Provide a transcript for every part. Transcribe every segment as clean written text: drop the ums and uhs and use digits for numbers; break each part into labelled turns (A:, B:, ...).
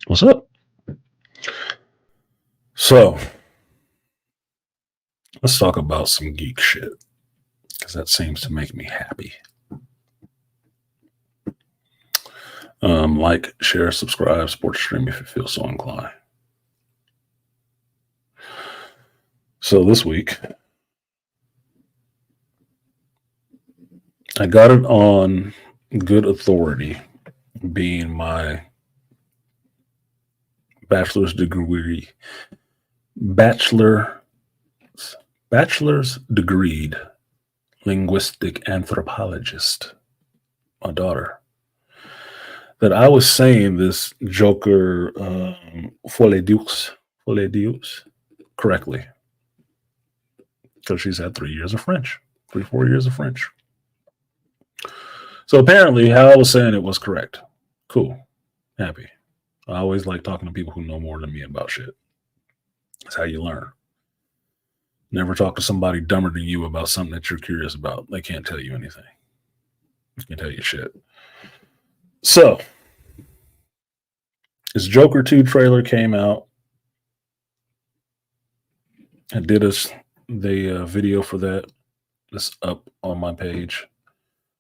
A: What's up? So, let's talk about some geek shit because that seems to make me happy. Like, share, subscribe, support the stream if you feel so inclined. So, this week, I got it on good authority, being my bachelor's degree, bachelor, bachelor's degreed linguistic anthropologist, my daughter, that I was saying this Joker folie deux correctly because she's had 3 years of French, 4 years of French. So apparently, how I was saying it was correct. Cool, happy. I always like talking to people who know more than me about shit. That's how you learn. Never talk to somebody dumber than you about something that you're curious about. They can't tell you anything. They can tell you shit. So, this Joker 2 trailer came out. I did the video for that. It's up on my page,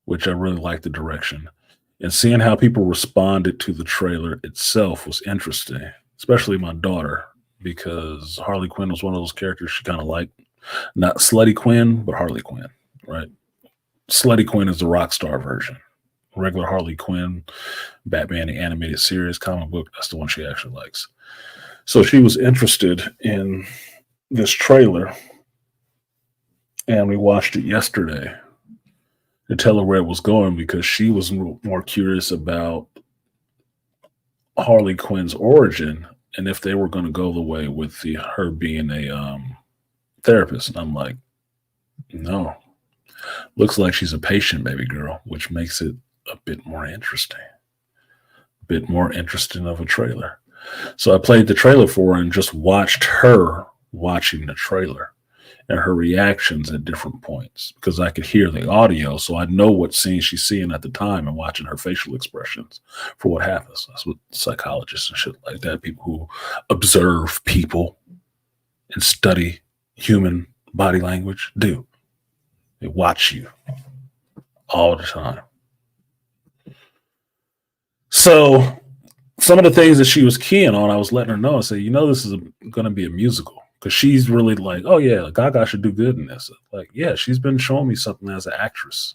A: which I really like the direction. And seeing how people responded to the trailer itself was interesting, especially my daughter, because Harley Quinn was one of those characters she kind of liked. Not Slutty Quinn, but Harley Quinn, right? Slutty Quinn is the rock star version. Regular Harley Quinn, Batman, the animated series, comic book, that's the one she actually likes. So she was interested in this trailer, and we watched it yesterday to tell her where it was going because she was more curious about Harley Quinn's origin and if they were going to go the way with her being a therapist. And I'm like, no. Looks like she's a patient baby girl, which makes it a bit more interesting. A bit more interesting of a trailer. So I played the trailer for her and just watched her watching the trailer and her reactions at different points because I could hear the audio, so I know what scene she's seeing at the time and watching her facial expressions for what happens. That's what psychologists and shit like that, people who observe people and study human body language, do. They watch you all the time. So some of the things that she was keying on, I was letting her know. I said, this is going to be a musical. Because she's really like, oh, yeah, Gaga should do good in this. Like, yeah, she's been showing me something as an actress.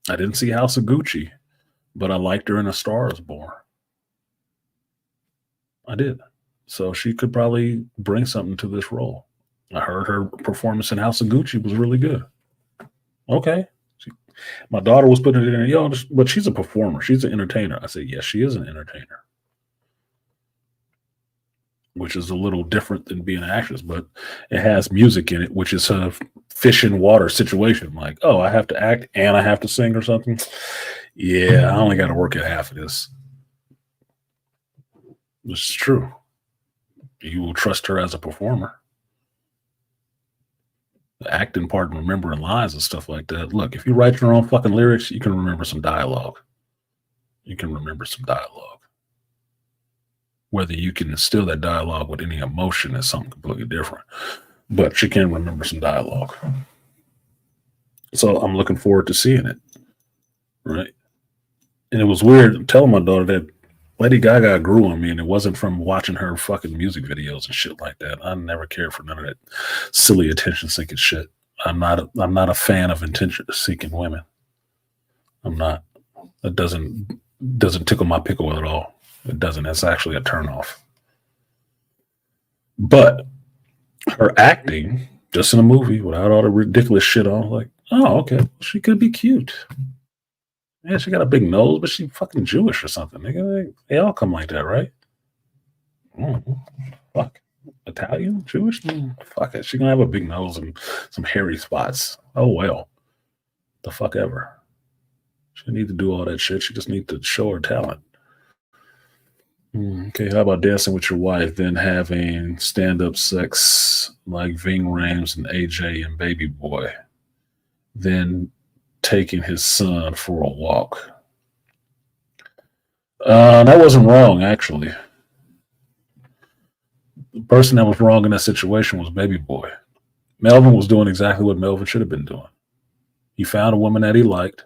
A: I didn't see House of Gucci, but I liked her in A Star Is Born. I did. So she could probably bring something to this role. I heard her performance in House of Gucci was really good. Okay. My daughter was putting it in, but she's a performer. She's an entertainer. I said, yes, she is an entertainer. Which is a little different than being an actress, but it has music in it, which is a fish in water situation. Like, oh, I have to act and I have to sing or something. Yeah, I only got to work at half of this. This is true. You will trust her as a performer. The acting part and remembering lines and stuff like that. Look, if you write your own fucking lyrics, you can remember some dialogue. Whether you can instill that dialogue with any emotion is something completely different. But you can remember some dialogue. So I'm looking forward to seeing it. Right? And it was weird telling my daughter that Lady Gaga grew on me, and it wasn't from watching her fucking music videos and shit like that. I never cared for none of that silly attention-seeking shit. I'm not a fan of attention-seeking women. I'm not. That doesn't tickle my pickle at all. It doesn't. It's actually a turnoff. But her acting, just in a movie without all the ridiculous shit on, like, oh, okay, she could be cute. Yeah, she got a big nose, but she's fucking Jewish or something. They all come like that, right? Fuck. Italian? Jewish? Fuck it. She gonna have a big nose and some hairy spots. Oh, well. The fuck ever. She didn't need to do all that shit. She just needs to show her talent. Okay, how about dancing with your wife, then having stand-up sex like Ving Rhames and AJ and Baby Boy, then taking his son for a walk? That wasn't wrong, actually. person that was wrong in that situation was Baby Boy. Melvin was doing exactly what Melvin should have been doing. He found a woman that he liked.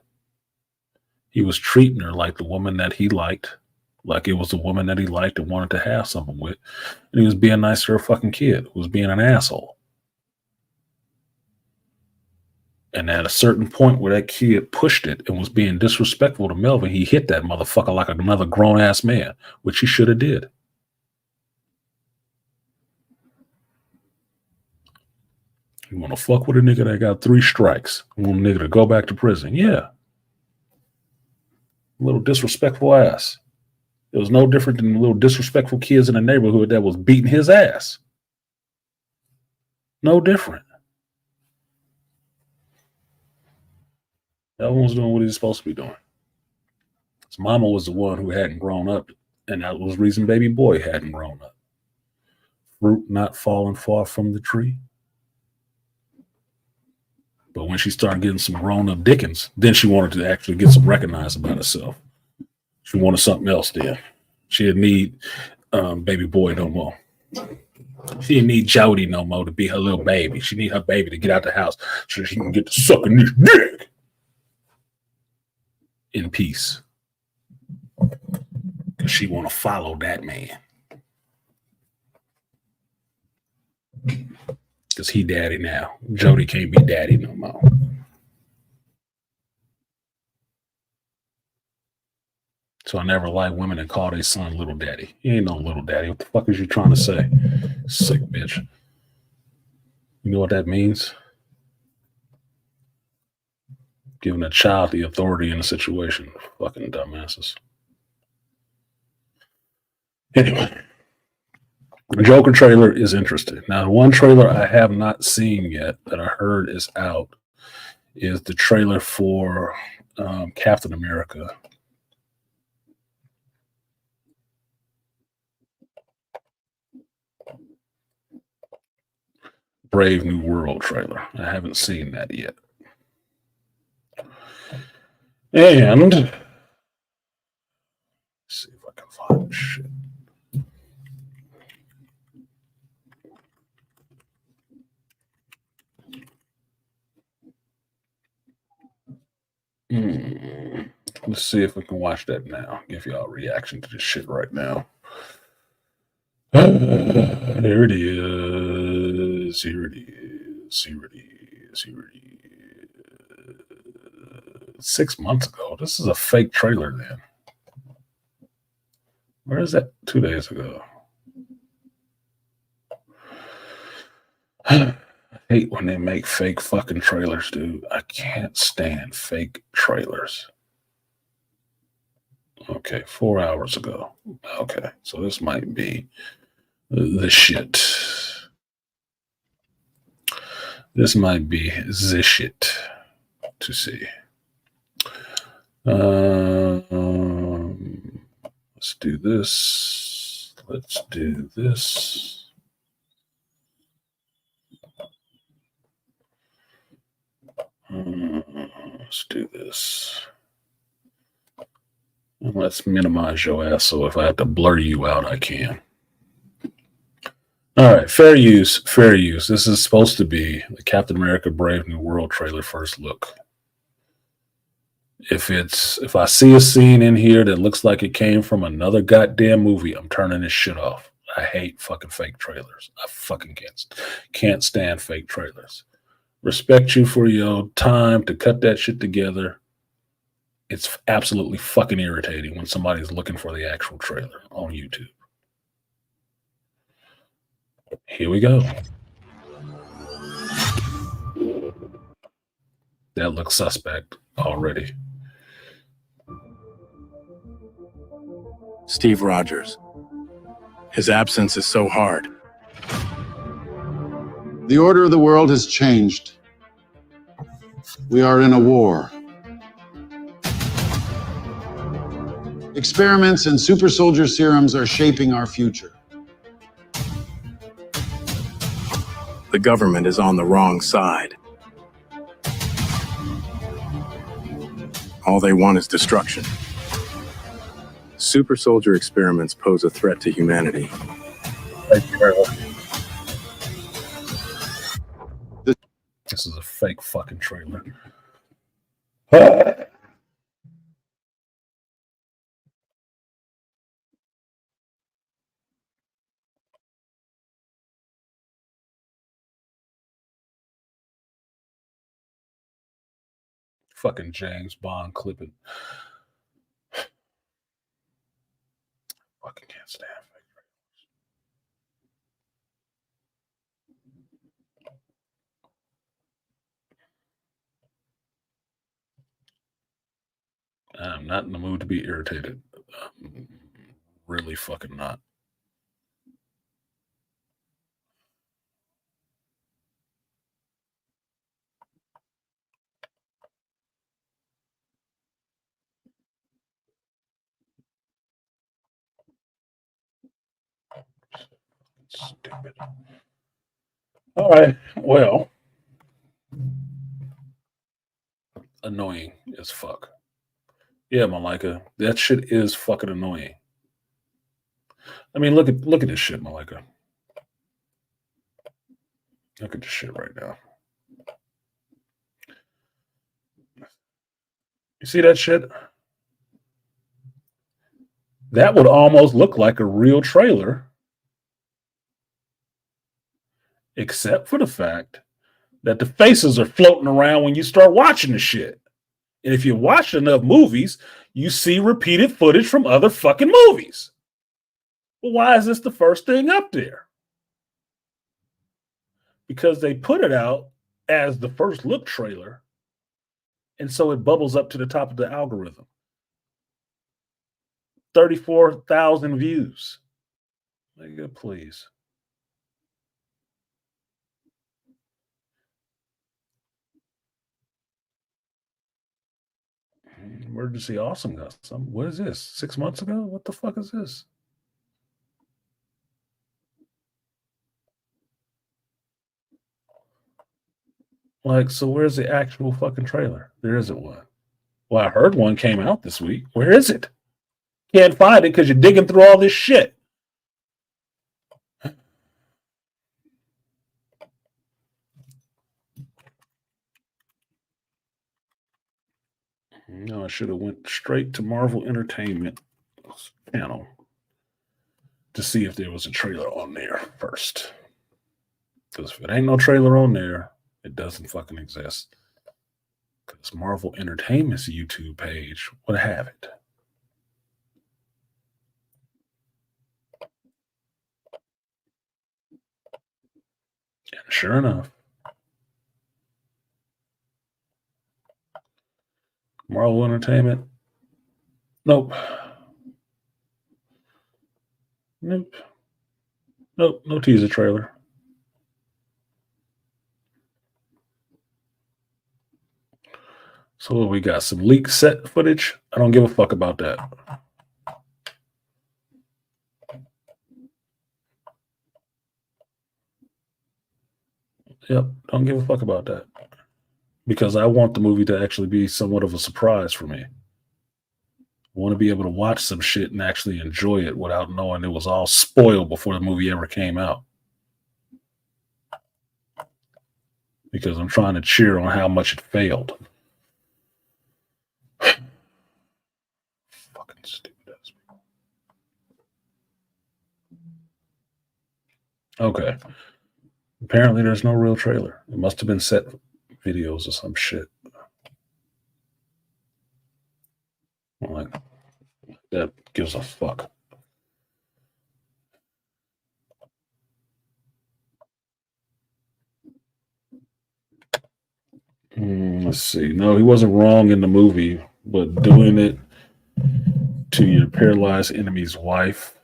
A: He was treating her like the woman that he liked, like it was the woman that he liked and wanted to have something with. And he was being nice to her fucking kid, who was being an asshole. And at a certain point where that kid pushed it and was being disrespectful to Melvin, he hit that motherfucker like another grown-ass man, which he should have did. You want to fuck with a nigga that got 3 strikes? You want a nigga to go back to prison? Yeah. Little disrespectful ass. It was no different than the little disrespectful kids in the neighborhood that was beating his ass. No different. That one was doing what he was supposed to be doing. His mama was the one who hadn't grown up, and that was the reason Baby Boy hadn't grown up. Fruit not falling far from the tree. But when she started getting some grown-up dickens, then she wanted to actually get some recognized about herself. She wanted something else then. She didn't need Baby Boy no more. She didn't need Jody no more to be her little baby. She need her baby to get out the house so she can get to sucking this dick in peace. Because she want to follow that man. Because he daddy now. Jody can't be daddy no more. So I never like women that call their son little daddy. He ain't no little daddy. What the fuck is you trying to say? Sick bitch. You know what that means? Giving a child the authority in a situation. Fucking dumbasses. Anyway. The Joker trailer is interesting. Now, the one trailer I have not seen yet that I heard is out is the trailer for Captain America. Brave New World trailer. I haven't seen that yet. And let's see if I can find shit. Let's see if we can watch that now. Give y'all a reaction to this shit right now. Here it is. Here it is. Here it is. Here it is. 6 months ago. This is a fake trailer then. Where is that? 2 days ago. I hate when they make fake fucking trailers, dude. I can't stand fake trailers. Okay, 4 hours ago. Okay, so this might be the shit. This might be the shit to see. Let's do this. Let's do this. Let's do this. And let's minimize your ass so if I have to blur you out, I can. All right, fair use, fair use. This is supposed to be the Captain America Brave New World trailer first look. If I see a scene in here that looks like it came from another goddamn movie, I'm turning this shit off. I hate fucking fake trailers. I fucking can't stand fake trailers. Respect you for your time to cut that shit together. It's absolutely fucking irritating when somebody's looking for the actual trailer on YouTube. Here we go. That looks suspect already.
B: Steve Rogers. His absence is so hard.
C: The order of the world has changed. We are in a war. Experiments and super soldier serums are shaping our future.
B: The government is on the wrong side. All they want is destruction. Super soldier experiments pose a threat to humanity.
A: Thank you very much. this is a fake fucking trailer. Fucking James Bond clipping. Fucking can't stand fake trailers. I'm not in the mood to be irritated. Really fucking not. Stupid. All right. Well, annoying as fuck. Yeah, Malika, that shit is fucking annoying. I mean, look at this shit, Malika. Look at this shit right now. You see that shit? That would almost look like a real trailer, except for the fact that the faces are floating around when you start watching the shit. And if you watch enough movies, you see repeated footage from other fucking movies. Well, why is this the first thing up there? Because they put it out as the first look trailer, and so it bubbles up to the top of the algorithm. 34,000 views. Nigga, please. Emergency Awesome got some. What is this? 6 months ago? What the fuck is this? Like, so where's the actual fucking trailer? There isn't one. Well, I heard one came out this week. Where is it? Can't find it because you're digging through all this shit. No, I should have went straight to Marvel Entertainment channel to see if there was a trailer on there first. Because if it ain't no trailer on there, it doesn't fucking exist. Because Marvel Entertainment's YouTube page would have it. And sure enough, Marvel Entertainment, nope. Nope. Nope, no teaser trailer. So we got some leaked set footage. I don't give a fuck about that. Yep, don't give a fuck about that. Because I want the movie to actually be somewhat of a surprise for me. I want to be able to watch some shit and actually enjoy it without knowing it was all spoiled before the movie ever came out. Because I'm trying to cheer on how much it failed. Fucking stupid ass people. Okay. Apparently there's no real trailer. It must have been set videos or some shit. Like, that gives a fuck. Let's see. No, he wasn't wrong in the movie, but doing it to your paralyzed enemy's wife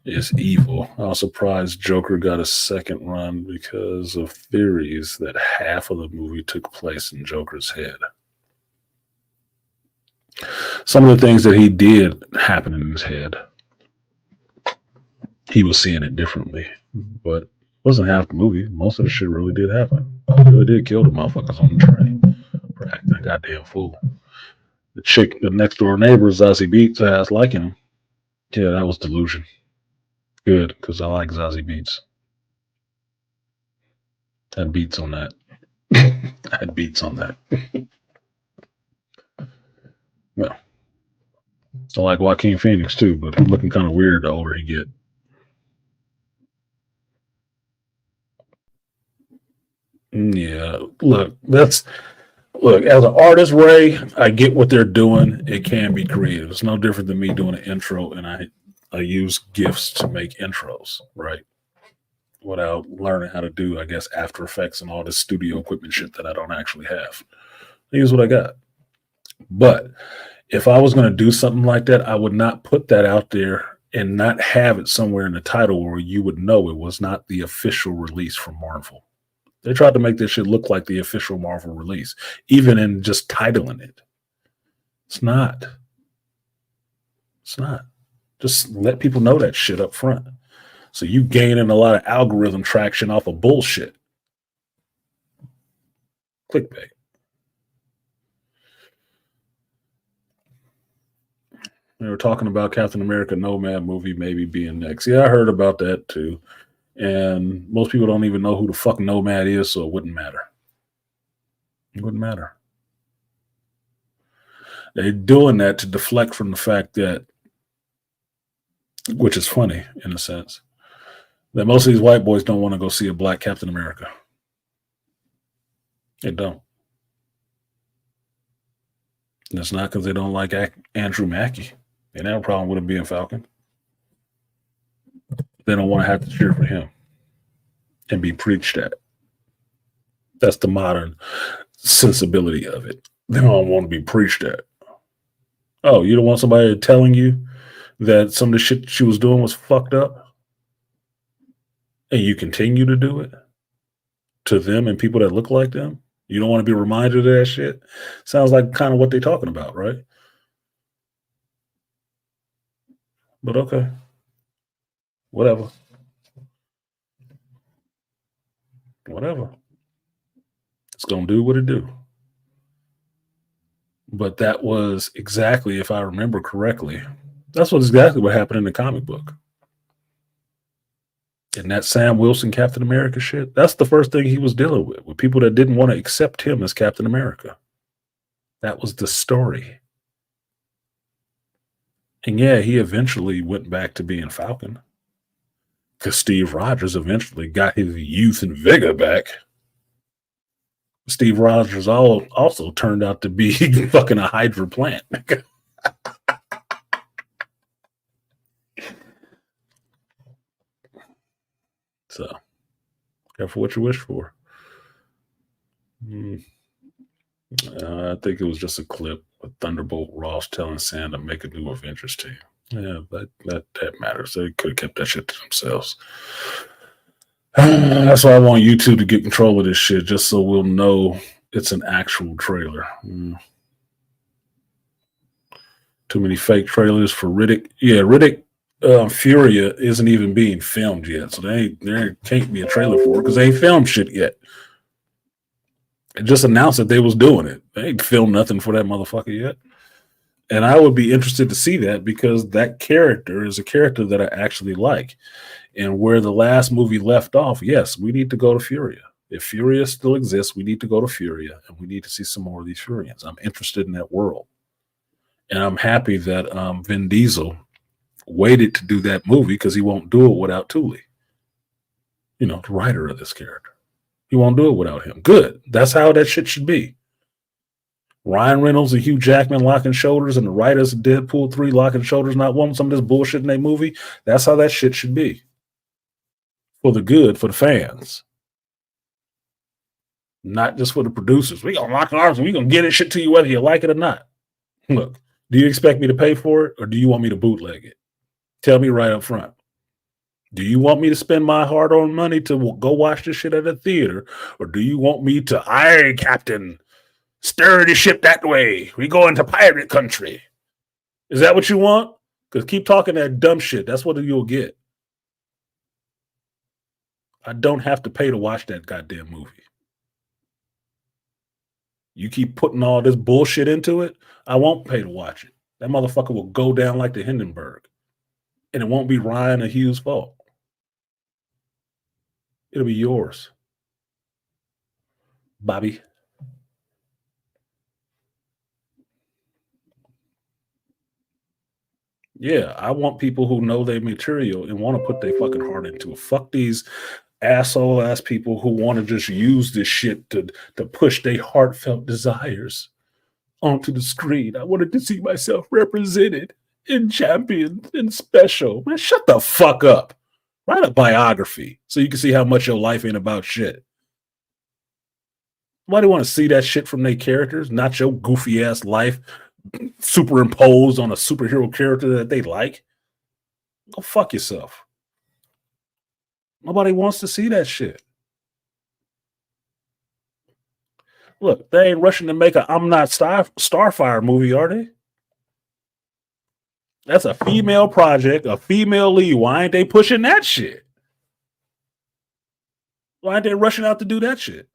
A: is evil. I was surprised Joker got a second run because of theories that half of the movie took place in Joker's head. Some of the things that he did happen in his head. He was seeing it differently, but it wasn't half the movie. Most of the shit really did happen. He really did kill the motherfuckers on the train for acting a goddamn fool. The chick, the next door neighbor, Zazie Beetz ass liking him. Yeah, that was delusion. Good, because I like Zazie Beetz. Had beats on that. I had beats on that. Well, I like Joaquin Phoenix too, but I'm looking kind of weird the older he get. Yeah, look, as an artist, Ray, I get what they're doing. It can be creative. It's no different than me doing an intro, and I use GIFs to make intros, right? Without learning how to do, I guess, After Effects and all this studio equipment shit that I don't actually have. Here's what I got. But if I was going to do something like that, I would not put that out there and not have it somewhere in the title where you would know it was not the official release from Marvel. They tried to make this shit look like the official Marvel release, even in just titling it. It's not. It's not. Just let people know that shit up front. So you gaining a lot of algorithm traction off of bullshit. Clickbait. They were talking about Captain America Nomad movie maybe being next. Yeah, I heard about that too. And most people don't even know who the fuck Nomad is, so it wouldn't matter. It wouldn't matter. They're doing that to deflect from the fact that, which is funny in a sense, that most of these white boys don't want to go see a black Captain America. They don't. And it's not because they don't like Andrew Mackie. They don't have a problem with him being Falcon. They don't want to have to cheer for him and be preached at. That's the modern sensibility of it. They don't want to be preached at. Oh, you don't want somebody telling you that some of the shit she was doing was fucked up? And you continue to do it to them and people that look like them? You don't want to be reminded of that shit? Sounds like kind of what they're talking about, right? But okay. Whatever. Whatever. It's going to do what it do. But that was exactly, if I remember correctly, that's exactly what happened in the comic book. And that Sam Wilson Captain America shit, that's the first thing he was dealing with people that didn't want to accept him as Captain America. That was the story. And yeah, he eventually went back to being Falcon. Because Steve Rogers eventually got his youth and vigor back. Steve Rogers also turned out to be fucking a Hydra plant. So, careful what you wish for. I think it was just a clip with Thunderbolt Ross telling Sam to make a new Avengers team. Yeah, that matters. They could have kept that shit to themselves. That's why I want YouTube to get control of this shit, just so we'll know it's an actual trailer. Too many fake trailers for Riddick. Yeah, Riddick Furia isn't even being filmed yet, so there can't be a trailer for it because they ain't filmed shit yet. It just announced that they was doing it. They ain't filmed nothing for that motherfucker yet. And I would be interested to see that because that character is a character that I actually like. And where the last movie left off, yes, we need to go to Furia. If Furia still exists, we need to go to Furia and we need to see some more of these Furians. I'm interested in that world. And I'm happy that Vin Diesel waited to do that movie because he won't do it without Thule. You know, the writer of this character. He won't do it without him. Good. That's how that shit should be. Ryan Reynolds and Hugh Jackman locking shoulders and the writers of Deadpool 3 locking shoulders, not wanting some of this bullshit in their movie. That's how that shit should be. For the good, for the fans. Not just for the producers. We gonna lock arms and we gonna get this shit to you whether you like it or not. Look, do you expect me to pay for it or do you want me to bootleg it? Tell me right up front. Do you want me to spend my hard-earned money to go watch this shit at a theater? Or do you want me to, aye, Captain, stir the ship that way. We go into pirate country. Is that what you want? Because keep talking that dumb shit. That's what you'll get. I don't have to pay to watch that goddamn movie. You keep putting all this bullshit into it, I won't pay to watch it. That motherfucker will go down like the Hindenburg. And it won't be Ryan or Hugh's fault. It'll be yours. Bobby. Yeah, I want people who know their material and want to put their fucking heart into it. Fuck these asshole ass people who want to just use this shit to push their heartfelt desires onto the screen. I wanted to see myself represented and championed and special. Man, shut the fuck up. Write a biography so you can see how much your life ain't about shit. Nobody want to see that shit from their characters, not your goofy ass life superimposed on a superhero character that they like. Go fuck yourself. Nobody wants to see that shit. Look, they ain't rushing to make a I'm Not Starfire movie, are they? That's a female project, a female lead. Why ain't they pushing that shit? Why ain't they rushing out to do that shit?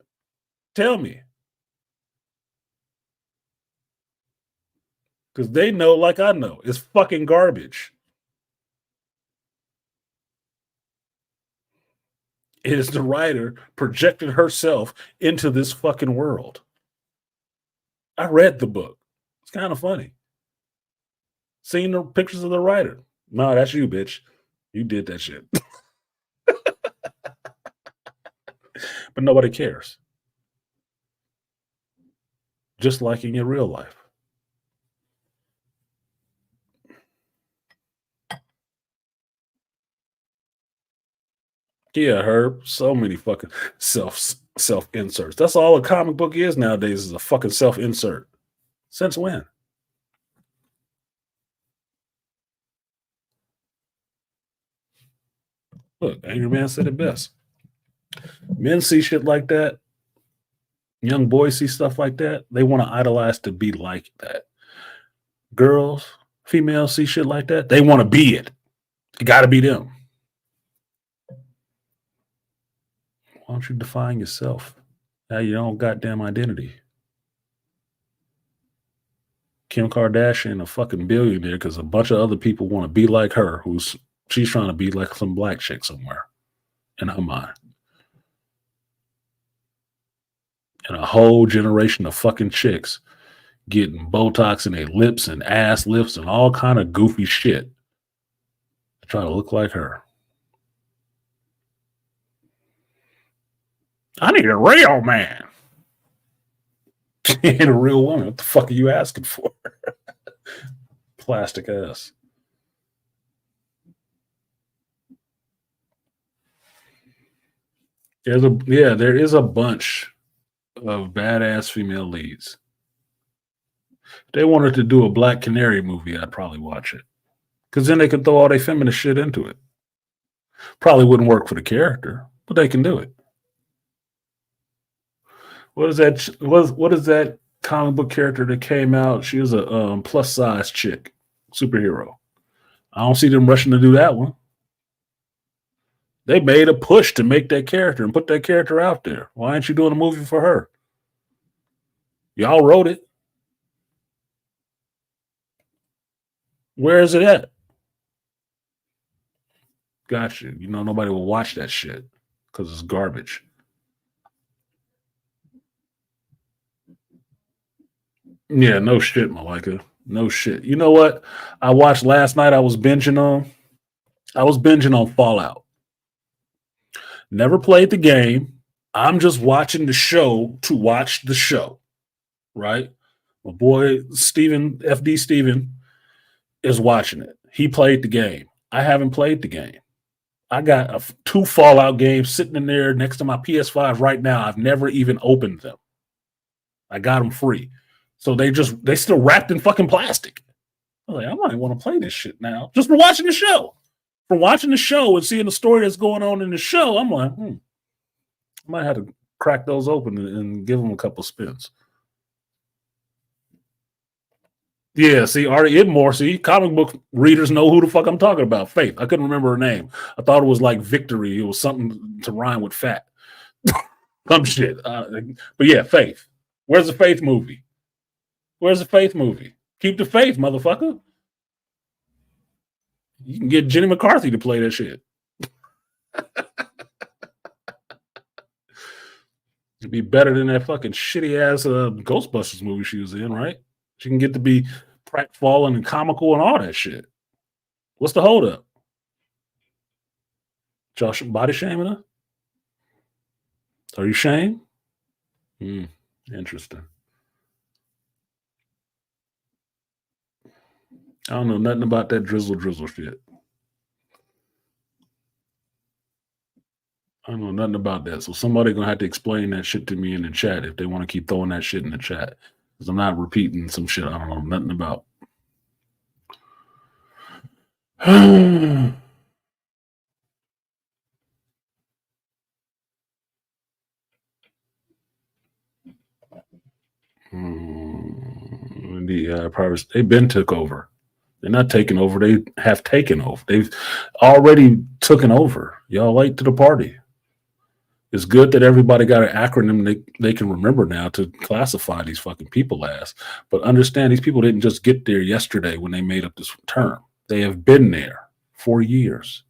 A: Tell me. Because they know, like I know, it's fucking garbage. It is the writer projecting herself into this fucking world. I read the book. It's kind of funny. Seeing the pictures of the writer. No, that's you, bitch. You did that shit. But nobody cares. Just like in your real life. Yeah, Herb. So many fucking self inserts. That's all a comic book is nowadays, is a fucking self insert. Since when? Look, Angry Man said it best. Men see shit like that. Young boys see stuff like that. They want to idolize to be like that. Girls, females see shit like that. They want to be it. It got to be them. Why don't you define yourself? Now you don't goddamn identity. Kim Kardashian a fucking billionaire because a bunch of other people want to be like her. She's trying to be like some black chick somewhere in her mind. And a whole generation of fucking chicks getting Botox in their lips and ass lifts and all kind of goofy shit to try to look like her. I need a real man. And a real woman. What the fuck are you asking for? Plastic ass. There is a bunch of badass female leads. If they wanted to do a Black Canary movie, I'd probably watch it. Because then they could throw all their feminist shit into it. Probably wouldn't work for the character, but they can do it. What is that comic book character that came out? She was a plus size chick, superhero. I don't see them rushing to do that one. They made a push to make that character and put that character out there. Why aren't you doing a movie for her? Y'all wrote it. Where is it at? Gotcha. You know, nobody will watch that shit because it's garbage. Yeah, no shit, Malika. No shit. You know what? I watched last night. I was binging on Fallout. Never played the game. I'm just watching the show to watch the show. Right? My boy Steven, FD Steven, is watching it. He played the game. I haven't played the game. I got two Fallout games sitting in there next to my PS5 right now. I've never even opened them. I got them free. So they still wrapped in fucking plastic. I was like, I might want to play this shit now. Just for watching the show. For watching the show and seeing the story that's going on in the show, I'm like, I might have to crack those open and give them a couple spins. Yeah, see, Artie Idmore, comic book readers know who the fuck I'm talking about. Faith. I couldn't remember her name. I thought it was like Victory. It was something to rhyme with fat. Some shit. But yeah, Faith. Where's the Faith movie? Where's the Faith movie? Keep the faith, motherfucker. You can get Jenny McCarthy to play that shit. It'd be better than that fucking shitty ass Ghostbusters movie she was in, right? She can get to be pratfalling and comical and all that shit. What's the holdup? Y'all body shaming her? Are you shamed? Hmm. Interesting. I don't know nothing about that drizzle shit. I don't know nothing about that. So somebody gonna have to explain that shit to me in the chat if they want to keep throwing that shit in the chat. Because I'm not repeating some shit I don't know nothing about. The privacy, they've been took over. They're not taking over. They have taken over. They've already taken over. Y'all late to the party. It's good that everybody got an acronym they can remember now to classify these fucking people as. But understand these people didn't just get there yesterday when they made up this term. They have been there for years.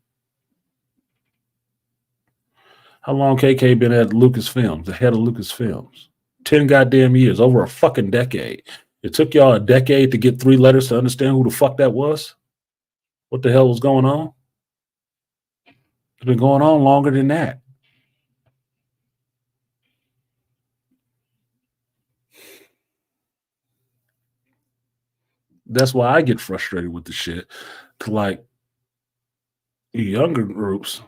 A: How long KK been at Lucasfilms, the head of Lucasfilms? 10 goddamn years, over a fucking decade. It took y'all a decade to get 3 letters to understand who the fuck that was? What the hell was going on? It's been going on longer than that. That's why I get frustrated with the shit. Like, younger groups,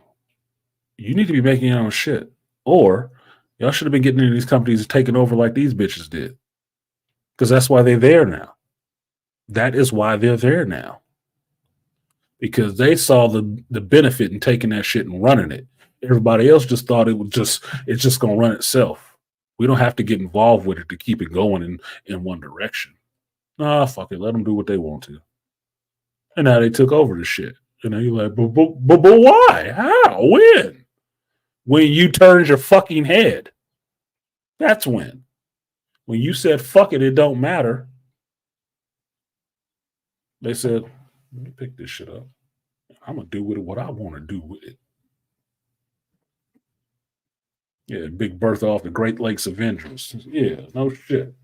A: you need to be making your own shit. Or y'all should have been getting into these companies and taking over like these bitches did. Because that's why they're there now. That is why they're there now. Because they saw the benefit in taking that shit and running it. Everybody else just thought it's just gonna run itself. We don't have to get involved with it to keep it going in one direction. Nah, fuck it. Let them do what they want to. And now they took over the shit. You know, you're like, but why? How? When? When you turned your fucking head. That's when. When you said, fuck it, it don't matter. They said, let me pick this shit up. I'm going to do with it what I want to do with it. Yeah, Big Bertha off the Great Lakes Avengers. Yeah, no shit.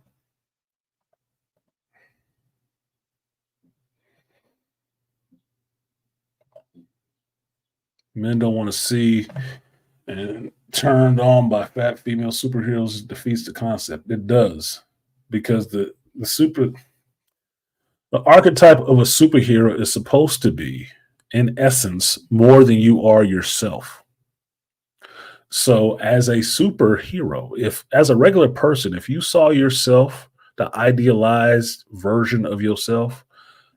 A: Men don't want to see and turned on by fat female superheroes defeats the concept. It does. Because the archetype of a superhero is supposed to be, in essence, more than you are yourself. So, as a superhero, if as a regular person, if you saw yourself, the idealized version of yourself,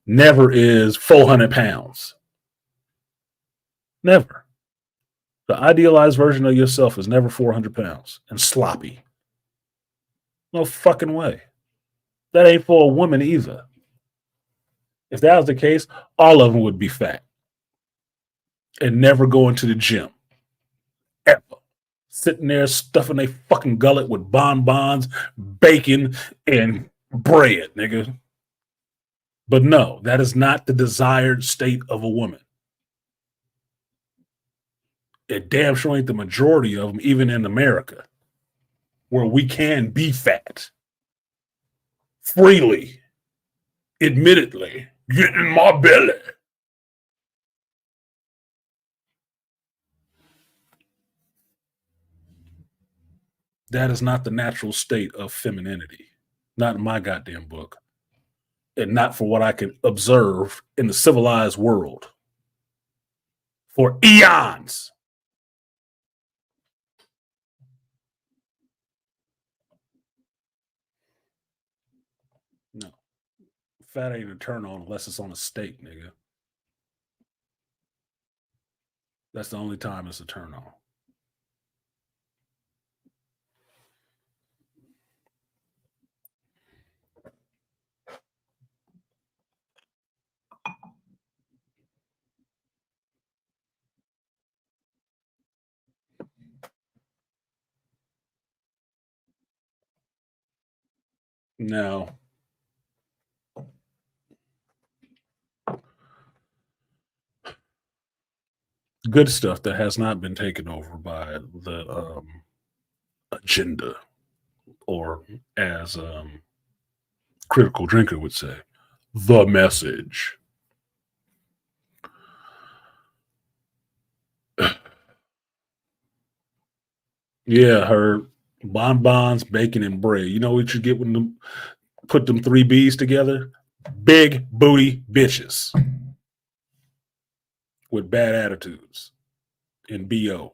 A: never is 400 pounds. Never. The idealized version of yourself is never 400 pounds and sloppy. No fucking way. That ain't for a woman either. If that was the case, all of them would be fat and never going to the gym. Ever. Sitting there stuffing their fucking gullet with bonbons, bacon, and bread, nigga. But no, that is not the desired state of a woman. It damn sure ain't the majority of them, even in America, where we can be fat freely, admittedly, get in my belly. That is not the natural state of femininity. Not in my goddamn book. And not for what I can observe in the civilized world for eons. No. Fat ain't a turn on unless it's on a steak, nigga. That's the only time it's a turn on. Now, good stuff that has not been taken over by the agenda, or as Critical Drinker would say, the message. Yeah, her bonbons, bacon, and bread. You know what you get when you put them three B's together? Big booty bitches with bad attitudes and BO.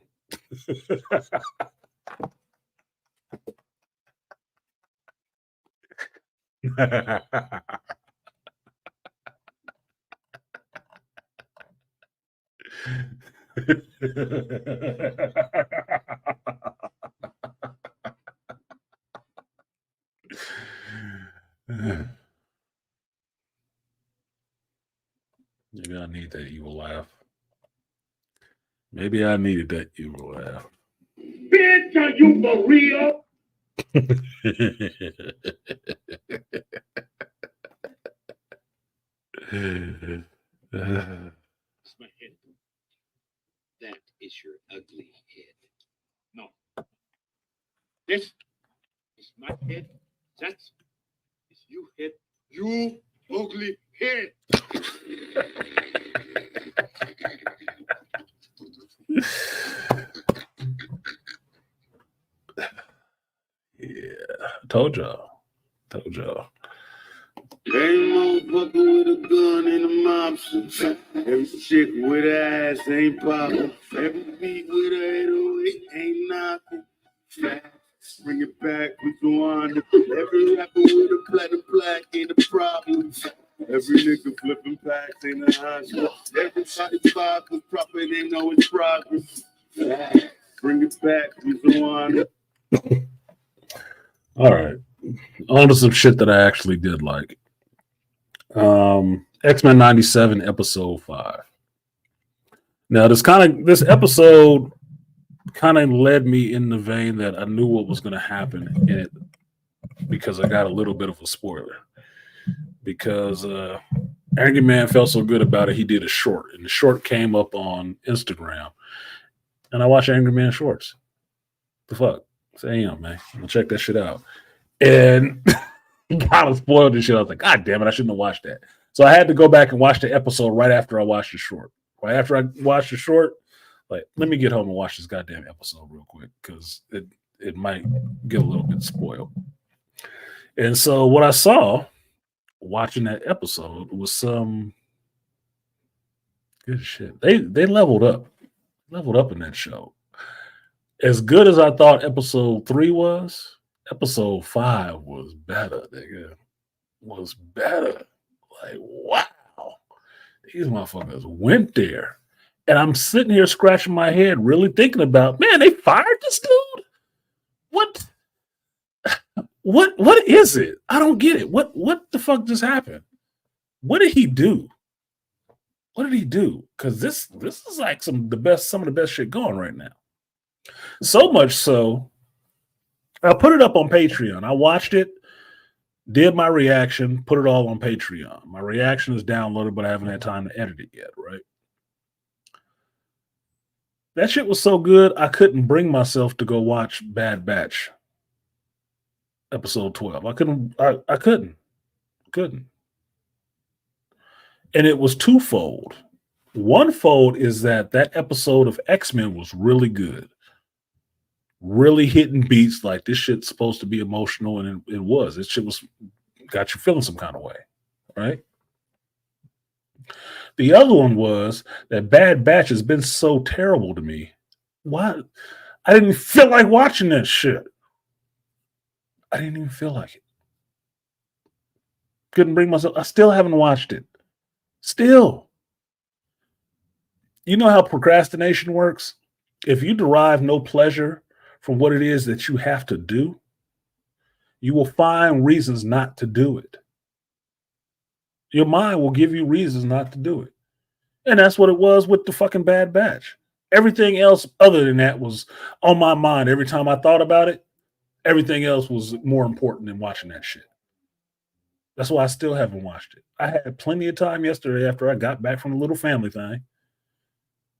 A: Maybe I need that evil laugh. Maybe I needed that evil laugh.
D: Bitch, are you for real?
E: It's my head. That is your ugly head. No. This is my head. That is you head. You ugly head.
A: Yeah, told y'all.
D: Every motherfucker with a gun in the mob. Every chick with ass ain't poppin'. Every beat with a 808 ain't knocking. Facts, bring it back, we go on. Every rapper with a platinum plaque ain't a problem. Every nigga flipping packs ain't a hostile. Everybody five was proper, they know it's progress. Facts, bring it back, we go on.
A: All right. On to some shit that I actually did like. X-Men 97 episode 5. Now this episode kind of led me in the vein that I knew what was going to happen in it because I got a little bit of a spoiler. Because Angry Man felt so good about it, he did a short, and the short came up on Instagram, and I watched Angry Man shorts. The fuck? Say, man, I'll check that shit out. And kind of spoiled this shit. I was like, God damn it, I shouldn't have watched that. So I had to go back and watch the episode right after I watched the short. Right after I watched the short, like, let me get home and watch this goddamn episode real quick because it might get a little bit spoiled. And so what I saw watching that episode was some good shit. They leveled up in that show. As good as I thought episode 3 was, episode 5 was better, nigga. Was better. Like, wow. These motherfuckers went there. And I'm sitting here scratching my head, really thinking about, man, they fired this dude? What is it? I don't get it. What the fuck just happened? What did he do? Because this is like some of the best shit going right now. So much so, I put it up on Patreon. I watched it, did my reaction, put it all on Patreon. My reaction is downloaded, but I haven't had time to edit it yet, right? That shit was so good, I couldn't bring myself to go watch Bad Batch episode 12. I couldn't. And it was twofold. One fold is that episode of X-Men was really good. Really hitting beats like this shit's supposed to be emotional, and it was. This shit got you feeling some kind of way, right? The other one was that Bad Batch has been so terrible to me. Why? I didn't feel like watching that shit. I didn't even feel like it. Couldn't bring myself. I still haven't watched it. Still. You know how procrastination works? If you derive no pleasure from what it is that you have to do, you will find reasons not to do it. Your mind will give you reasons not to do it. And that's what it was with the fucking Bad Batch. Everything else other than that was on my mind. Every time I thought about it, everything else was more important than watching that shit. That's why I still haven't watched it. I had plenty of time yesterday after I got back from a little family thing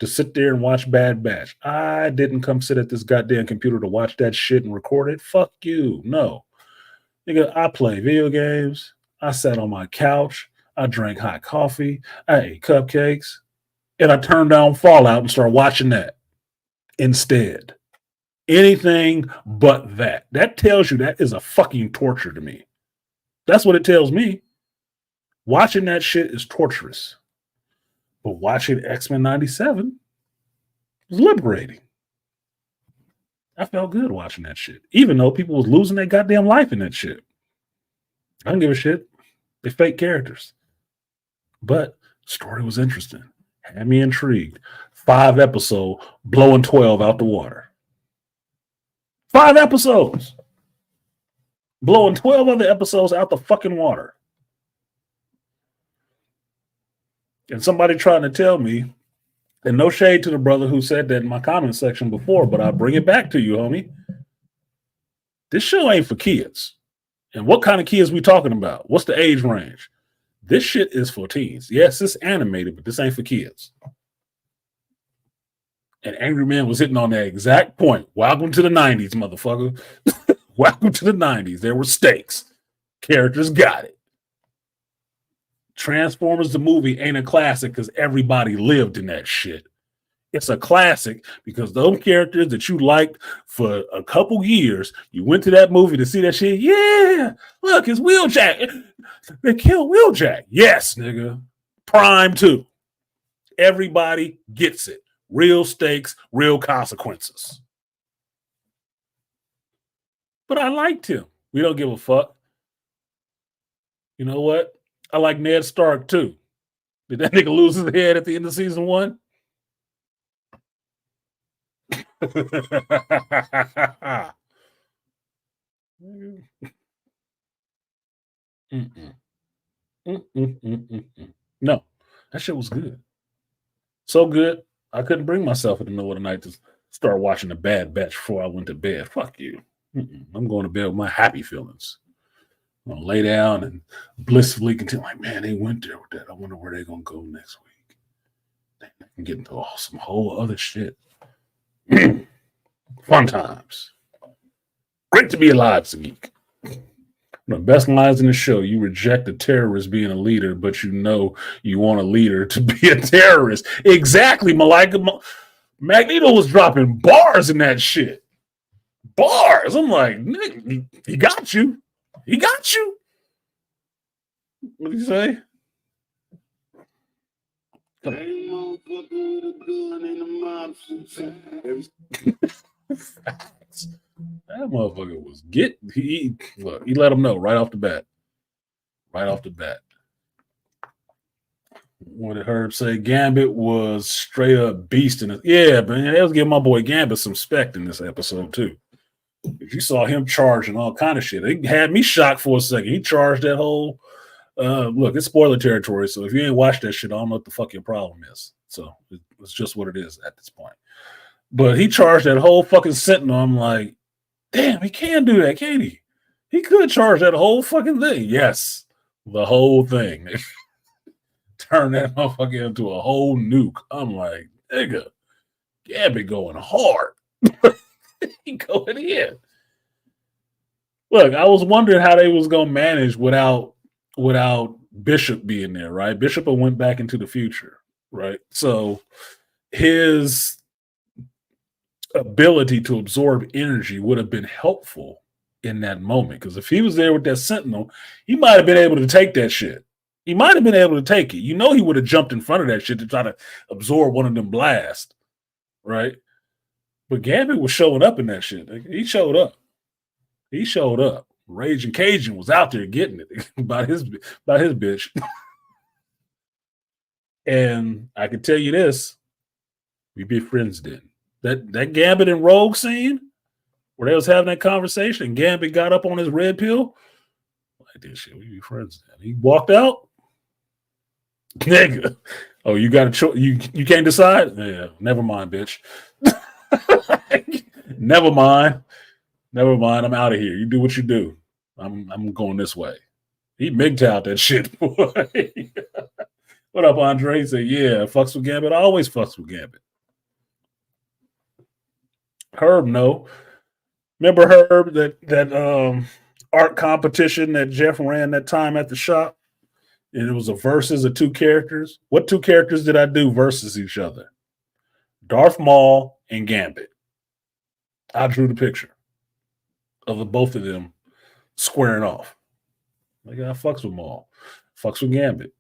A: to sit there and watch Bad Batch. I didn't come sit at this goddamn computer to watch that shit and record it. Fuck you. No. Nigga, I play video games. I sat on my couch. I drank hot coffee. I ate cupcakes. And I turned down Fallout and started watching that instead. Anything but that. That tells you that is a fucking torture to me. That's what it tells me. Watching that shit is torturous. But watching X-Men 97 was liberating. I felt good watching that shit. Even though people was losing their goddamn life in that shit. I don't give a shit. They're fake characters. But story was interesting. Had me intrigued. 5 episodes, blowing 12 out the water. 5 episodes. Blowing 12 other episodes out the fucking water. And somebody trying to tell me, and no shade to the brother who said that in my comment section before, but I'll bring it back to you, homie. This show ain't for kids. And what kind of kids we talking about? What's the age range? This shit is for teens. Yes, it's animated, but this ain't for kids. And Angry Man was hitting on that exact point. Welcome to the 90s, motherfucker. Welcome to the 90s. There were stakes. Characters got it. Transformers the movie ain't a classic because everybody lived in that shit. It's a classic because those characters that you liked for a couple years, you went to that movie to see that shit. Yeah, look, it's Wheeljack. They killed Wheeljack. Yes, nigga. Prime 2. Everybody gets it. Real stakes, real consequences. But I liked him. We don't give a fuck. You know what? I like Ned Stark too. Did that nigga lose his head at the end of season 1? No, that shit was good. So good, I couldn't bring myself in the middle of the night to start watching The Bad Batch before I went to bed. Fuck you. I'm going to bed with my happy feelings. I'm going to lay down and blissfully continue. Like, man, they went there with that. I wonder where they're going to go next week. They can get into some whole other shit. Fun times. Great to be alive, Geek. The best lines in the show: you reject a terrorist being a leader, but you know you want a leader to be a terrorist. Exactly, Malika. Magneto was dropping bars in that shit. Bars. I'm like, nigga, he got you. He got you. What did he say?
D: Hey, motherfucker with a gun in the mob.
A: Facts. That motherfucker was he let him know right off the bat. Right off the bat. What did Herb say? Gambit was straight up beast in it. Yeah, but they was giving my boy Gambit some spec in this episode too. If you saw him charging all kind of shit, it had me shocked for a second. He charged that whole look, it's spoiler territory, so if you ain't watched that shit, I don't know what the fuck your problem is. So it's just what it is at this point. But he charged that whole fucking Sentinel. I'm like, damn, he can do that, can't he? He could charge that whole fucking thing. Yes, the whole thing. Turn that motherfucker into a whole nuke. I'm like, nigga, Gambit going hard. He going in. Look, I was wondering how they was gonna manage without Bishop being there, right? Bishop went back into the future, right? So his ability to absorb energy would have been helpful in that moment, because if he was there with that Sentinel, he might have been able to take that shit. He might have been able to take it. You know, he would have jumped in front of that shit to try to absorb one of them blasts, right? But Gambit was showing up in that shit. He showed up. He showed up. Raging Cajun was out there getting it about his bitch. And I can tell you this, we be friends then. That Gambit and Rogue scene where they was having that conversation and Gambit got up on his red pill. Like this shit, we be friends then. He walked out. Nigga. Oh, you got a choice. You can't decide? Yeah, never mind, bitch. Never mind. Never mind. I'm out of here. You do what you do. I'm going this way. He MGTOW'd that shit, boy. What up, Andre? He said, yeah, fucks with Gambit. I always fucks with Gambit. Herb, no. Remember Herb that art competition that Jeff ran that time at the shop? And it was a versus of two characters. What two characters did I do versus each other? Darth Maul and Gambit. I drew the picture of the both of them squaring off. Like I fucks with Maul, fucks with Gambit.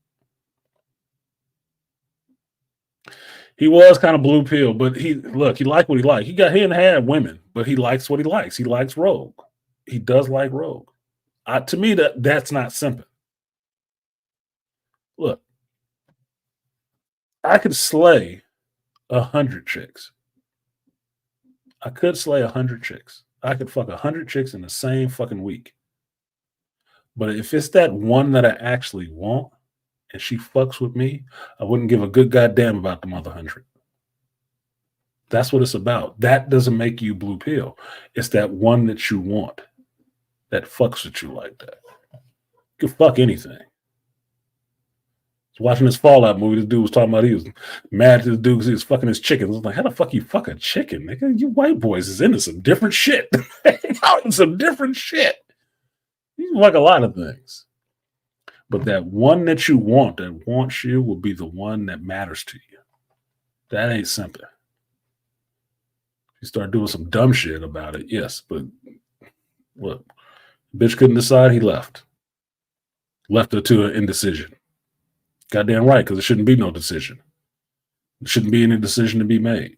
A: He was kind of blue pill, but he liked what he liked. He didn't have women, but he likes what he likes. He likes Rogue. He does like Rogue. To me, that's not simple. Look, I could slay 100 chicks. I could slay 100 chicks. I could fuck 100 chicks in the same fucking week. But if it's that one that I actually want and she fucks with me, I wouldn't give a good goddamn about the other 100. That's what it's about. That doesn't make you blue pill. It's that one that you want that fucks with you like that. You can fuck anything. Watching this Fallout movie, this dude was talking about he was mad at this dude because he was fucking his chickens. I was like, how the fuck you fuck a chicken, nigga? You white boys is into some different shit. Some different shit. You like a lot of things. But that one that you want, that wants you, will be the one that matters to you. That ain't simple. You start doing some dumb shit about it, yes, but look, bitch couldn't decide, he left. Left her to an indecision. Goddamn right, because it shouldn't be no decision. There shouldn't be any decision to be made.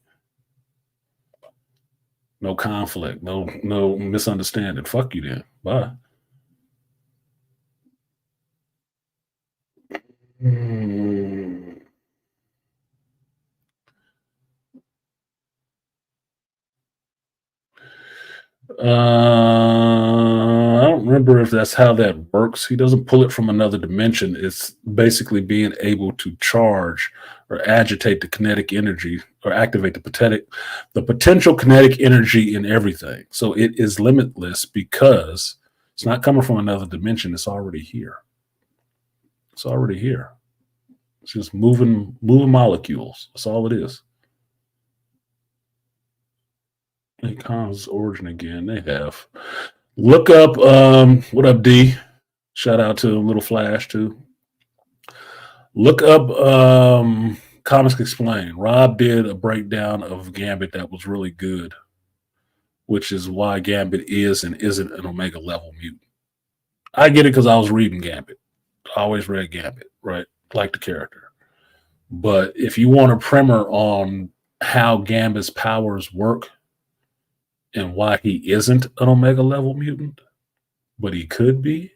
A: No conflict, no misunderstanding. Fuck you then. Bye. I don't remember if that's how that works. He doesn't pull it from another dimension. It's basically being able to charge or agitate the kinetic energy or activate the potential kinetic energy in everything. So it is limitless because it's not coming from another dimension. It's already here. It's already here. It's just moving molecules. That's all it is. Akon's origin again. They have. Look up what up, D? Shout out to Little Flash too. Look up Comics Explained. Rob did a breakdown of Gambit that was really good, which is why Gambit is and isn't an Omega level mutant. I get it because I was reading Gambit. I always read Gambit, right? Like the character. But if you want a primer on how Gambit's powers work and why he isn't an Omega level mutant, but he could be,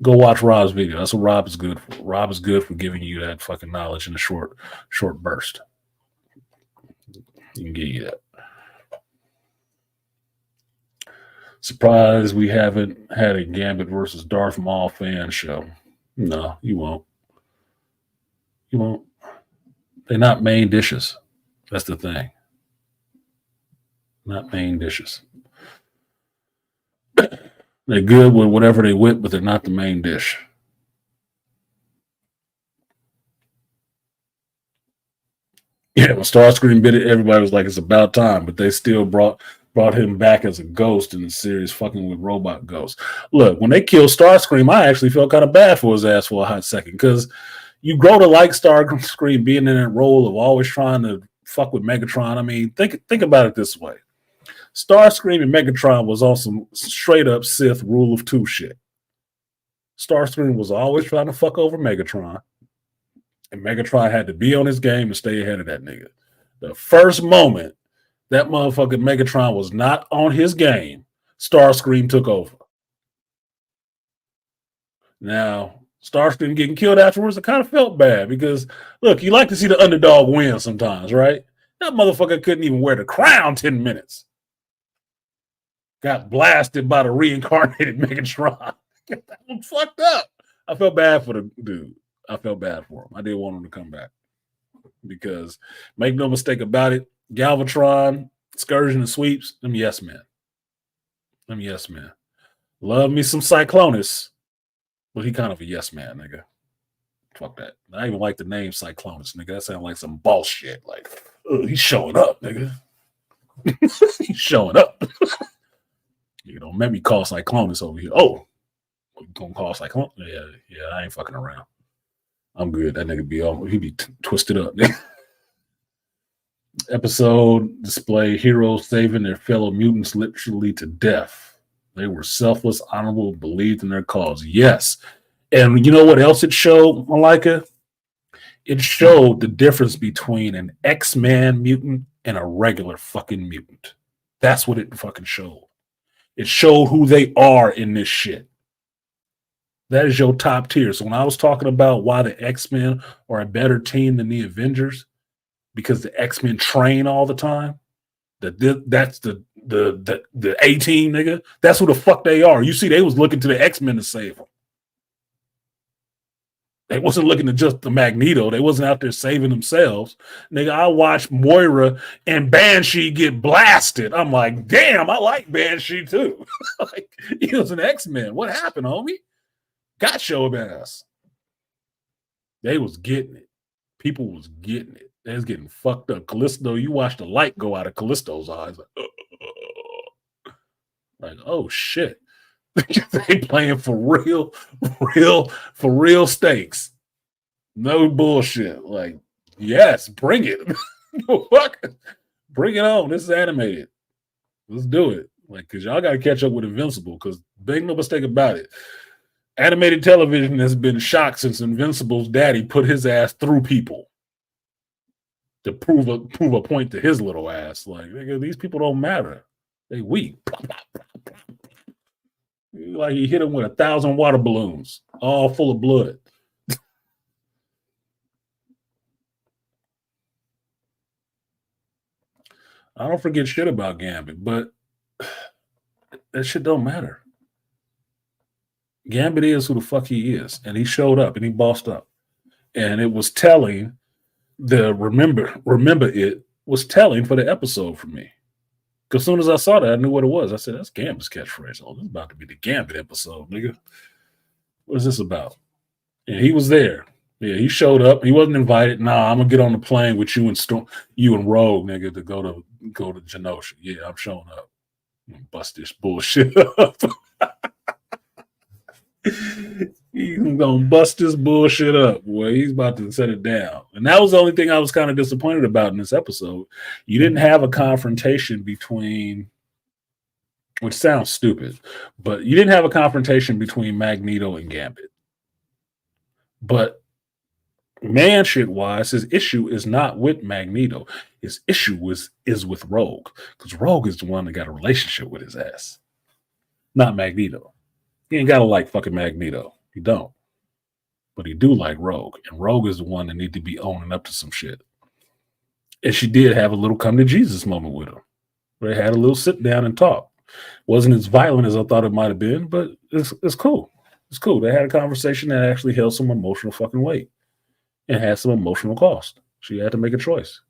A: go watch Rob's video. That's what Rob is good for. Rob is good for giving you that fucking knowledge in a short burst. He can give you that. Surprised we haven't had a Gambit versus Darth Maul fan show. No, you won't. You won't. They're not main dishes. That's the thing. Not main dishes. They're good with whatever they whip, but they're not the main dish. Yeah, when Starscream bit it, everybody was like, it's about time, but they still brought him back as a ghost in the series, fucking with robot ghosts. Look, when they killed Starscream, I actually felt kind of bad for his ass for a hot second, because you grow to like Starscream being in that role of always trying to fuck with Megatron. I mean, think about it this way. Starscream and Megatron was on some straight up Sith rule of two shit. Starscream was always trying to fuck over Megatron, and Megatron had to be on his game and stay ahead of that nigga. The first moment that motherfucking Megatron was not on his game, Starscream took over. Now, Starscream getting killed afterwards, I kind of felt bad because, look, you like to see the underdog win sometimes, right? That motherfucker couldn't even wear the crown 10 minutes. Got blasted by the reincarnated Megatron. That was fucked up. I felt bad for the dude. I felt bad for him. I didn't want him to come back because, make no mistake about it, Galvatron, Excursion, and Sweeps, them yes men. Them yes men. Love me some Cyclonus, but he kind of a yes man, nigga. Fuck that. I even like the name Cyclonus, nigga. That sounds like some bullshit. Like, he's showing up, nigga. He's showing up. You know, let me call Cyclonus over here. Oh, you gonna call Cyclone? Yeah, I ain't fucking around. I'm good. That nigga be all he be twisted up. Episode display heroes saving their fellow mutants literally to death. They were selfless, honorable, believed in their cause. Yes. And you know what else it showed, Malika? It showed the difference between an X-Man mutant and a regular fucking mutant. That's what it fucking showed. It showed who they are in this shit. That is your top tier. So when I was talking about why the X-Men are a better team than the Avengers, because the X-Men train all the time, that's the A team, nigga. That's who the fuck they are. You see, they was looking to the X-Men to save them. They wasn't looking to just the Magneto. They wasn't out there saving themselves. Nigga, I watched Moira and Banshee get blasted. I'm like, damn, I like Banshee too. Like, he was an X-Men. What happened, homie? Got your ass. They was getting it. People was getting it. They was getting fucked up. Callisto, you watched the light go out of Callisto's eyes. Like, oh shit. They playing for real stakes. No bullshit. Like, yes, bring it. Fuck. Bring it on. This is animated. Let's do it. Like, cause y'all gotta catch up with Invincible, because make no mistake about it. Animated television has been shocked since Invincible's daddy put his ass through people to prove a point to his little ass. Like, nigga, these people don't matter. They weak. Like he hit him with 1,000 water balloons, all full of blood. I don't forget shit about Gambit, but that shit don't matter. Gambit is who the fuck he is, and he showed up and he bossed up, and it was telling. The remember it was telling for the episode for me. Because as soon as I saw that, I knew what it was. I said, that's Gambit's catchphrase. Oh, this is about to be the Gambit episode, nigga. What is this about? And he was there. Yeah, he showed up. He wasn't invited. Nah, I'm gonna get on the plane with you and Rogue, nigga, to go to Genosha. Yeah, I'm showing up. I'm gonna bust this bullshit up. He's gonna bust this bullshit up, boy. He's about to set it down. And that was the only thing I was kind of disappointed about in this episode. You didn't have a confrontation between, which sounds stupid, but you didn't have a confrontation between Magneto and Gambit. But man shit wise, his issue is not with Magneto. His issue is with Rogue. Because Rogue is the one that got a relationship with his ass. Not Magneto. He ain't gotta like fucking Magneto. He don't. But he do like Rogue. And Rogue is the one that need to be owning up to some shit. And she did have a little come to Jesus moment with him. Where they had a little sit down and talk. Wasn't as violent as I thought it might have been, but it's cool. It's cool. They had a conversation that actually held some emotional fucking weight. And had some emotional cost. She had to make a choice.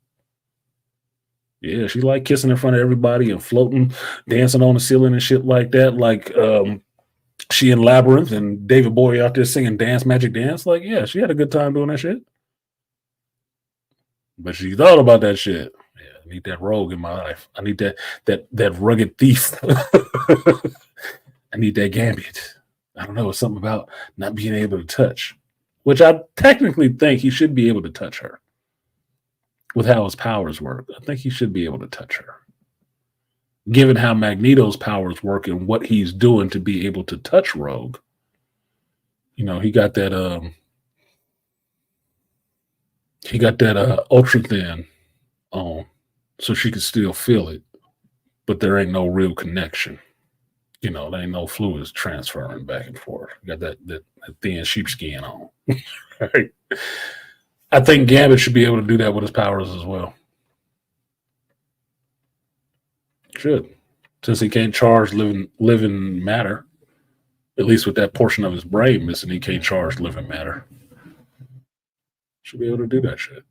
A: Yeah, she liked kissing in front of everybody and floating, dancing on the ceiling and shit like that. Like she in Labyrinth and David Bowie out there singing Dance Magic Dance. Like, yeah, she had a good time doing that shit. But she thought about that shit. Yeah, I need that Rogue in my life. I need that rugged thief. I need that Gambit. I don't know. It's something about not being able to touch. Which I technically think he should be able to touch her. With how his powers work. I think he should be able to touch her. Given how Magneto's powers work and what he's doing to be able to touch Rogue. You know, he got that ultra thin on so she could still feel it. But there ain't no real connection. You know, there ain't no fluids transferring back and forth. You got that thin sheepskin on. Right? I think Gambit should be able to do that with his powers as well. Should. Since he can't charge living matter, at least with that portion of his brain missing, he can't charge living matter. Should be able to do that shit.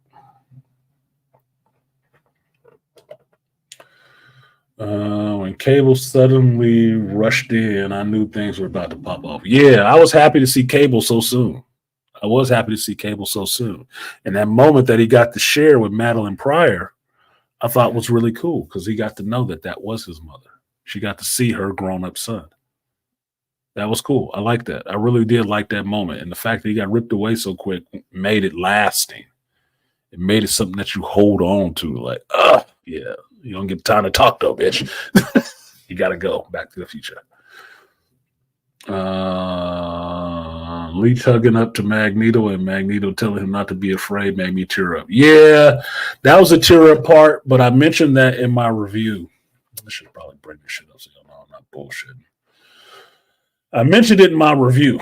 A: When Cable suddenly rushed in, I knew things were about to pop off. Yeah, I was happy to see Cable so soon. And that moment that he got to share with Madeline Pryor, I thought was really cool because he got to know that that was his mother. She got to see her grown up son. That was cool. I like that. I really did like that moment. And the fact that he got ripped away so quick made it lasting. It made it something that you hold on to. Like, yeah, you don't get time to talk though, bitch. You got to go. Back to the Future. Leech hugging up to Magneto and Magneto telling him not to be afraid made me tear up. Yeah, that was a tear up part, but I mentioned that in my review. I should probably bring this shit up so you know I'm not bullshitting. I mentioned it in my review.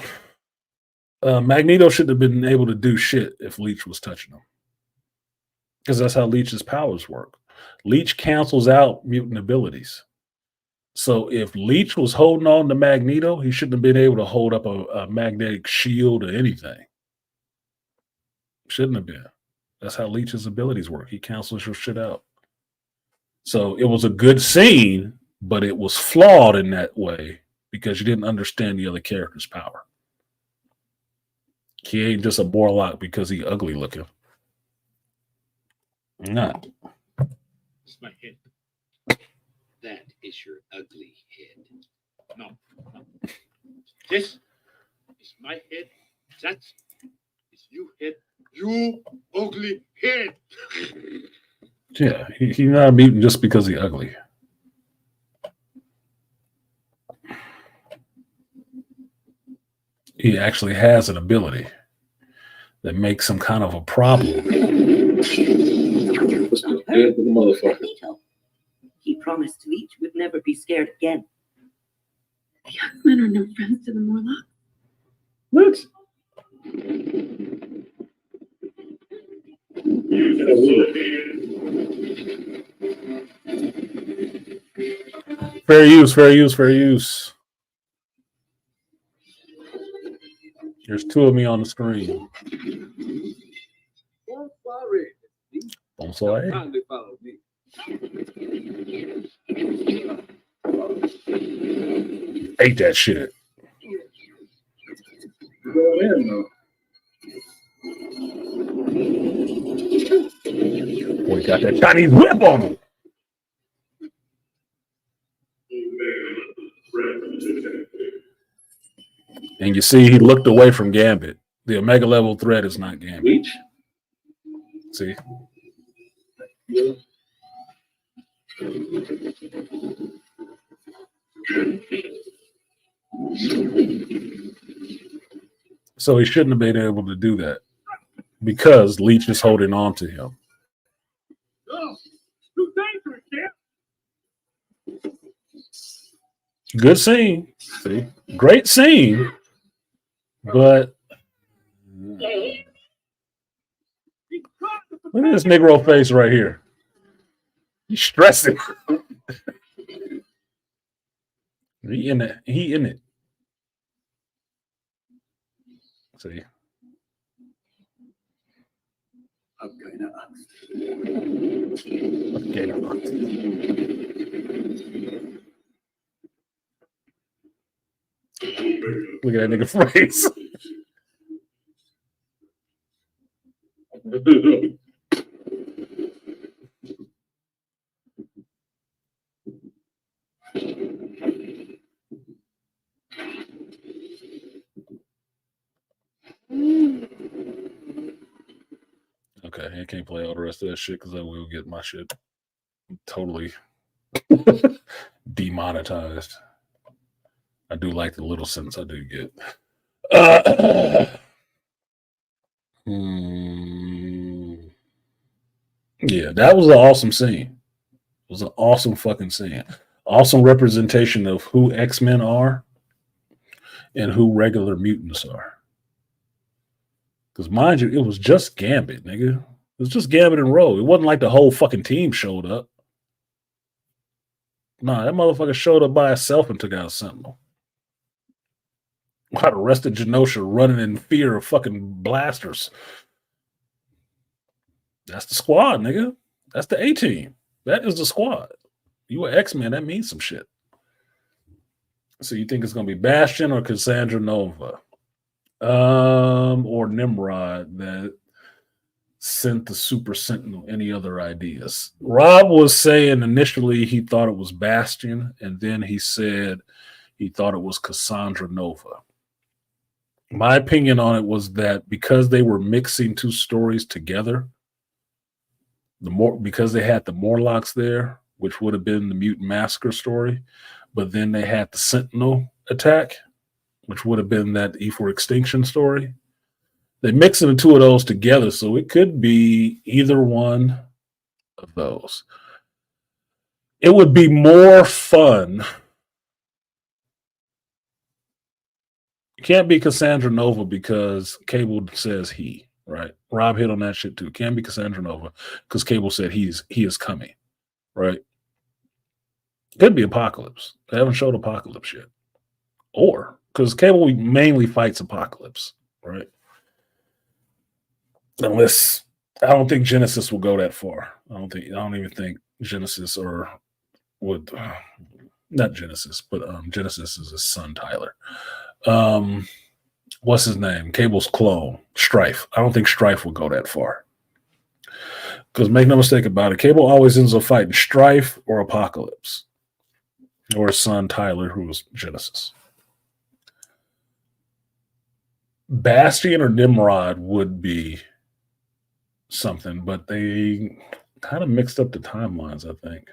A: Magneto shouldn't have been able to do shit if Leech was touching him. Because that's how Leech's powers work. Leech cancels out mutant abilities. So if Leech was holding on to Magneto, he shouldn't have been able to hold up a magnetic shield or anything. Shouldn't have been. That's how Leech's abilities work. He cancels your shit out. So it was a good scene, but it was flawed in that way because you didn't understand the other character's power. He ain't just a Warlock because he ugly looking. Not.
E: It's my head. That is your ugly head. No, no. This is my head. That is you head. You ugly head.
A: Yeah, he's not a mutant just because he's ugly. He actually has an ability that makes some kind of a problem.
F: He promised Leech would never be scared again. The X-Men are no friends to the Morlocks.
A: What? Fair use, fair use, fair use. There's two of me on the screen. Bonsoir. Hate that shit. Boy, got that Chinese whip on him. And you see, he looked away from Gambit. The Omega level threat is not Gambit. Reach. See? So he shouldn't have been able to do that because Leech is holding on to him. Good scene. See? Great scene. But look at this Negro face right here. He's stressing. He in it. He in it. See? Look at that nigga face. Okay, I can't play all the rest of that shit because I will get my shit totally demonetized. I do like the little sense I do get. Yeah, that was an awesome scene. It was an awesome fucking scene. Awesome representation of who X-Men are and who regular mutants are. Because mind you, it was just Gambit, nigga. It was just Gambit and Rogue. It wasn't like the whole fucking team showed up. Nah, that motherfucker showed up by himself and took out Sentinel. While the rest of Genosha running in fear of fucking blasters. That's the squad, nigga. That's the A-team. That is the squad. You an X-Men, that means some shit. So you think it's going to be Bastion or Cassandra Nova? Or Nimrod that sent the Super Sentinel any other ideas? Rob was saying initially he thought it was Bastion, and then he said he thought it was Cassandra Nova. My opinion on it was that because they were mixing two stories together, because they had the Morlocks there, which would have been the Mutant Massacre story, but then they had the Sentinel attack, which would have been that E4 Extinction story. They mixing the two of those together, so it could be either one of those. It would be more fun. It can't be Cassandra Nova because Cable says he, right? Rob hit on that shit too. Can't be Cassandra Nova because Cable said he is coming, right? Could be Apocalypse. They haven't showed Apocalypse yet. Or because Cable mainly fights Apocalypse, right? Unless I don't think Genesis will go that far. I don't even think Genesis or would not Genesis, but Genesis is his son Tyler. What's his name? Cable's clone, Strife. I don't think Strife will go that far. Because make no mistake about it, Cable always ends up fighting Strife or Apocalypse. Or his son Tyler, who was Genesis. Bastion or Nimrod would be something, but they kind of mixed up the timelines, I think.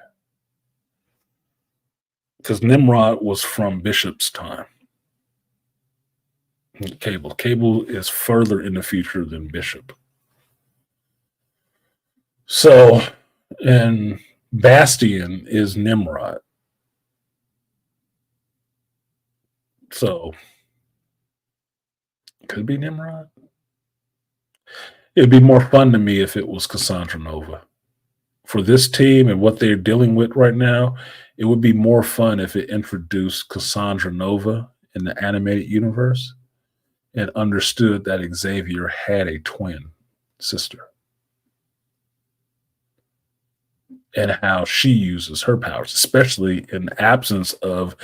A: Because Nimrod was from Bishop's time. Cable is further in the future than Bishop. So, and Bastion is Nimrod. So, could be Nimrod. It'd be more fun to me if it was Cassandra Nova. For this team and what they're dealing with right now, it would be more fun if it introduced Cassandra Nova in the animated universe and understood that Xavier had a twin sister and how she uses her powers, especially in the absence of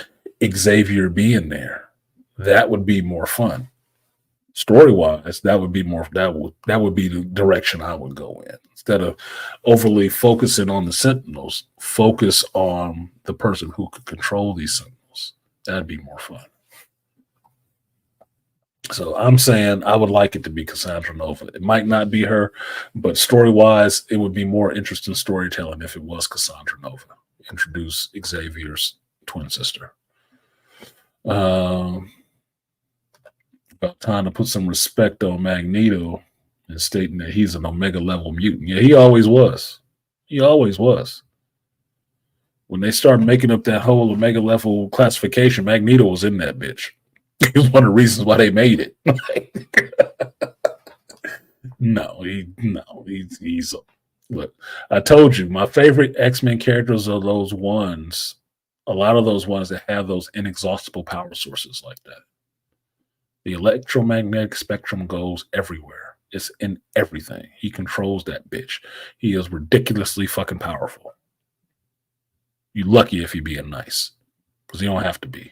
A: Xavier being there. That would be more fun. Story-wise, that would be the direction I would go in. Instead of overly focusing on the Sentinels, focus on the person who could control these Sentinels. That'd be more fun. So I'm saying I would like it to be Cassandra Nova. It might not be her, but story-wise, it would be more interesting storytelling if it was Cassandra Nova. Introduce Xavier's twin sister. About time to put some respect on Magneto and stating that he's an Omega level mutant. Yeah, he always was. He always was. When they started making up that whole Omega level classification, Magneto was in that bitch. He was one of the reasons why they made it. He's look. I told you my favorite X-Men characters are those ones. A lot of those ones that have those inexhaustible power sources like that. The electromagnetic spectrum goes everywhere. It's in everything. He controls that bitch. He is ridiculously fucking powerful. You're lucky if you're being nice, because you don't have to be.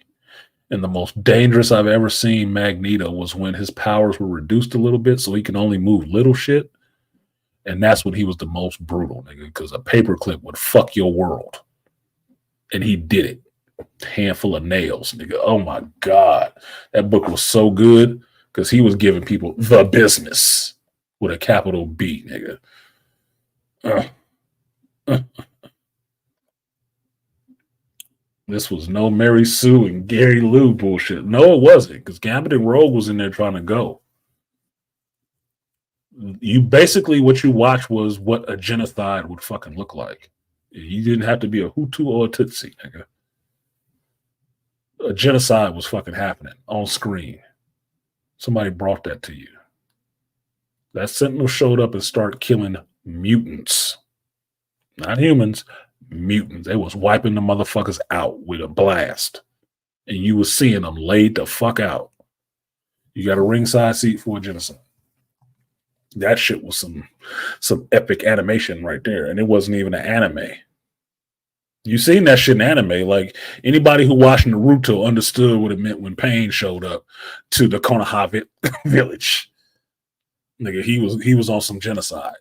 A: And the most dangerous I've ever seen Magneto was when his powers were reduced a little bit so he can only move little shit. And that's when he was the most brutal, nigga, because a paperclip would fuck your world. And he did it. Handful of nails, nigga. Oh my God. That book was so good because he was giving people the business with a capital B, nigga. This was no Mary Sue and Gary Lou bullshit. No, it wasn't, because Gambit and Rogue was in there trying to go. You basically, what you watched was what a genocide would fucking look like. You didn't have to be a Hutu or a Tutsi, nigga. A genocide was fucking happening on screen. Somebody brought that to you. That Sentinel showed up and started killing mutants. Not humans, mutants. They was wiping the motherfuckers out with a blast. And you was seeing them laid the fuck out. You got a ringside seat for a genocide. That shit was some epic animation right there. And it wasn't even an anime. You seen that shit in anime. Like, anybody who watched Naruto understood what it meant when Pain showed up to the Konoha village. Nigga, he was on some genocide.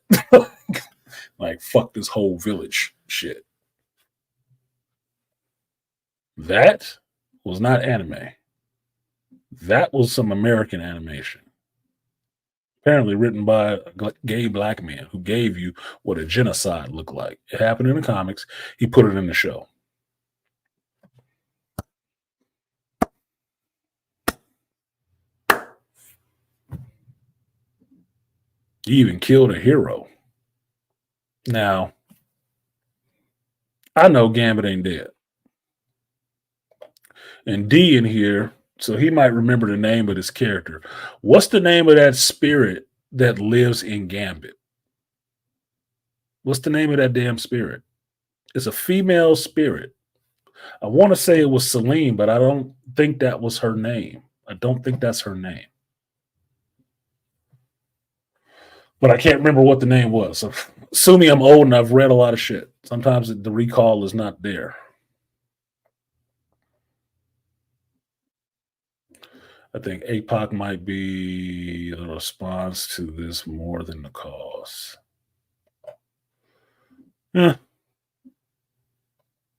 A: Like, fuck this whole village shit. That was not anime. That was some American animation. Apparently written by a gay black man who gave you what a genocide looked like. It happened in the comics. He put it in the show. He even killed a hero. Now, I know Gambit ain't dead. And D in here, so he might remember the name of this character. What's the name of that spirit that lives in Gambit? What's the name of that damn spirit? It's a female spirit. I want to say it was Celine, but I don't think that was her name. I don't think that's her name. But I can't remember what the name was. So assuming I'm old and I've read a lot of shit. Sometimes the recall is not there. I think APOC might be the response to this more than the cause.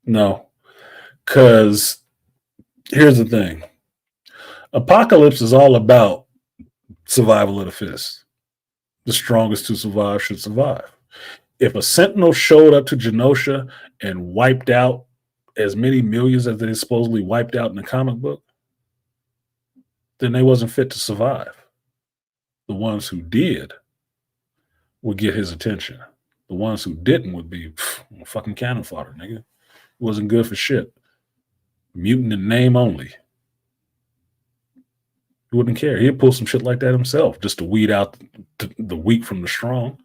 A: No. Because here's the thing. Apocalypse is all about survival of the fittest. The strongest to survive should survive. If a sentinel showed up to Genosha and wiped out as many millions as they supposedly wiped out in the comic book, then they wasn't fit to survive. The ones who did would get his attention. The ones who didn't would be fucking cannon fodder, nigga. It wasn't good for shit. Mutant in name only. He wouldn't care. He'd pull some shit like that himself just to weed out the weak from the strong.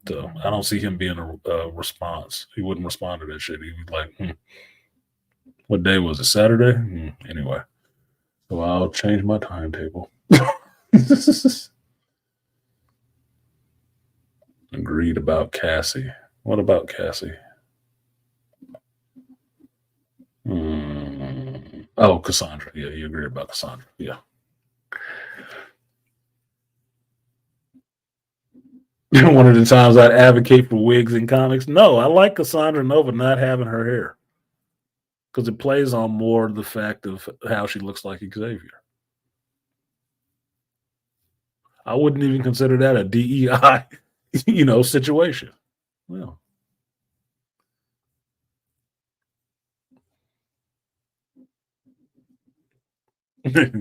A: So I don't see him being a response. He wouldn't respond to that shit. He'd be like, what day was it? Saturday? Anyway. So I'll change my timetable. Agreed about Cassie. What about Cassie? Oh, Cassandra. Yeah, you agree about Cassandra. Yeah. One of the times I'd advocate for wigs in comics. No, I like Cassandra Nova not having her hair because it plays on more the fact of how she looks like Xavier. I wouldn't even consider that a DEI, situation. Well,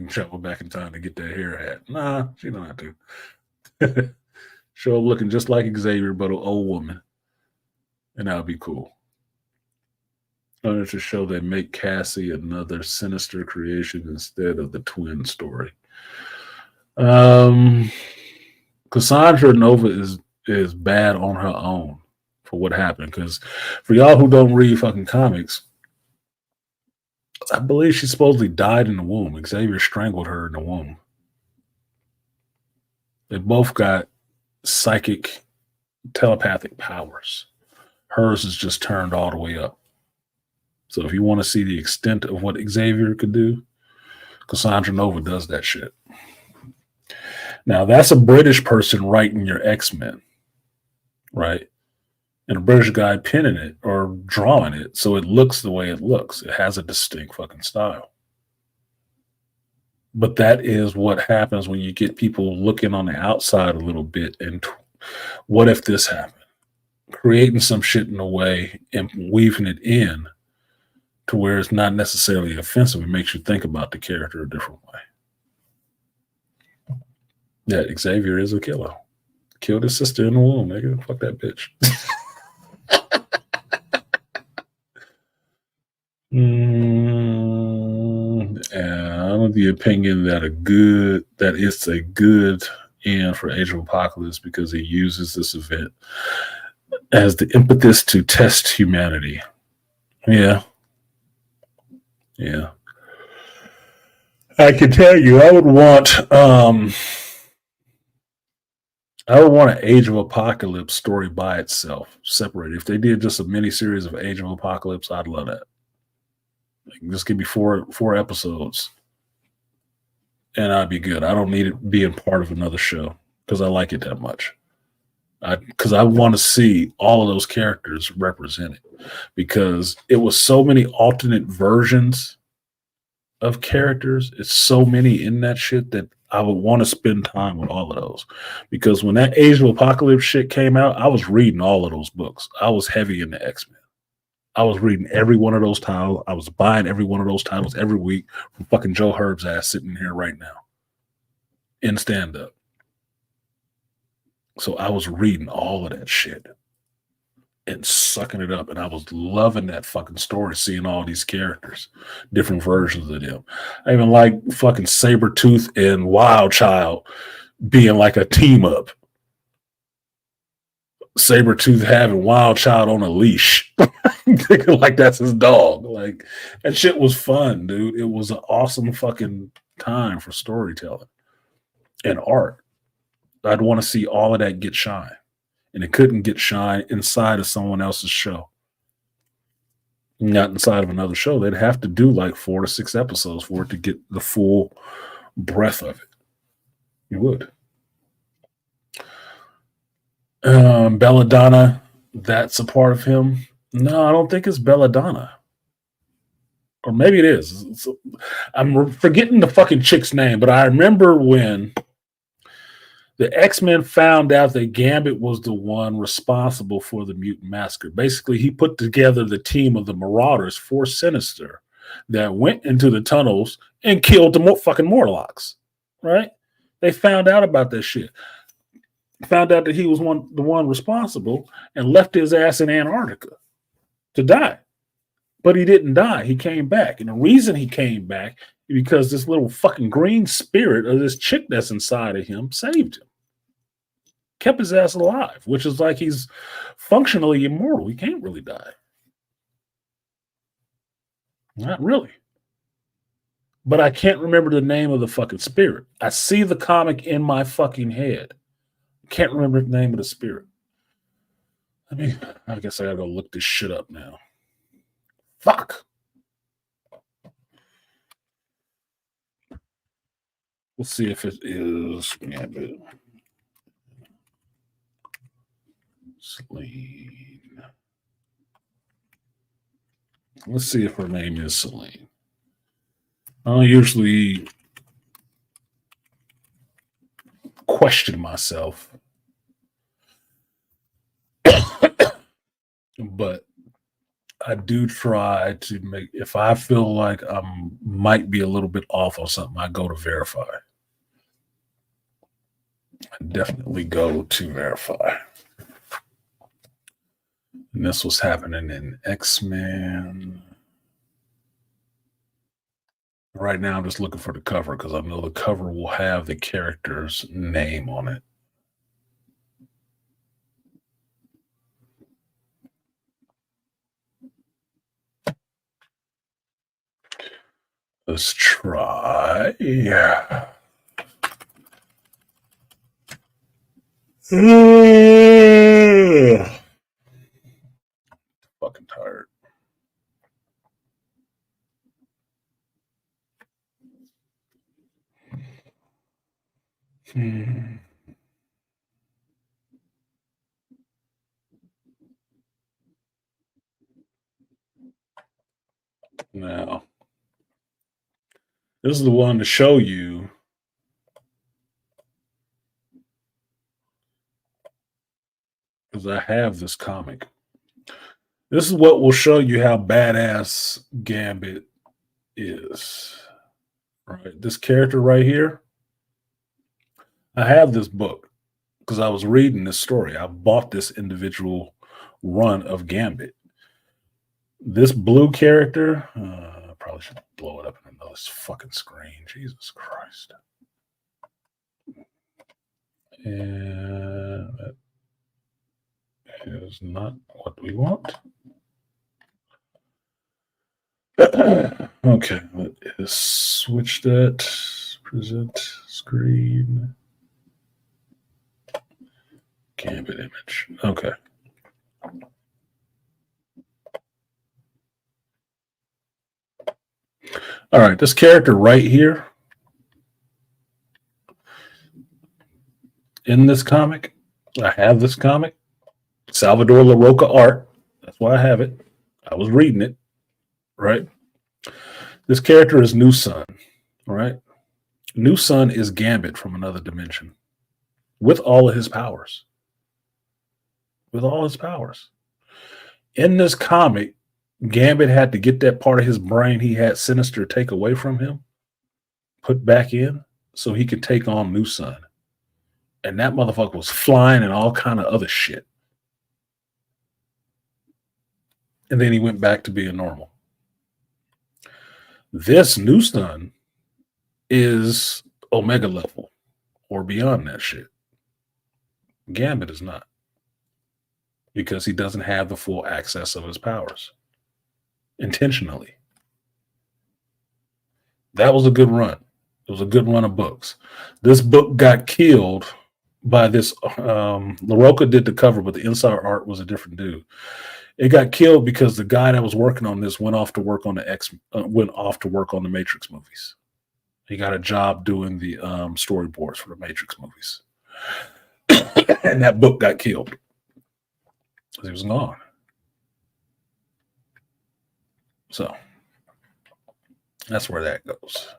A: travel back in time to get that hair hat. Nah, she don't have to. Show up looking just like Xavier, but an old woman, and that'll be cool. In order to show they make Cassie another sinister creation instead of the twin story. Cassandra Nova is bad on her own for what happened. Because for y'all who don't read fucking comics, I believe she supposedly died in the womb. Xavier strangled her in the womb. They both got psychic, telepathic powers. Hers is just turned all the way up. So if you want to see the extent of what Xavier could do, Cassandra Nova does that shit. Now, that's a British person writing your X-Men, right? And a British guy penning it or drawing it so it looks the way it looks. It has a distinct fucking style. But that is what happens when you get people looking on the outside a little bit and what if this happened? Creating some shit in a way and weaving it in to where it's not necessarily offensive. It makes you think about the character a different way. Yeah, Xavier is a killer. Killed his sister in the womb, nigga. Fuck that bitch. And I'm of the opinion that it's a good end for Age of Apocalypse because he uses this event as the impetus to test humanity. Yeah. I can tell you, I would want an Age of Apocalypse story by itself, separated. If they did just a mini series of Age of Apocalypse, I'd love that. Like, just give me four episodes and I'd be good. I don't need it being part of another show because I like it that much. Because I want to see all of those characters represented because it was so many alternate versions of characters. It's so many in that shit that I would want to spend time with all of those. Because when that Age of Apocalypse shit came out, I was reading all of those books. I was heavy into X-Men. I was reading every one of those titles. I was buying every one of those titles every week from fucking Joe Herb's ass sitting here right now in stand up. So I was reading all of that shit and sucking it up. And I was loving that fucking story, seeing all these characters, different versions of them. I even like fucking Sabretooth and Wild Child being like a team up. Sabretooth having Wild Child on a leash. Like that's his dog. Like that shit was fun, dude. It was an awesome fucking time for storytelling and art. I'd want to see all of that get shine. And it couldn't get shine inside of someone else's show. Not inside of another show. They'd have to do like 4 to 6 episodes for it to get the full breadth of it. You would. Belladonna, that's a part of him. No, I don't think it's Belladonna. Or maybe it is. I'm forgetting the fucking chick's name, but I remember when the X-Men found out that Gambit was the one responsible for the mutant massacre. Basically, he put together the team of the Marauders for Sinister that went into the tunnels and killed the fucking Morlocks, right? They found out about that shit. Found out that he was the one responsible and left his ass in Antarctica to die. But he didn't die. He came back. And the reason he came back is because this little fucking green spirit of this chick that's inside of him saved him. Kept his ass alive, which is like he's functionally immortal. He can't really die. Not really. But I can't remember the name of the fucking spirit. I see the comic in my fucking head. Can't remember the name of the spirit. I guess I gotta go look this shit up now. Fuck. We'll see if it is Gambit. Selene. Let's see if her name is Selene. I usually question myself, but I do try to make, if I feel like I might be a little bit off on something, I go to verify. I definitely go to verify. And this was happening in X-Men. Right now, I'm just looking for the cover because I know the cover will have the character's name on it. Let's try. Yeah. Fucking tired. Now, this is the one to show you because I have this comic. This is what will show you how badass Gambit is. Right, this character right here. I have this book because I was reading this story. I bought this individual run of Gambit. This blue character, I probably should blow it up in another fucking screen. Jesus Christ. And that is not what we want. Okay, let's switch that. Present screen. Gambit image. Okay. All right, this character right here In this comic, I have this comic, Salvador LaRocca art. That's why I have it. I was reading it, right? This character is New Sun, right? New Sun is Gambit from another dimension with all of his powers. With all his powers. In this comic, Gambit had to get that part of his brain he had Sinister take away from him, put back in, so he could take on New Sun. And that motherfucker was flying and all kind of other shit. And then he went back to being normal. This New Sun is Omega level or beyond that shit. Gambit is not, because he doesn't have the full access of his powers intentionally. That was a good run. It was a good run of books. This book got killed by this. LaRocca did the cover, but the inside art was a different dude. It got killed because the guy that was working on this went off to work on the Matrix movies. He got a job doing the storyboards for the Matrix movies, and that book got killed. He was gone. So that's where that goes.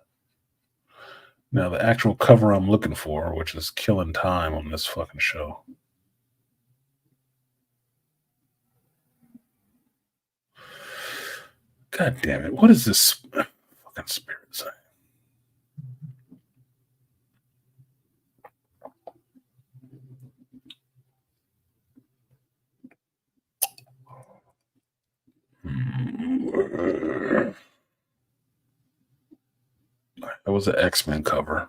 A: Now, the actual cover I'm looking for, which is killing time on this fucking show. God damn it. What is this fucking spirit saying? That was an X-Men cover.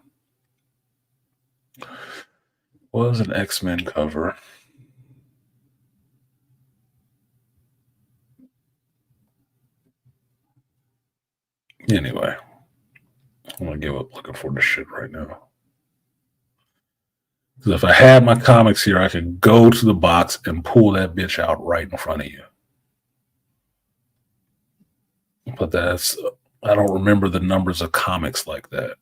A: Was an X-Men cover. Anyway, I'm gonna give up looking for this shit right now. Because if I had my comics here, I could go to the box and pull that bitch out right in front of you. But I don't remember the numbers of comics like that.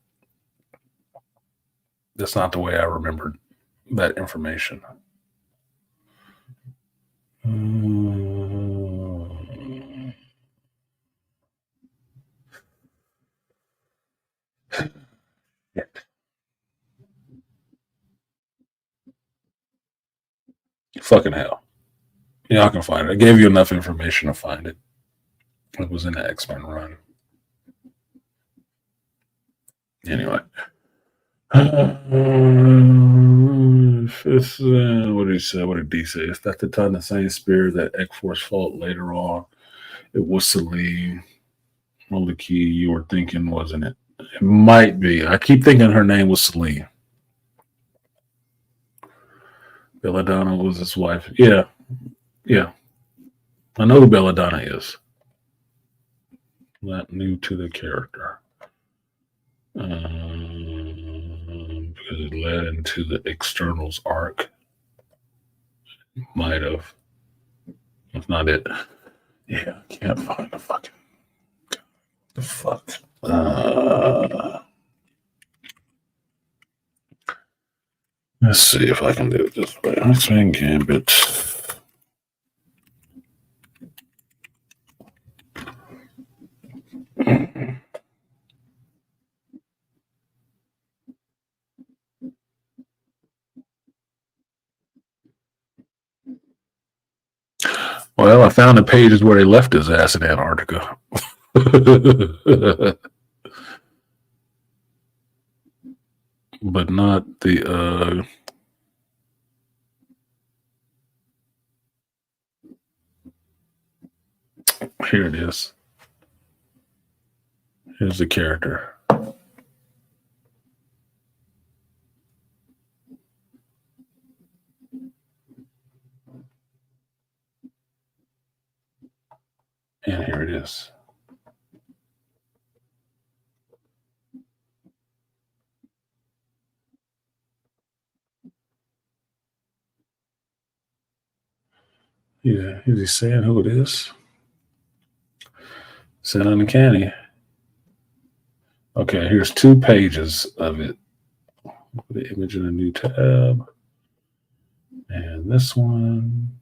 A: That's not the way I remembered that information. Fucking hell. Y'all can find it. I gave you enough information to find it. It was in the X-Men run. Anyway. What did he say? What did D say? Is that the time the same spirit that X-Force fought later on? It was Celine. Well, the key you were thinking, wasn't it? It might be. I keep thinking her name was Celine. Belladonna was his wife. Yeah. Yeah. I know who Belladonna is. Not new to the character. Because it led into the externals arc. Might have. That's not it. Yeah, I can't find the fucking. The fuck. Let's see if I can do it this way. X-Men Gambit. Well, I found the pages where they left his ass in Antarctica. But not the here it is. Here's the character. And here it is. Yeah, is he saying who it is? Said uncanny. Okay, here's 2 pages of it. Put the image in a new tab. And this one,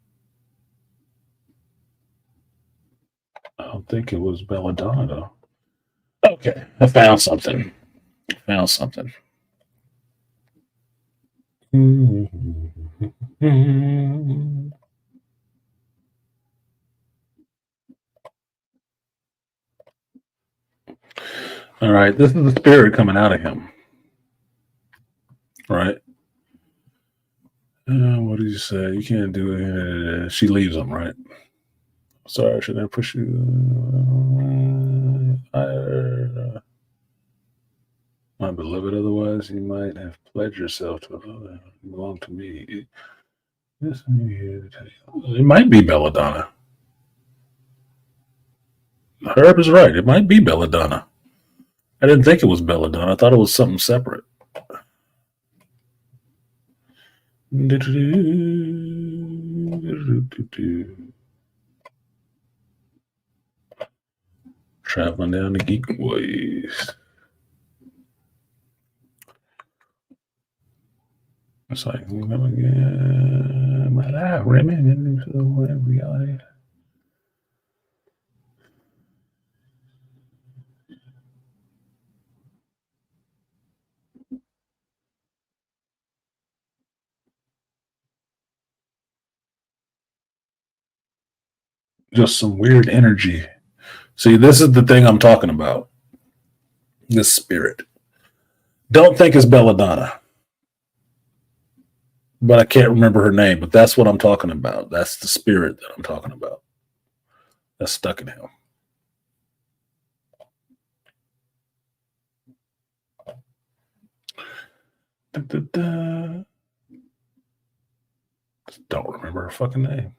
A: I don't think it was Belladonna though. Okay, I found something. Found something. All right, this is the spirit coming out of him. Right? What did you say? You can't do it. She leaves him, right? Sorry, should I push you? My beloved, otherwise you might have pledged yourself to another. You belong to me. Yes, I'm here to tell you. It might be Belladonna. Herb is right. It might be Belladonna. I didn't think it was Belladonna. I thought it was something separate. Traveling down the geek ways. It's like, my life, remember, so reality. Just some weird energy. See, this is the thing I'm talking about. This spirit. Don't think it's Belladonna, but I can't remember her name. But that's what I'm talking about. That's the spirit that I'm talking about. That's stuck in him. Da, da, da. Don't remember her fucking name.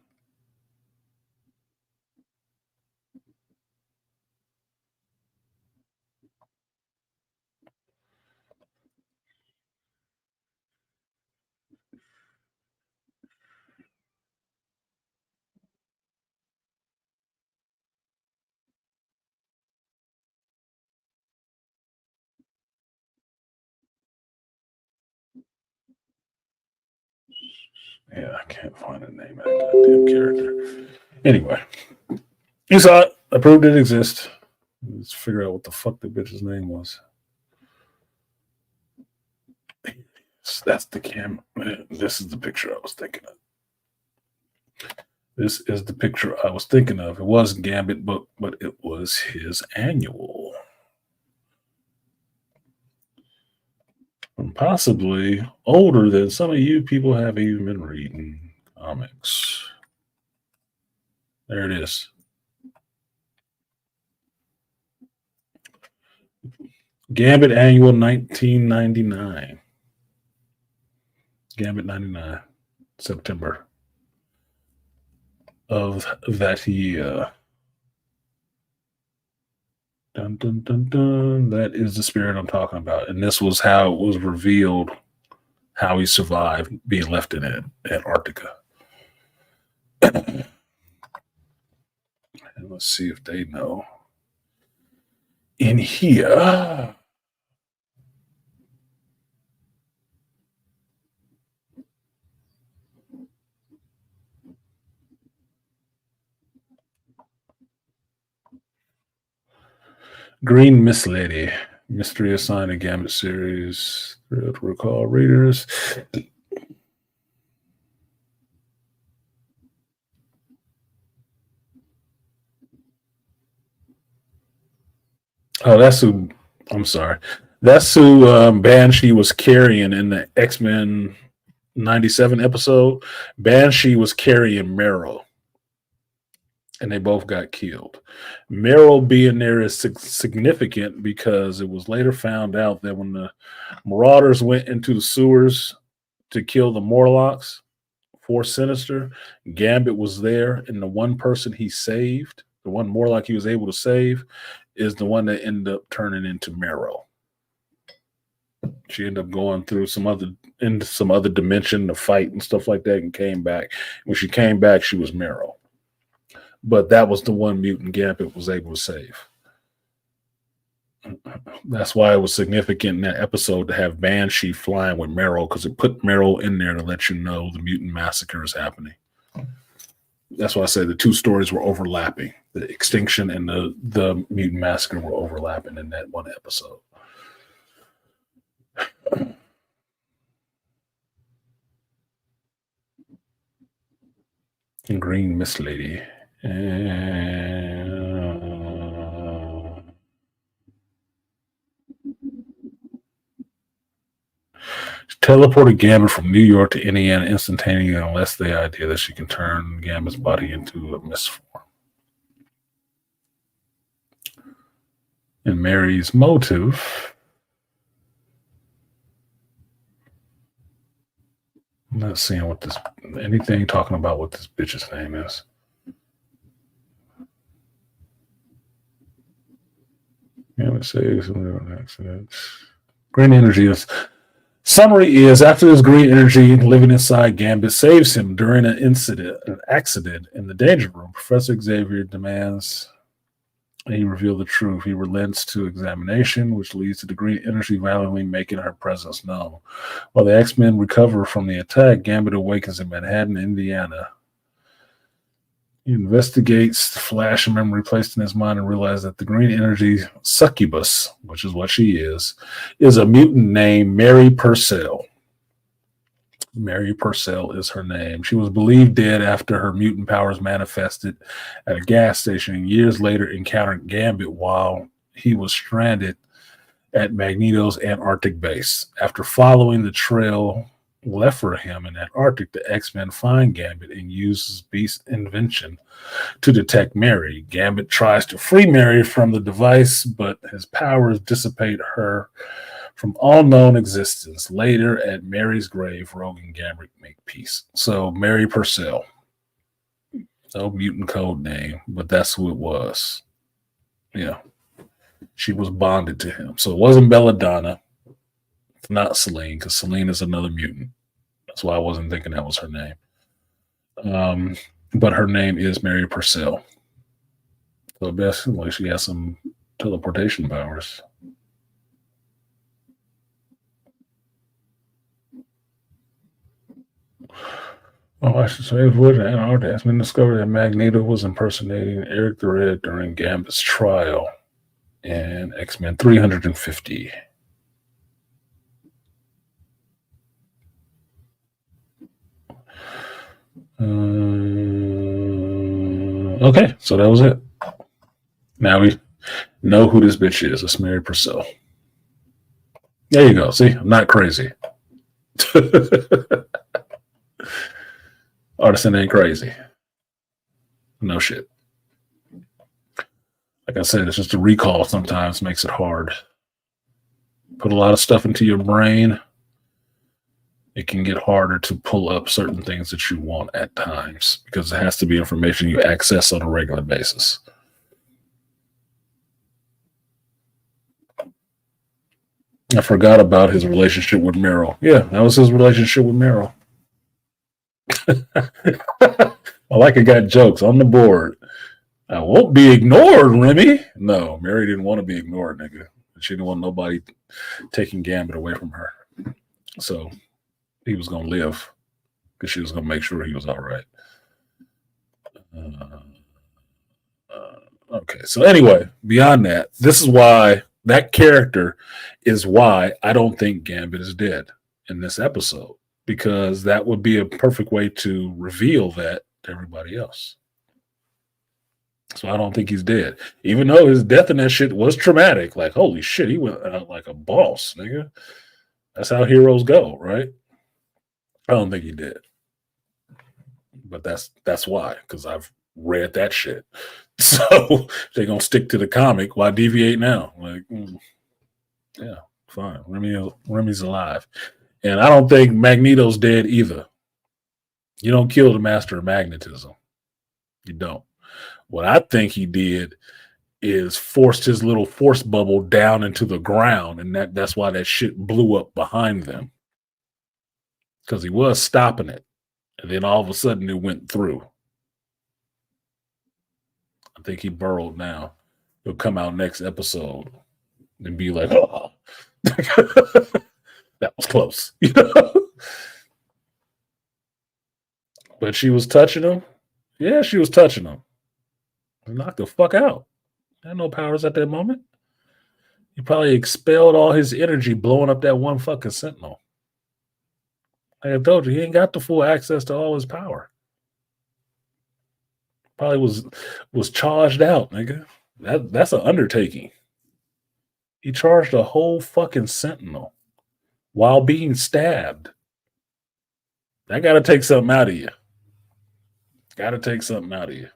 A: Yeah, I can't find the name of that goddamn character. Anyway, you saw it. I proved it exists. Let's figure out what the fuck the bitch's name was. That's the camera. This is the picture I was thinking of. This is the picture I was thinking of. It wasn't Gambit book, but it was his annual. And possibly older than some of you people have even been reading comics. There it is. Gambit Annual 1999. Gambit 99. September of that year. Dun, dun, dun, dun. That is the spirit I'm talking about. And this was how it was revealed how he survived being left in Antarctica. And let's see if they know. In here. Green Miss Lady. Mystery assigned a Gambit series. To recall readers. Oh, that's who. I'm sorry. That's who Banshee was carrying in the X-Men 97 episode. Banshee was carrying Meryl, and they both got killed. Meryl being there is significant because it was later found out that when the Marauders went into the sewers to kill the Morlocks for Sinister, Gambit was there, and the one person he saved, the one Morlock he was able to save, is the one that ended up turning into Meryl. She ended up going through some other dimension to fight and stuff like that, and came back. When she came back, she was Meryl. But that was the one mutant Gambit was able to save. That's why it was significant in that episode to have Banshee flying with Meryl, because it put Meryl in there to let you know the mutant massacre is happening. That's why I say the two stories were overlapping. The extinction and the mutant massacre were overlapping in that one episode. Green Miss Lady. Teleported Gambit from New York to Indiana instantaneously unless the idea that she can turn Gambit's body into a mist form. And Mary's motive. I'm not seeing what this anything talking about what this bitch's name is. Gambit saves accidents. Green energy is. Summary is after this green energy living inside Gambit saves him during an accident in the danger room. Professor Xavier demands he reveal the truth. He relents to examination, which leads to the green energy violently making her presence known. While the X-Men recover from the attack, Gambit awakens in Manhattan, Indiana. He investigates the flash of memory placed in his mind and realizes that the green energy succubus, which is what she is a mutant named Mary Purcell. Mary Purcell is her name. She was believed dead after her mutant powers manifested at a gas station and years later encountered Gambit while he was stranded at Magneto's Antarctic base. After following the trail left for him in Antarctic, the X-Men find Gambit and uses Beast's invention to detect Mary. Gambit tries to free Mary from the device, but his powers dissipate her from all known existence. Later, at Mary's grave, Rogue and Gambit make peace. So, Mary Purcell. No mutant code name, but that's who it was. Yeah. She was bonded to him. So, it wasn't Belladonna. It's not Selene, because Selene is another mutant. That's why I wasn't thinking that was her name. But her name is Mary Purcell. So, basically, she has some teleportation powers. Oh, I should say, Wood and Antarctic has been discovered that Magneto was impersonating Eric the Red during Gambit's trial in X-Men 350. Okay, so that was it. Now we know who this bitch is. It's Mary Purcell. There you go. See, I'm not crazy. Artisan ain't crazy. No shit. Like I said, it's just a recall sometimes makes it hard. Put a lot of stuff into your brain. It can get harder to pull up certain things that you want at times because it has to be information you access on a regular basis. I forgot about his relationship with Meryl. Yeah, that was his relationship with Meryl. I like it got jokes on the board. I won't be ignored, Remy. No, Mary didn't want to be ignored, nigga. She didn't want nobody taking Gambit away from her. So he was going to live because she was going to make sure he was all right. Okay, so anyway, beyond that, this is why that character is why I don't think Gambit is dead in this episode, because that would be a perfect way to reveal that to everybody else. So I don't think he's dead, even though his death in that shit was traumatic. Like, holy shit, he went out like a boss, nigga. That's how heroes go, right? I don't think he did, but that's why, because I've read that shit. So they're gonna stick to the comic. Why deviate now? Like, yeah, fine. Remy's alive, and I don't think Magneto's dead either. You don't kill the master of magnetism. You don't. What I think he did is forced his little force bubble down into the ground, and that's why that shit blew up behind them. Because he was stopping it, and then all of a sudden it went through. I think he burrowed now. He'll come out next episode. and be like, oh, that was close, you know. But she was touching him. Yeah, she was touching him. Knocked the fuck out. Had no powers at that moment. He probably expelled all his energy blowing up that one fucking sentinel. Like I told you, he ain't got the full access to all his power. Probably was charged out, nigga. That's an undertaking. He charged a whole fucking sentinel while being stabbed. That gotta take something out of you. Gotta take something out of you.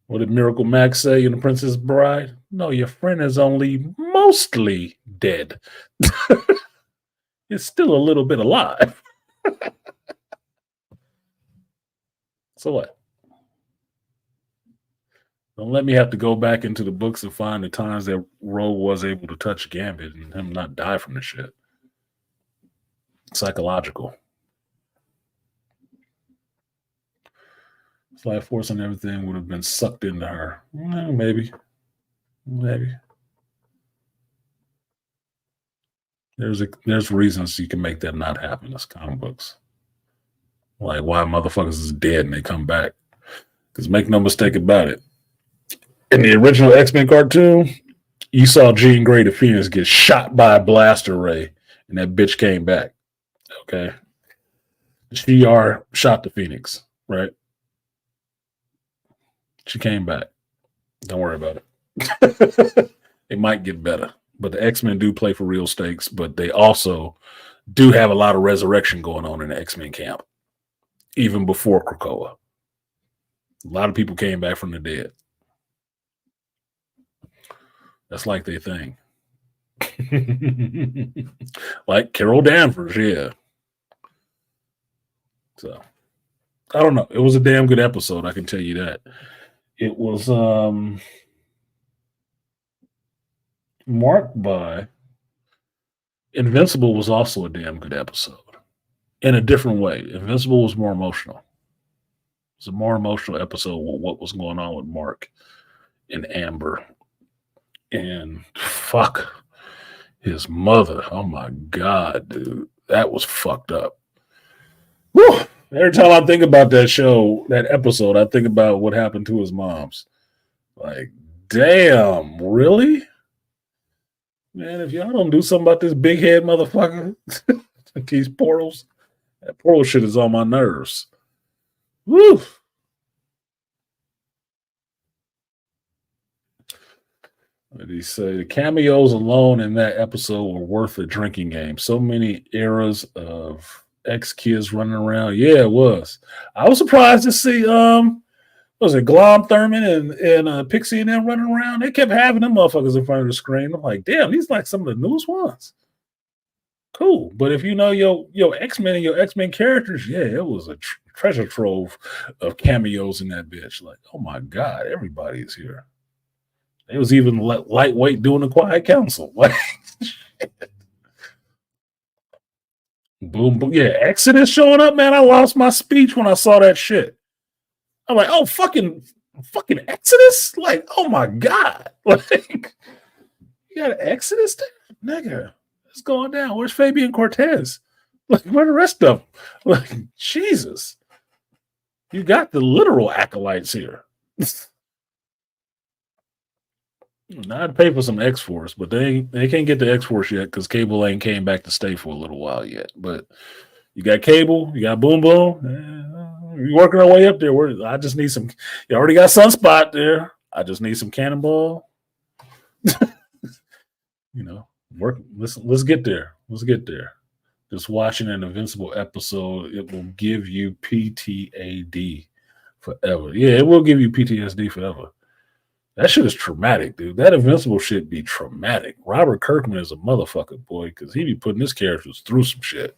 A: What did Miracle Max say in The Princess Bride? No, your friend is only mostly dead. It's still a little bit alive. So what? Don't let me have to go back into the books and find the times that Rogue was able to touch Gambit and him not die from the shit. Psychological. It's like Force and everything would have been sucked into her. Maybe. There's reasons you can make that not happen. That's comic books. Like why motherfuckers is dead and they come back. Because make no mistake about it. In the original X-Men cartoon, you saw Jean Grey the Phoenix get shot by a blaster ray, and that bitch came back. Okay. GR shot the Phoenix, right? She came back. Don't worry about it. It might get better. But the X-Men do play for real stakes, but they also do have a lot of resurrection going on in the X-Men camp, even before Krakoa. A lot of people came back from the dead. That's like their thing. Like Carol Danvers, yeah. So, I don't know. It was a damn good episode, I can tell you that. It was marked by Invincible was also a damn good episode in a different way. Invincible was more emotional. It's a more emotional episode with what was going on with Mark and Amber. And fuck his mother. Oh my God, dude. That was fucked up. Whew. Every time I think about that show, that episode, I think about what happened to his moms. Like, damn, really? Man, if y'all don't do something about this big head motherfucker, these portals, that portal shit is on my nerves. Woo! What did he say? The cameos alone in that episode were worth a drinking game. So many eras of ex-kids running around. Yeah, it was. I was surprised to see was it Glom Thurman and Pixie and them running around? They kept having them motherfuckers in front of the screen. I'm like, damn, these like some of the newest ones. Cool. But if you know your X-Men and your X-Men characters, yeah, it was a treasure trove of cameos in that bitch. Like, oh my God, everybody is here. It was even lightweight doing the Quiet Council. Like, boom, boom. Yeah, Exodus showing up, man. I lost my speech when I saw that shit. I'm like, oh, fucking Exodus? Like, oh my God. Like, you got an Exodus there? Nigga, it's going down. Where's Fabian Cortez? Like, where the rest of them? Like, Jesus. You got the literal acolytes here. I'd pay for some X-Force, but they can't get the X-Force yet because Cable ain't came back to stay for a little while yet. But you got Cable, you got Boom Boom. We're working our way up there. I just need some. You already got Sunspot there. I just need some Cannonball. Work. Let's get there. Let's get there. Just watching an Invincible episode, it will give you PTAD forever. Yeah, it will give you PTSD forever. That shit is traumatic, dude. That Invincible shit be traumatic. Robert Kirkman is a motherfucker, boy, because he be putting his characters through some shit.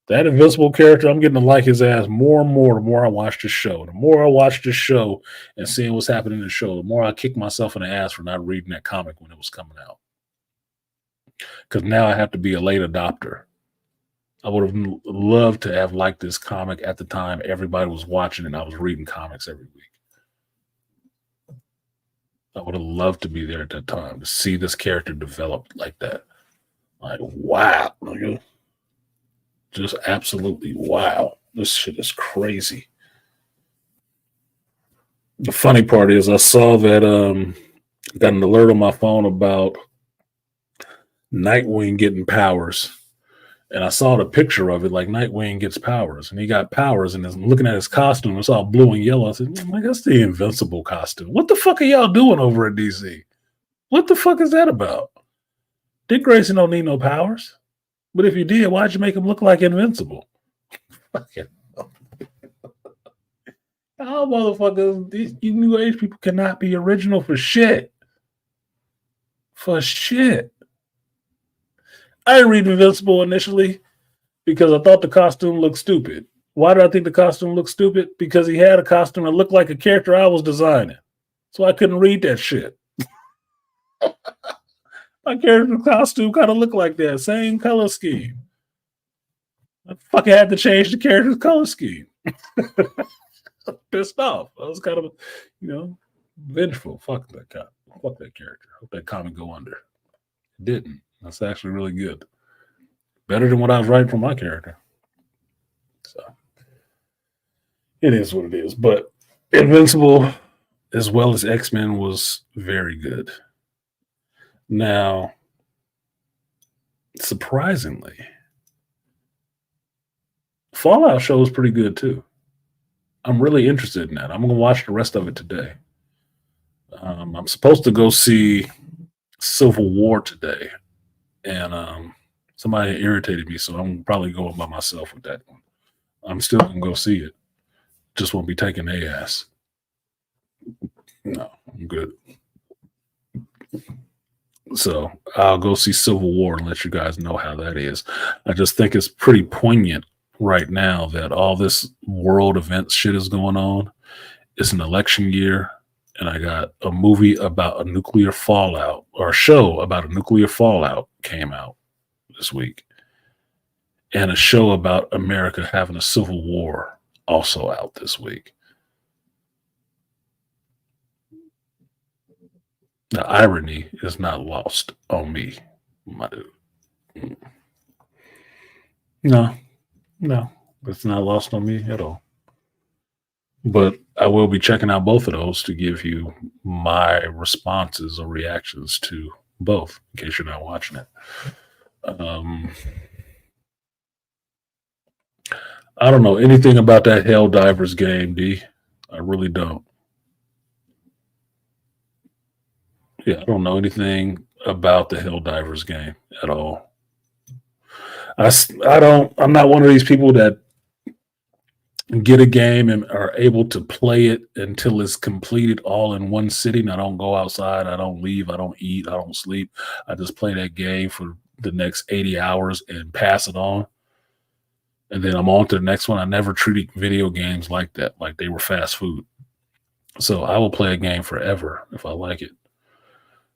A: That Invincible character, I'm getting to like his ass more and more the more I watch this show. The more I watch this show and seeing what's happening in the show, the more I kick myself in the ass for not reading that comic when it was coming out. Because now I have to be a late adopter. I would have loved to have liked this comic at the time everybody was watching and I was reading comics every week. I would have loved to be there at that time to see this character develop like that. Like, wow. Just absolutely wow. This shit is crazy. The funny part is I saw that got an alert on my phone about Nightwing getting powers. And I saw the picture of it, like Nightwing gets powers, and he got powers. And I'm looking at his costume, it's all blue and yellow. I said, "Oh my, that's the Invincible costume. What the fuck are y'all doing over at DC? What the fuck is that about? Dick Grayson don't need no powers. But if you did, why'd you make him look like Invincible? Fucking oh, motherfuckers, these new age people cannot be original for shit. For shit. I didn't read Invincible initially because I thought the costume looked stupid. Why did I think the costume looked stupid? Because he had a costume that looked like a character I was designing. So I couldn't read that shit. My character's costume kind of looked like that. Same color scheme. I fucking had to change the character's color scheme. Pissed off. I was kind of, vengeful. Fuck that guy. Fuck that character. Hope that comic go under. It didn't. That's actually really good. Better than what I was writing for my character. So it is what it is. But Invincible, as well as X-Men, was very good. Now, surprisingly, Fallout show is pretty good too. I'm really interested in that. I'm going to watch the rest of it today. I'm supposed to go see Civil War today, and somebody irritated me, so I'm probably going by myself with that one. I'm still going to go see it. Just won't be taking their ass. No, I'm good. So I'll go see Civil War and let you guys know how that is. I just think it's pretty poignant right now that all this world events shit is going on. It's an election year, and I got a movie about a nuclear fallout, or a show about a nuclear fallout came out this week, and a show about America having a civil war also out this week. The irony is not lost on me, my dude. No, it's not lost on me at all. But I will be checking out both of those to give you my responses or reactions to both, in case you're not watching it. I don't know anything about that Helldivers game, D. I really don't. Yeah, I don't know anything about the Helldivers game at all. I'm not one of these people that get a game and are able to play it until it's completed all in one sitting. I don't go outside. I don't leave. I don't eat. I don't sleep. I just play that game for the next 80 hours and pass it on. And then I'm on to the next one. I never treated video games like that, like they were fast food. So I will play a game forever if I like it.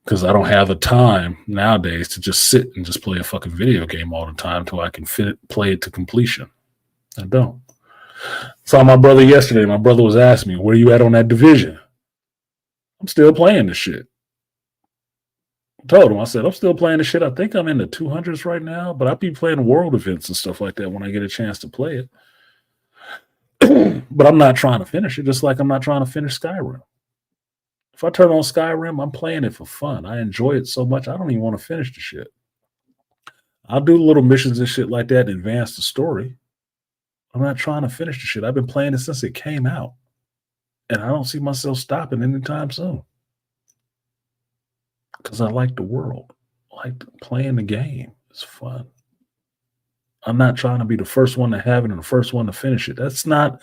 A: Because I don't have the time nowadays to just sit and just play a fucking video game all the time until I can play it to completion. I don't. Saw my brother yesterday. My brother was asking me, where you at on that division? I'm still playing this shit. I told him, I said, I'm still playing this shit. I think I'm in the 200s right now, but I'll be playing world events and stuff like that when I get a chance to play it. But I'm not trying to finish it, just like I'm not trying to finish Skyrim. If I turn on Skyrim, I'm playing it for fun. I enjoy it so much, I don't even want to finish the shit. I'll do little missions and shit like that and advance the story. I'm not trying to finish the shit. I've been playing it since it came out. And I don't see myself stopping anytime soon. Because I like the world. I like playing the game. It's fun. I'm not trying to be the first one to have it and the first one to finish it. That's not...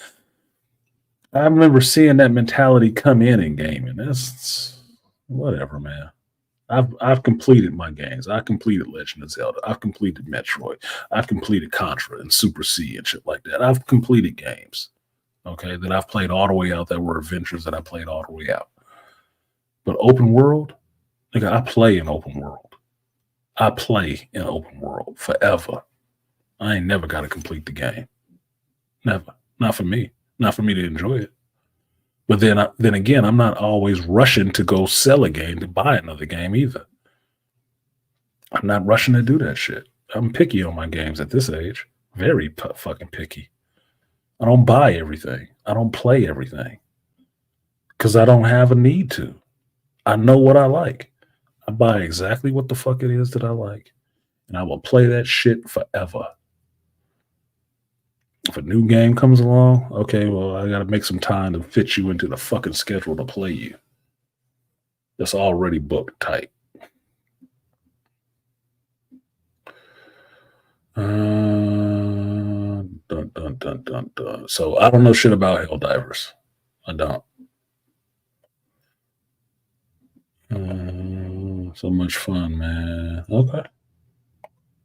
A: I remember seeing that mentality come in gaming. That's whatever, man. I've completed my games. I completed Legend of Zelda. I've completed Metroid. I've completed Contra and Super C and shit like that. I've completed games, okay, that I've played all the way out, that were adventures that I played all the way out. But open world, nigga, I play in open world. I play in open world forever. I ain't never got to complete the game. Never. Not for me. Not for me to enjoy it. But then again, I'm not always rushing to go sell a game to buy another game either. I'm not rushing to do that shit. I'm picky on my games at this age. Very fucking picky. I don't buy everything. I don't play everything because I don't have a need to. I know what I like. I buy exactly what the fuck it is that I like, and I will play that shit forever. If a new game comes along, okay, well, I got to make some time to fit you into the fucking schedule to play you. That's already booked tight. Dun, dun, dun, dun, dun. So I don't know shit about Helldivers. I don't. So much fun, man. Okay.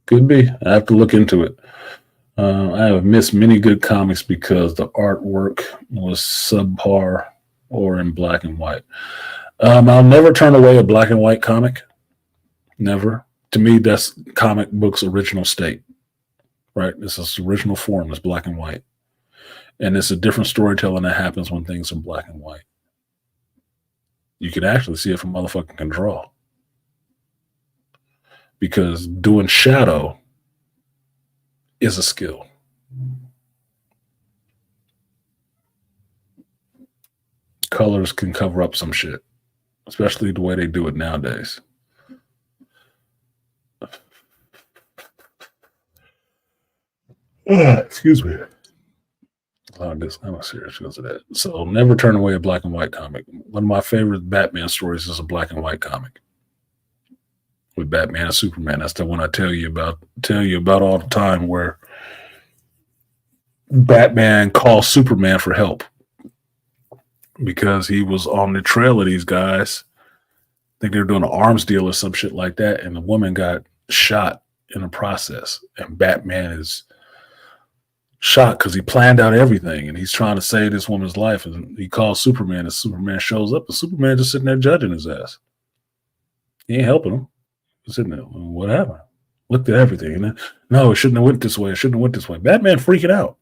A: Could be. I have to look into it. I have missed many good comics because the artwork was subpar or in black and white. I'll never turn away a black and white comic. Never. To me, that's comic book's original state, right? This is original form. It's black and white. And it's a different storytelling that happens when things are black and white. You can actually see if a motherfucker can draw. Because doing shadow is a skill. Colors can cover up some shit, especially the way they do it nowadays. Excuse me. I'm serious because of that. So never turn away a black and white comic. One of my favorite Batman stories is a black and white comic with Batman and Superman. That's the one I tell you about all the time, where Batman calls Superman for help because he was on the trail of these guys. I think they were doing an arms deal or some shit like that, and the woman got shot in the process. And Batman is shocked because he planned out everything and he's trying to save this woman's life. And he calls Superman, and Superman shows up, and Superman just sitting there judging his ass. He ain't helping him. He's sitting there, what happened? Looked at everything. And then, no, it shouldn't have went this way. It shouldn't have went this way. Batman freaking out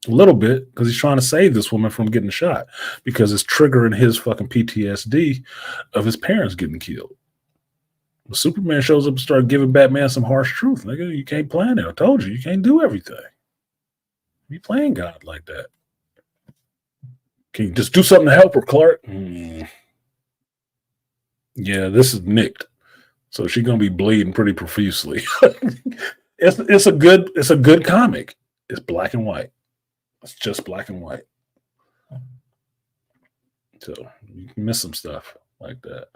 A: a little bit because he's trying to save this woman from getting shot because it's triggering his fucking PTSD of his parents getting killed. But Superman shows up and starts giving Batman some harsh truth. Nigga, you can't plan it. I told you can't do everything. You playing God like that. Can you just do something to help her, Clark? Yeah, this is nicked. So she's gonna be bleeding pretty profusely. It's a good comic. It's black and white. It's just black and white. So you can miss some stuff like that.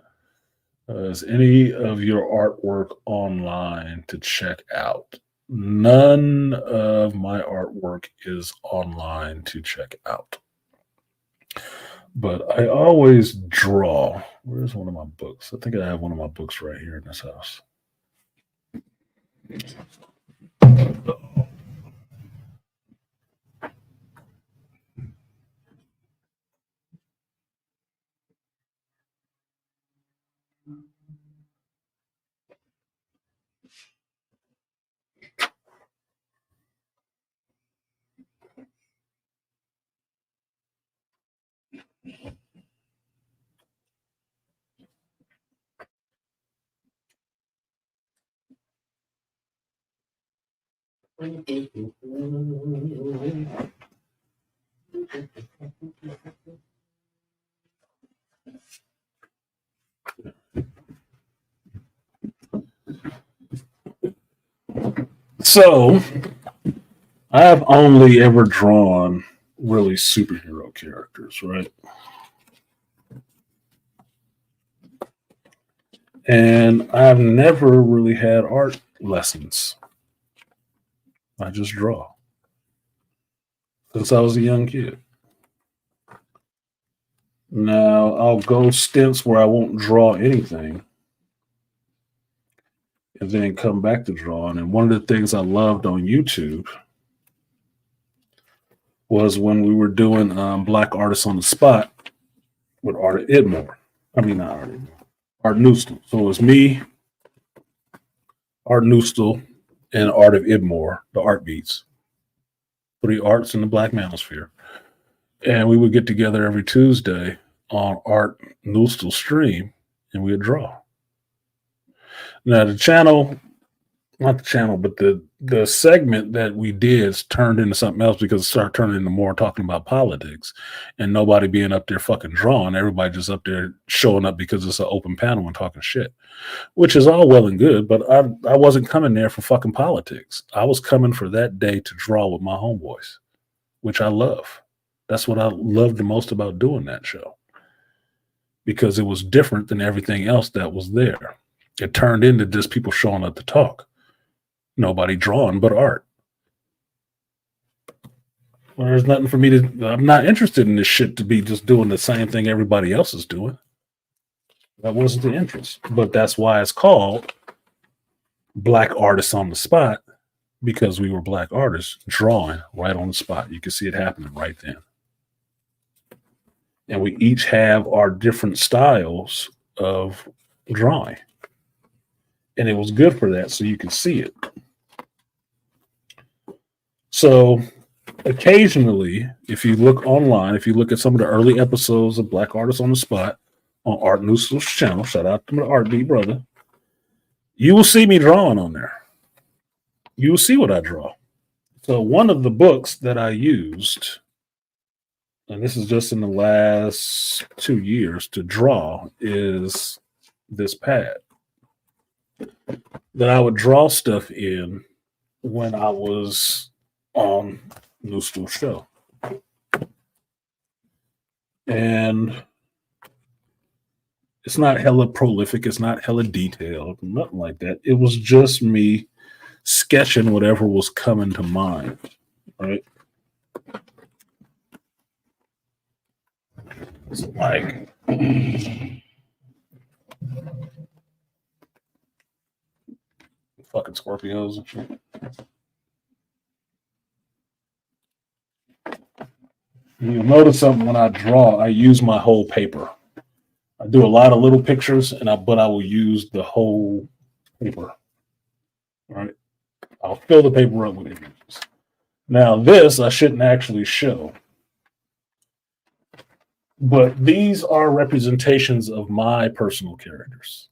A: Is any of your artwork online to check out? None of my artwork is online to check out. But I always draw. Where's one of my books? I think I have one of my books right here in this house. So I have only ever drawn really superhero characters, right? And I've never really had art lessons. I just draw since I was a young kid. Now I'll go stints where I won't draw anything and then come back to drawing. And one of the things I loved on YouTube was when we were doing Black Artists on the Spot with Art Idmore. I mean, not Art Idmore, Art Newstle. So it was me, Art Newstle, and Art of Idmore, the Art Beats. 3 arts in the Black Manosphere. And we would get together every Tuesday on Art Noostal stream, and we'd draw. Now the channel, not the channel, but the segment that we did turned into something else because it started turning into more talking about politics and nobody being up there fucking drawing. Everybody just up there showing up because it's an open panel and talking shit, which is all well and good. But I wasn't coming there for fucking politics. I was coming for that day to draw with my homeboys, which I love. That's what I loved the most about doing that show, because it was different than everything else that was there. It turned into just people showing up to talk. Nobody drawing but art. Well, there's nothing for me to. I'm not interested in this shit to be just doing the same thing everybody else is doing. That wasn't the interest. But that's why it's called Black Artists on the Spot, because we were black artists drawing right on the spot. You can see it happening right then. And we each have our different styles of drawing. And it was good for that, so you can see it. So occasionally, if you look online, if you look at some of the early episodes of Black Artists on the Spot on Art Noostal's channel, shout out to my Art B brother, you will see me drawing on there. You will see what I draw. So one of the books that I used, and this is just in the last 2 years to draw, is this pad that I would draw stuff in when I was on Noostal's show. And it's not hella prolific, it's not hella detailed, nothing like that. It was just me sketching whatever was coming to mind, right? It's like fucking Scorpios and shit. You'll notice something when I draw, I use my whole paper. I do a lot of little pictures, but I will use the whole paper. All right. I'll fill the paper up with images. Now, this I shouldn't actually show, but these are representations of my personal characters.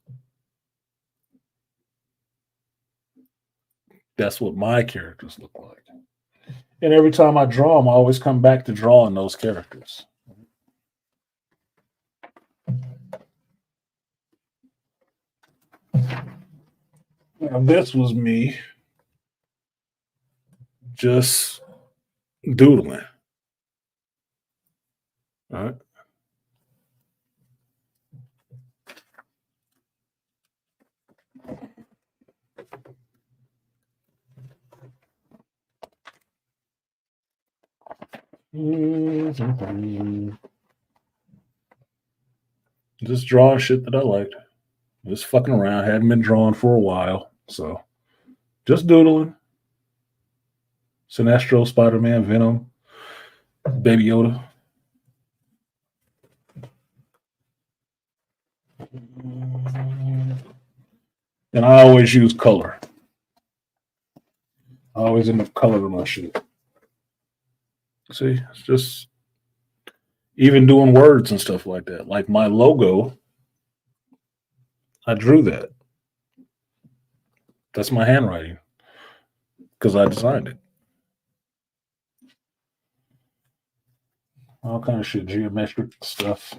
A: That's what my characters look like. And every time I draw them, I always come back to drawing those characters. Now, this was me just doodling. All right. Just drawing shit that I liked. Just fucking around. Hadn't been drawing for a while. So just doodling. Sinestro, Spider-Man, Venom, Baby Yoda. And I always use color. I always end up coloring my shit. See, it's just even doing words and stuff like that. Like my logo, I drew that. That's my handwriting because I designed it. All kind of shit, geometric stuff.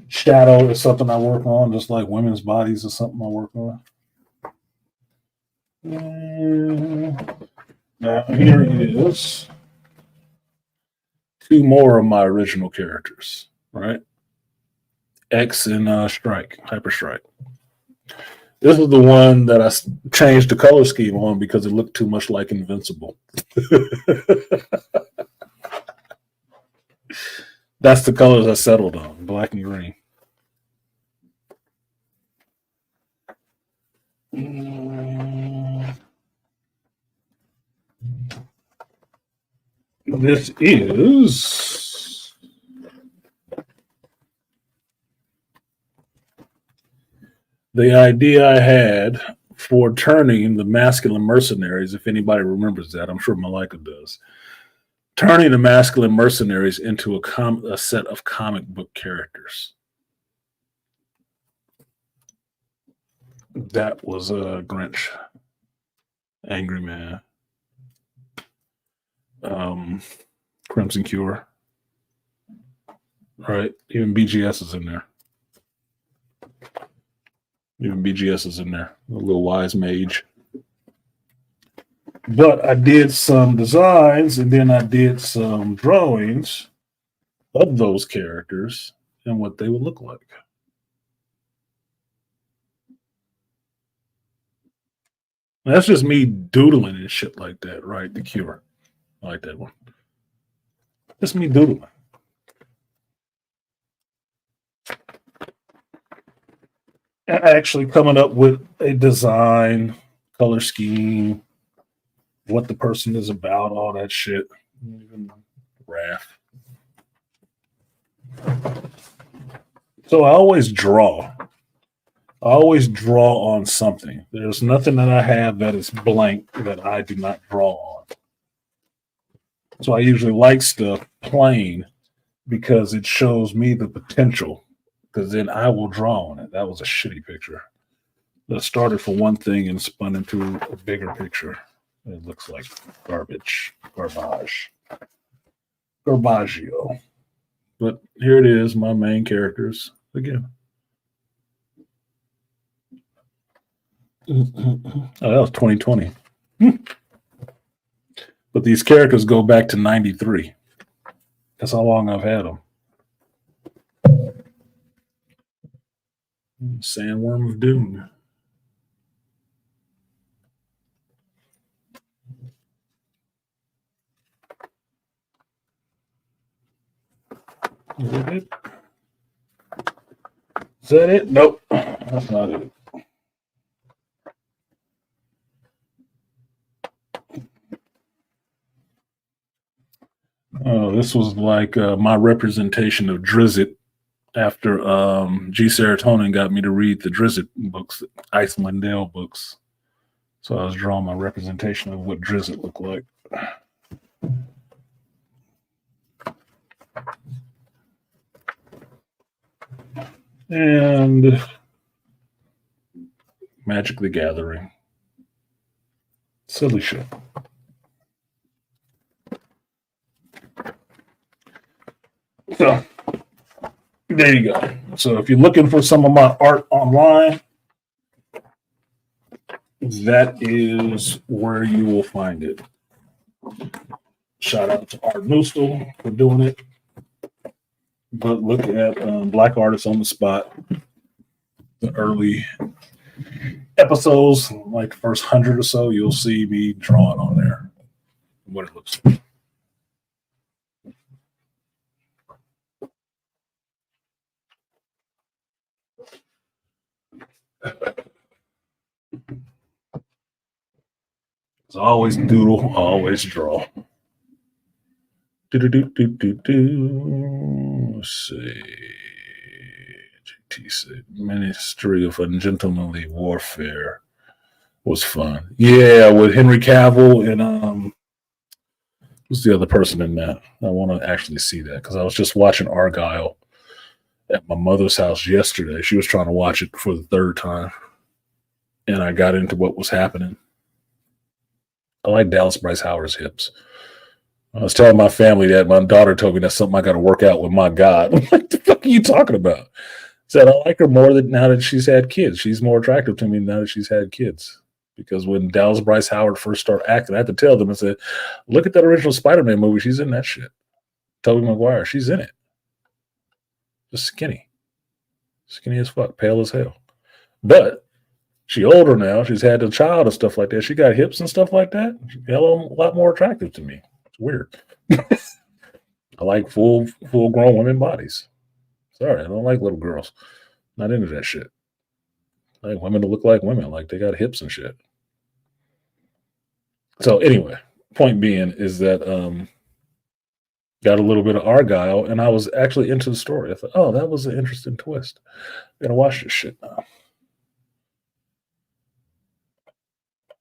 A: Shadow is something I work on, just like women's bodies is something I work on. Now here is 2 more of my original characters, right? X and Strike, Hyper Strike. This is the one that I changed the color scheme on because it looked too much like Invincible. That's the colors I settled on, black and green. This is the idea I had for turning the masculine mercenaries, if anybody remembers that. I'm sure Malika does. turning the masculine mercenaries into a set of comic book characters. That was Grinch, Angry Man, Crimson Cure, right? Even BGS is in there. Even BGS is in there. A little wise mage. But I did some designs and then I did some drawings of those characters and what they would look like. That's just me doodling and shit like that, right? The Cure. I like that one. Just me doodling. Actually coming up with a design, color scheme, what the person is about, all that shit. Even Wrath. So I always draw. I always draw on something. There's nothing that I have that is blank that I do not draw on. So I usually like stuff plain because it shows me the potential. Because then I will draw on it. That was a shitty picture. That started for one thing and spun into a bigger picture. It looks like garbage. Garbaggio. But here it is, my main characters again. Oh, that was 2020. But these characters go back to 93. That's how long I've had them. Sandworm of Doom. Is that it? Is that it? Nope. That's not it. Oh, this was like my representation of Drizzt after G. Serotonin got me to read the Drizzt books, Iceland Dale books. So I was drawing my representation of what Drizzt looked like. And Magic the Gathering. Silly shit. So there you go. So if you're looking for some of my art online, that is where you will find it. Shout out to Art Nustel for doing it. But look at Black Artists on the Spot. The early episodes, like the first 100 or so, you'll see me drawing on there what it looks like. So always doodle, always draw. Let's see. JT said Ministry of Ungentlemanly Warfare was fun. Yeah, with Henry Cavill and who's the other person in that? I want to actually see that because I was just watching Argyle at my mother's house yesterday. She was trying to watch it for the third time. And I got into what was happening. I like Dallas Bryce Howard's hips. I was telling my family that my daughter told me that's something I got to work out with my God. I'm like, what the fuck are you talking about? Said I like her more than now that she's had kids. She's more attractive to me now that she's had kids. Because when Dallas Bryce Howard first started acting, I had to tell them and said, look at that original Spider-Man movie. She's in that shit. Tobey Maguire, she's in it. Just skinny. Skinny as fuck, pale as hell. But she older now. She's had a child and stuff like that. She got hips and stuff like that. She's a lot more attractive to me. It's weird. I like full-grown women bodies. Sorry, I don't like little girls. Not into that shit. I like women to look like women, like they got hips and shit. So anyway, point being is that got a little bit of Argyle, and I was actually into the story. I thought, oh, that was an interesting twist. I'm gonna watch this shit now.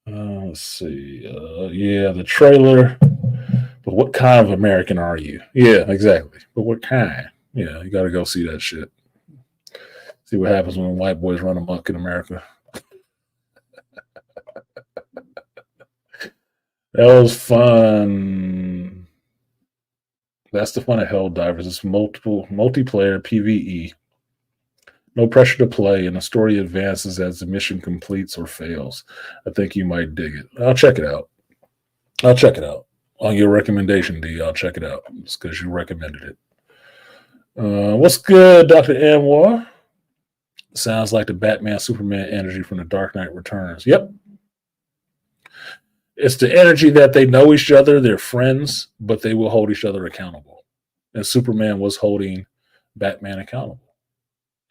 A: Let's see. Yeah, the trailer. The But what kind of American are you? Yeah, exactly. But what kind? Yeah, you got to go see that shit. See what happens when white boys run amok in America. That was fun. That's the fun of Helldivers. It's multiplayer PvE. No pressure to play, and the story advances as the mission completes or fails. I think you might dig it. I'll check it out. On your recommendation, D. I'll check it out. It's because you recommended it. What's good, Dr. Anwar? Sounds like the Batman Superman energy from The Dark Knight Returns. Yep. It's the energy that they know each other, they're friends, but they will hold each other accountable. And Superman was holding Batman accountable.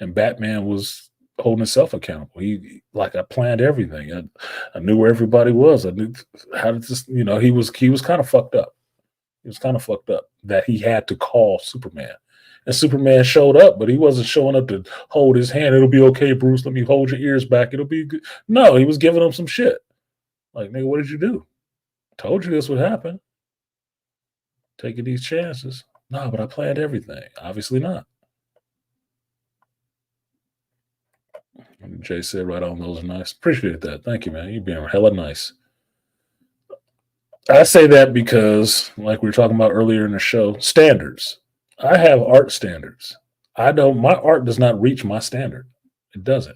A: And Batman was holding himself accountable. I planned everything. I knew where everybody was. I knew how to just, he was kind of fucked up. He was kind of fucked up that he had to call Superman. And Superman showed up, but he wasn't showing up to hold his hand. It'll be okay, Bruce. Let me hold your ears back. It'll be good. No, he was giving him some shit. Like, nigga, what did you do? Told you this would happen. Taking these chances. No, but I planned everything. Obviously not. Jay said, right on, those are nice. Appreciate that. Thank you, man. You're being hella nice. I say that because, like we were talking about earlier in the show, standards. I have art standards. My art does not reach my standard. It doesn't.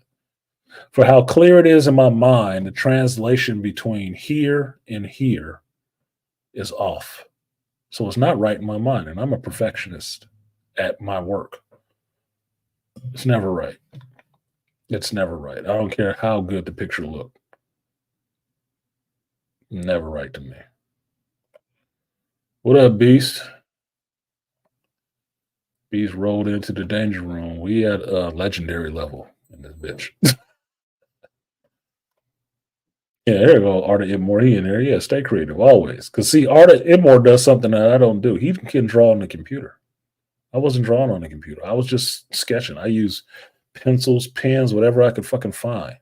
A: For how clear it is in my mind, the translation between here and here is off. So it's not right in my mind. And I'm a perfectionist at my work. It's never right. It's never right. I don't care how good the picture looked. Never right to me. What up, Beast? Beast rolled into the danger room. We at a legendary level in this bitch. Yeah, there you go. Arta Immore, he in there. Yeah, stay creative always. Because see, Arta Immore does something that I don't do. He can draw on the computer. I wasn't drawing on the computer. I was just sketching. I use pencils, pens, whatever I could fucking find.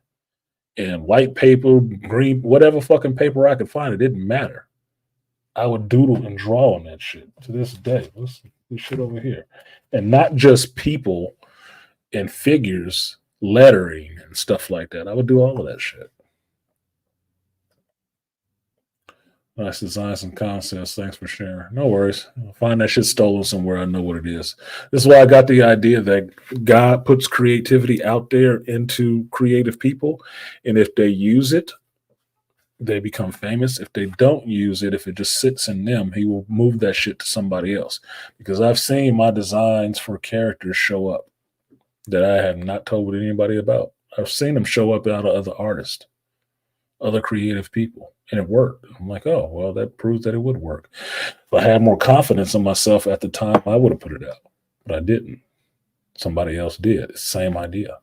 A: And white paper, green, whatever fucking paper I could find. It didn't matter. I would doodle and draw on that shit to this day. This shit over here. And not just people and figures, lettering and stuff like that. I would do all of that shit. Nice designs and concepts. Thanks for sharing. No worries. I'll find that shit stolen somewhere. I know what it is. This is why I got the idea that God puts creativity out there into creative people. And if they use it, they become famous. If they don't use it, if it just sits in them, he will move that shit to somebody else. Because I've seen my designs for characters show up that I have not told anybody about. I've seen them show up out of other artists, other creative people. And it worked. I'm like, oh, well, that proves that it would work. If I had more confidence in myself at the time, I would have put it out. But I didn't. Somebody else did. It's the same idea.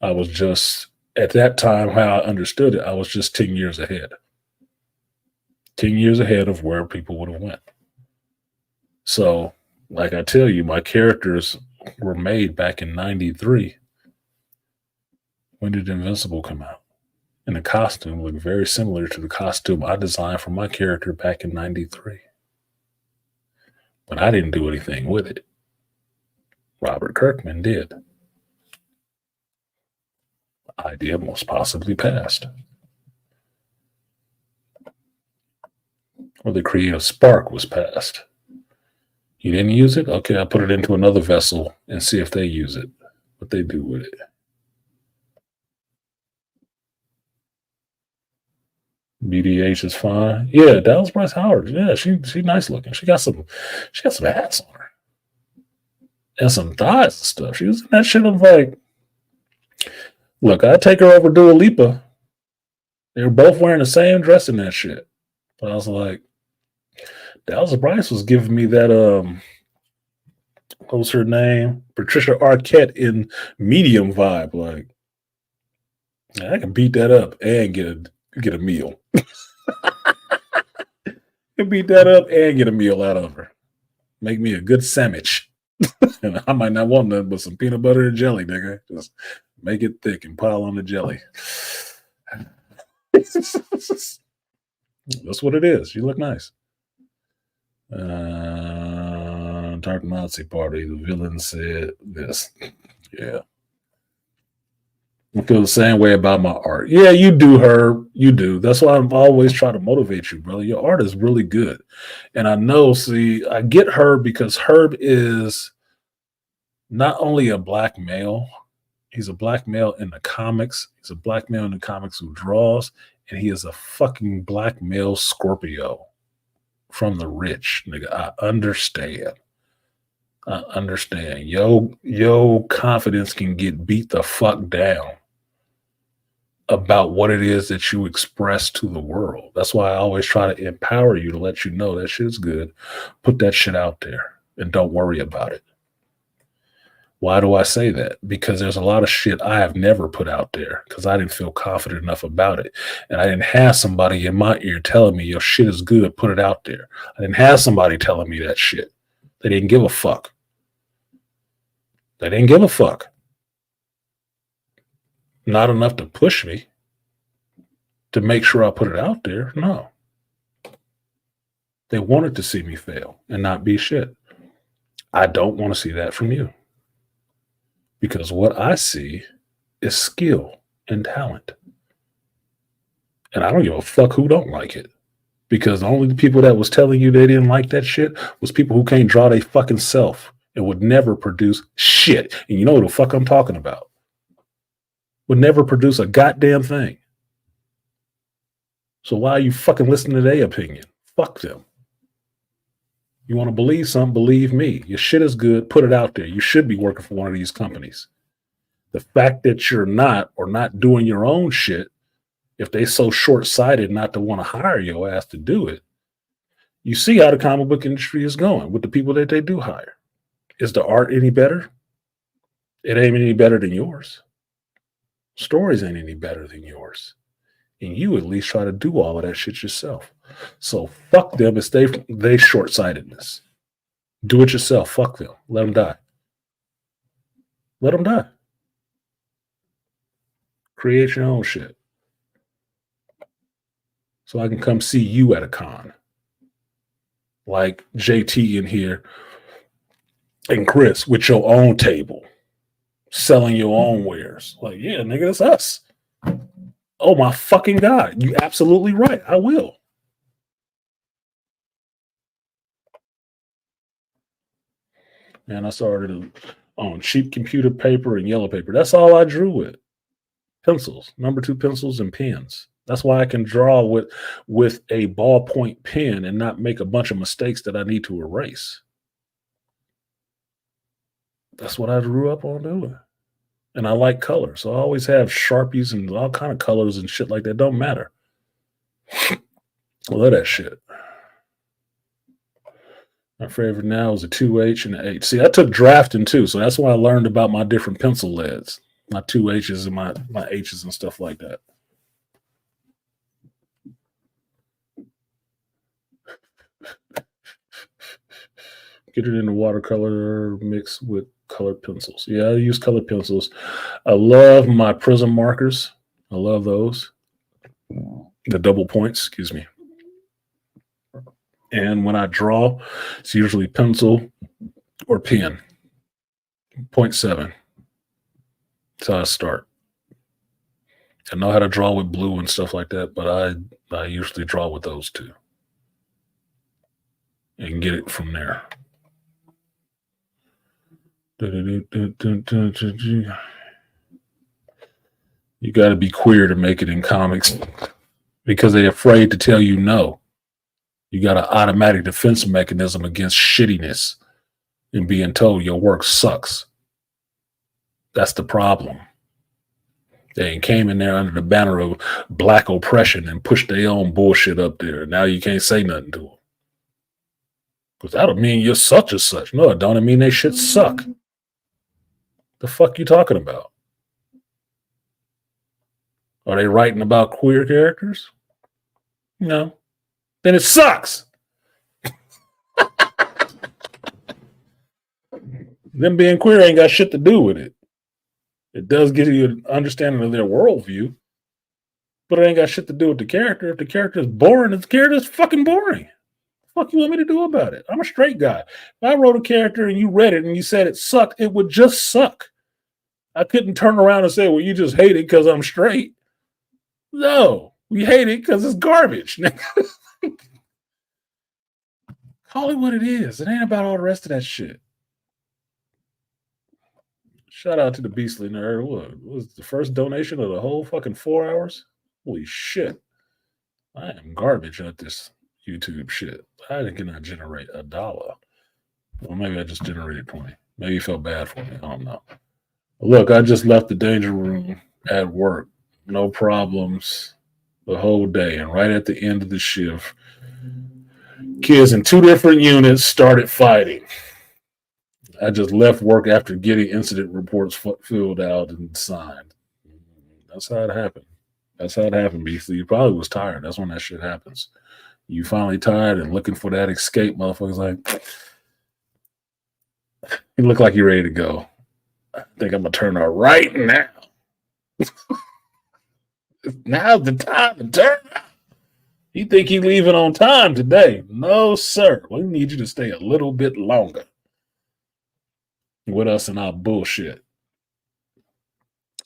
A: I was just, at that time, how I understood it, I was just 10 years ahead. 10 years ahead of where people would have went. So, like I tell you, my characters were made back in 93. When did Invincible come out? And the costume looked very similar to the costume I designed for my character back in 93. But I didn't do anything with it. Robert Kirkman did. The idea most possibly passed. Or the creative spark was passed. You didn't use it? Okay, I'll put it into another vessel and see if they use it. What they do with it. BDH is fine. Yeah, Dallas Bryce Howard. Yeah, she nice looking. She got some hats on her. And some thighs and stuff. She was in that shit. I'm like, look, I'd take her over Dua Lipa. They were both wearing the same dress in that shit. But I was like, Dallas Bryce was giving me that what was her name? Patricia Arquette in Medium vibe. Like, I can beat that up and get a meal. Can beat that up and get a meal out of her. Make me a good sandwich. And I might not want nothing but some peanut butter and jelly, nigga. Just make it thick and pile on the jelly. That's what it is. You look nice. Dark Nazi Party. The villain said this. Yeah. I feel the same way about my art. Yeah, you do, Herb. You do. That's why I'm always trying to motivate you, brother. Your art is really good. And I know, see, I get Herb because Herb is not only a black male, he's a black male in the comics. He's a black male in the comics who draws, and he is a fucking black male Scorpio from the rich. Nigga, I understand. I understand. Yo confidence can get beat the fuck down about what it is that you express to the world. That's why I always try to empower you to let you know that shit's good. Put that shit out there and don't worry about it. Why do I say that? Because there's a lot of shit I have never put out there because I didn't feel confident enough about it. And I didn't have somebody in my ear telling me your shit is good, put it out there. I didn't have somebody telling me that shit. They didn't give a fuck. They didn't give a fuck. Not enough to push me to make sure I put it out there. No. They wanted to see me fail and not be shit. I don't want to see that from you. Because what I see is skill and talent. And I don't give a fuck who don't like it. Because the only people that was telling you they didn't like that shit was people who can't draw their fucking self and would never produce shit. And you know what the fuck I'm talking about. Would never produce a goddamn thing. So why are you fucking listening to their opinion? Fuck them. You want to believe something, believe me. Your shit is good, put it out there. You should be working for one of these companies. The fact that you're not or not doing your own shit, if they so short-sighted not to want to hire your ass to do it, you see how the comic book industry is going with the people that they do hire. Is the art any better? It ain't any better than yours. Stories ain't any better than yours. And you at least try to do all of that shit yourself. So fuck them. It's they short-sightedness. Do it yourself. Fuck them. Let them die. Let them die. Create your own shit. So I can come see you at a con. Like JT in here and Chris with your own table. Selling your own wares. Like, yeah, nigga, that's us. Oh my fucking God. You absolutely right. I will. And I started on cheap computer paper and yellow paper. That's all I drew with. Pencils, number 2 pencils and pens. That's why I can draw with a ballpoint pen and not make a bunch of mistakes that I need to erase. That's what I grew up on doing. And I like color. So I always have Sharpies and all kind of colors and shit like that. Don't matter. I love that shit. My favorite now is a 2H and an H. See, I took drafting too, so that's why I learned about my different pencil leads. My 2H's and my H's and stuff like that. Get it in the watercolor mix with colored pencils. Yeah, I use colored pencils. I love my prism markers. I love those. The double points, excuse me. And when I draw, it's usually pencil or pen. 0.7. That's how I start. I know how to draw with blue and stuff like that, but I usually draw with those two. And get it from there. You got to be queer to make it in comics because they're afraid to tell you no. You got an automatic defense mechanism against shittiness and being told your work sucks. That's the problem. They came in there under the banner of black oppression and pushed their own bullshit up there. Now you can't say nothing to them. Because that'll mean you're such and such. No, it don't. It mean they shit suck. The fuck you talking about? Are they writing about queer characters? No. Then it sucks. Them being queer ain't got shit to do with it. It does give you an understanding of their worldview, but it ain't got shit to do with the character. If the character is boring, the character is fucking boring. fuck you want me to do about it? I'm a straight guy. If I wrote a character and you read it and you said it sucked, it would just suck. I couldn't turn around and say, well, you just hate it because I'm straight. No, we hate it because it's garbage. Call it what it is. It ain't about all the rest of that shit. Shout out to the Beastly Nerd. What was the first donation of the whole fucking 4 hours? Holy shit. I am garbage at this YouTube shit. I cannot generate $1. Well, maybe I just generated 20. Maybe you felt bad for me. I don't know. Look, I just left the danger room at work. No problems the whole day. And right at the end of the shift, kids in 2 different units started fighting. I just left work after getting incident reports filled out and signed. That's how it happened. That's how it happened, BC. You probably was tired. That's when that shit happens. You finally tired and looking for that escape, motherfuckers like, you look like you're ready to go. I think I'm going to turn her right now. Now's the time to turn out. You think he's leaving on time today? No, sir. We need you to stay a little bit longer with us and our bullshit.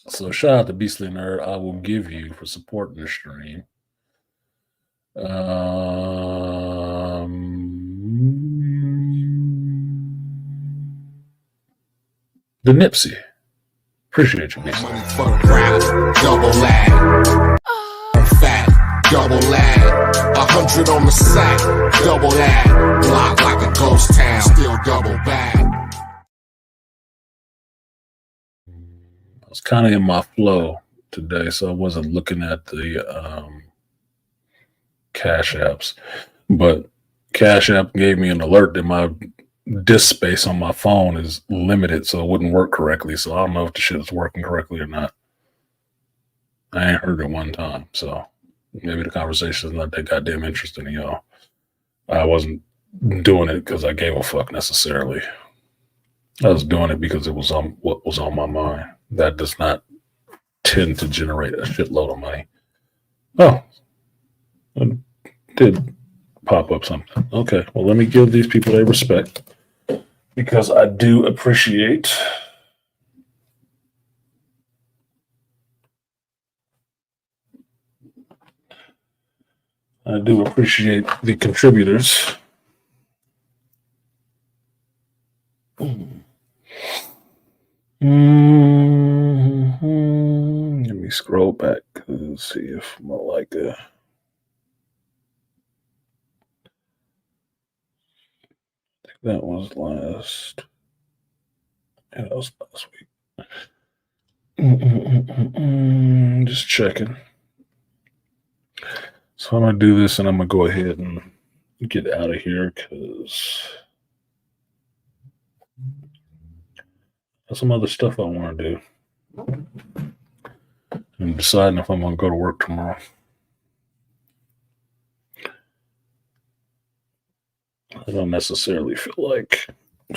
A: So shout out to Beastly Nerd. I will give you for supporting the stream. The Nipsey. Appreciate you, Beastly.
G: Double lag. Fat, double lag. 100 on the sack, double lag. Block like a ghost town, still double bag.
A: I was kind of in my flow today, so I wasn't looking at the Cash Apps. But Cash App gave me an alert that my disk space on my phone is limited, so it wouldn't work correctly. So I don't know if the shit is working correctly or not. I ain't heard it one time, so maybe the conversation is not that goddamn interesting to y'all. I wasn't doing it because I gave a fuck necessarily. I was doing it because it was on what was on my mind. That does not tend to generate a shitload of money. Oh, it did pop up something. Okay, well, let me give these people their respect because I do appreciate the contributors. Let me scroll back and see if Malika. I think that was last. Yeah, that was last week. Just checking. So I'm gonna do this, and I'm gonna go ahead and get out of here because there's some other stuff I want to do. I'm deciding if I'm going to go to work tomorrow. I don't necessarily feel like it. I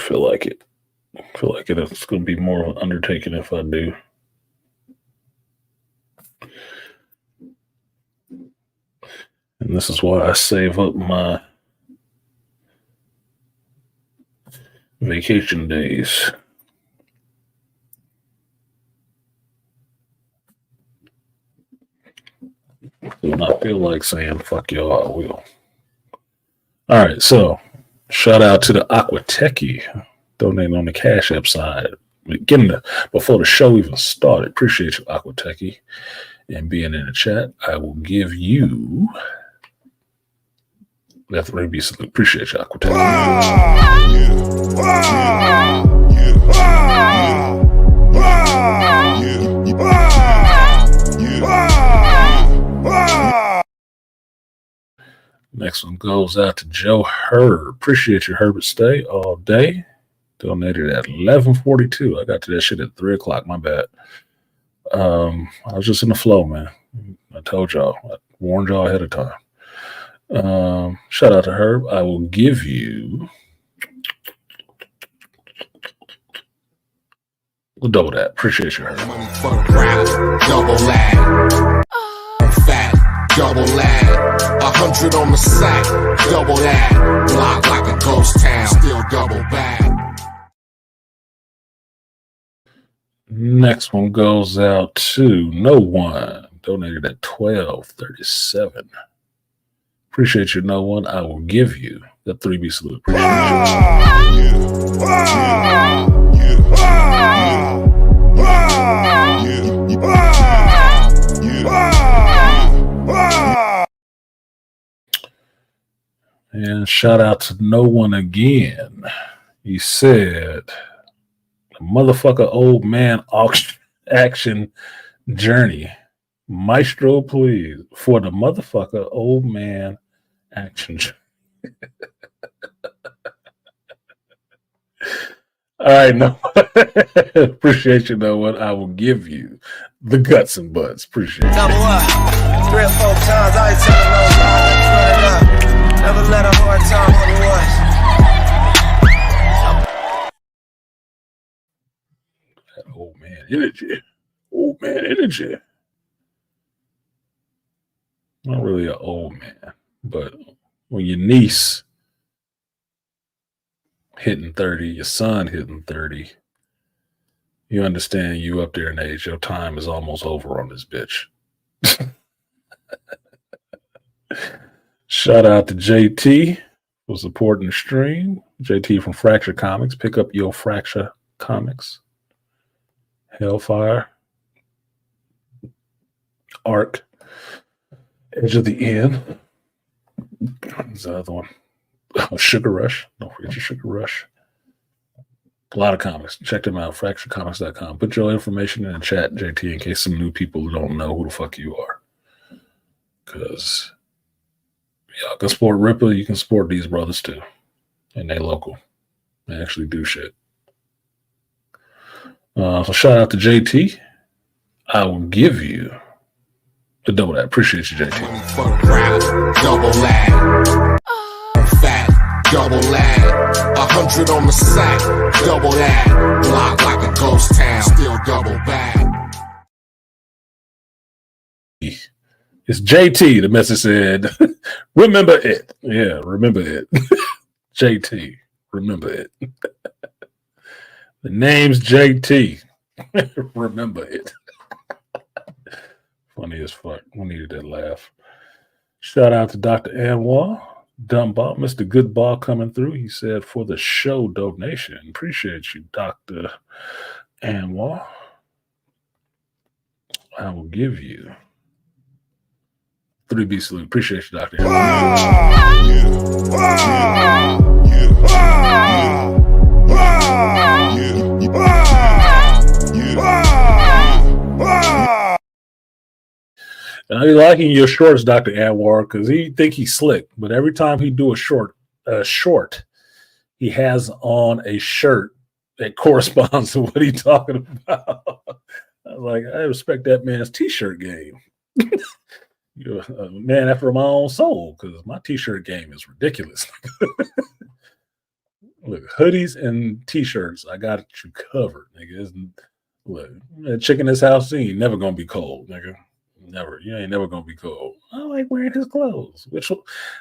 A: feel like it's going to be more of an undertaking if I do. And this is why I save up my vacation days. When I feel like saying "fuck y'all," I will. All right, so shout out to the Aquatechie donating on the Cash App side, before the show even started. Appreciate you, Aquatechie, and being in the chat. I will give you that Ruby salute. Appreciate you, Aquatechie. Next one goes out to Joe Herb. Appreciate you, Herbert. Stay all day. Donated at 11:42. I got to that shit at 3 o'clock. My bad. I was just in the flow, man. I told y'all. I warned y'all ahead of time. Shout out to Herb. I will give you. We'll double that. Appreciate you, Herb.
G: Double lag. Fat, double lag. 100 on the sack, double lag. block like a ghost town, still double back.
A: Next one goes out to no one. Donated at 1237. Appreciate you, no one. I will give you the 3B salute. And shout out to no one again. He said, motherfucker old man action journey. Maestro, please, for the motherfucker old man action journey. All right, no. Appreciate you, no one. I will give you the guts and butts. Appreciate it.
H: Double up. 3 or 4 times, I ain't telling no lies. Run it up. Never let a hard time on the
A: That old man energy. Old man energy. Not really an old man, but when your niece hitting 30, your son hitting 30, you understand you up there in age. Your time is almost over on this bitch. Shout out to JT for supporting the stream. JT from Fracture Comics. Pick up your Fracture Comics. Hellfire. Arc. Edge of the End. There's the other one. Sugar Rush. Don't forget your Sugar Rush. A lot of comics. Check them out. FractureComics.com. Put your information in the chat, JT, in case some new people don't know who the fuck you are. Because y'all can support Ripper. You can support these brothers too. And they local. They actually do shit. So shout out to JT. I will give you the double that. Appreciate you, JT.
G: For the crowd, double lag. Fat, double lag. 100 on the sack, double that. Block like a ghost town, still double back.
A: It's JT. The message said, remember it. Yeah, remember it. JT, remember it. The name's JT. Remember it. Funny as fuck. We needed that laugh. Shout out to Dr. Anwar. Dumbball, Mr. Goodball coming through. He said for the show donation. Appreciate you, Dr. Anwar. I will give you 3B salute. Appreciate you, Dr. And I'm liking your shorts, Dr. Anwar, because he think he's slick, but every time he do a short, he has on a shirt that corresponds to what he's talking about. I was like, I respect that man's t-shirt game. You're a man after my own soul, because my t-shirt game is ridiculous. Look, hoodies and t-shirts, I got you covered, nigga. Look, that chick in this house, he ain't never gonna be cold, nigga. Never. You ain't never gonna be cold. I like wearing his clothes. Which one?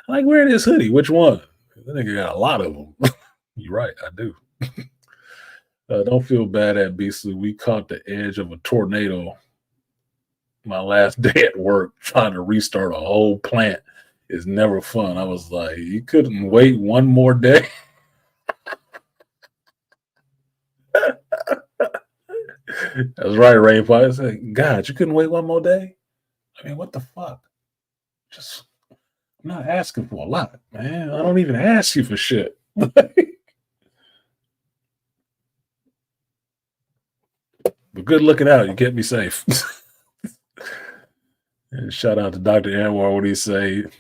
A: I like wearing his hoodie. Which one? That nigga got a lot of them. You're right, I do. Don't feel bad at Beasley. We caught the edge of a tornado my last day at work. Trying to restart a whole plant is never fun. I was like, you couldn't wait one more day. That's right, Rainfire. I said, God, you couldn't wait one more day? I mean, what the fuck? Just, I'm not asking for a lot, man. I don't even ask you for shit. But good looking out. You kept me safe. And shout out to Dr. Anwar. What do you say? You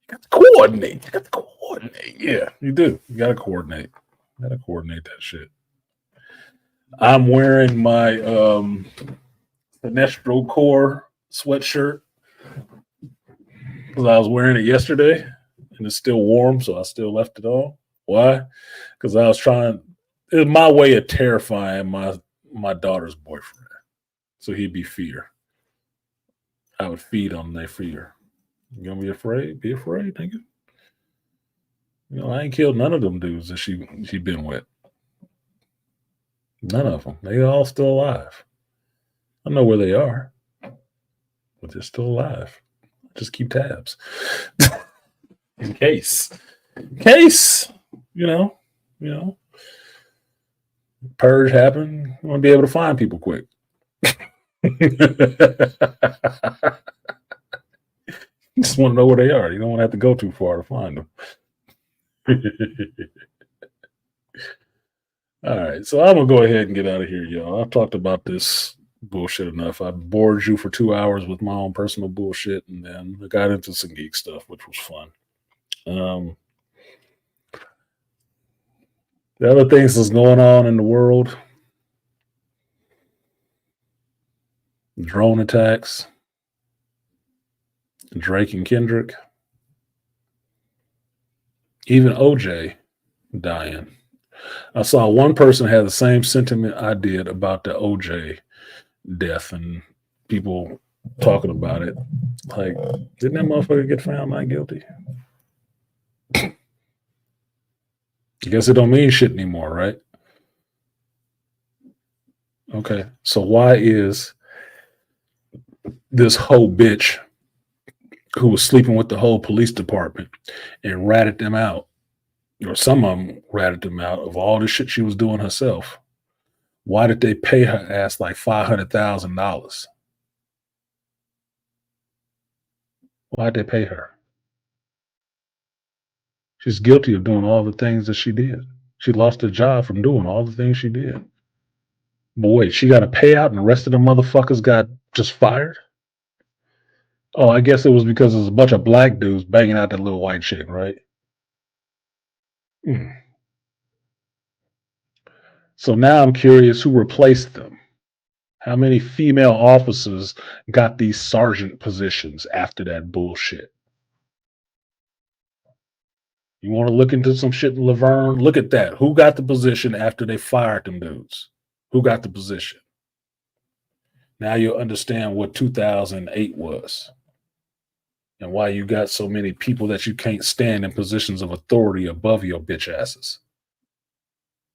A: got to coordinate. You got to coordinate. Yeah, you do. You got to coordinate. You got to coordinate that shit. I'm wearing my Sinestro Core sweatshirt because I was wearing it yesterday and it's still warm, so I still left it on. Why? Because I was trying. It was my way of terrifying my daughter's boyfriend, so he'd be fear. I would feed on their fear. You gonna be afraid? Be afraid, nigga. You know, I ain't killed none of them dudes that she been with. None of them. They all still alive. I know where they are, but they're still alive. Just keep tabs in case. In case, you know, purge happen. You want to be able to find people quick. You just want to know where they are. You don't want to have to go too far to find them. All right, so I'm gonna go ahead and get out of here, y'all. I've talked about this bullshit enough. I bored you for 2 hours with my own personal bullshit, and then I got into some geek stuff, which was fun. The other things that's going on in the world: drone attacks, Drake and Kendrick, even OJ dying. I saw one person had the same sentiment I did about the OJ death, and people talking about it. Like, didn't that motherfucker get found not guilty? I guess it don't mean shit anymore, right? Okay, so why is this whole bitch who was sleeping with the whole police department and ratted them out, or some of them ratted them out of all the shit she was doing herself? Why did they pay her ass like $500,000? Why'd they pay her? She's guilty of doing all the things that she did. She lost her job from doing all the things she did. But wait, she got a payout and the rest of the motherfuckers got just fired? Oh, I guess it was because there's a bunch of black dudes banging out that little white chick, right? So now I'm curious who replaced them. How many female officers got these sergeant positions after that bullshit? You want to look into some shit in Laverne? Look at that. Who got the position after they fired them dudes? Who got the position? Now you'll understand what 2008 was and why you got so many people that you can't stand in positions of authority above your bitch asses.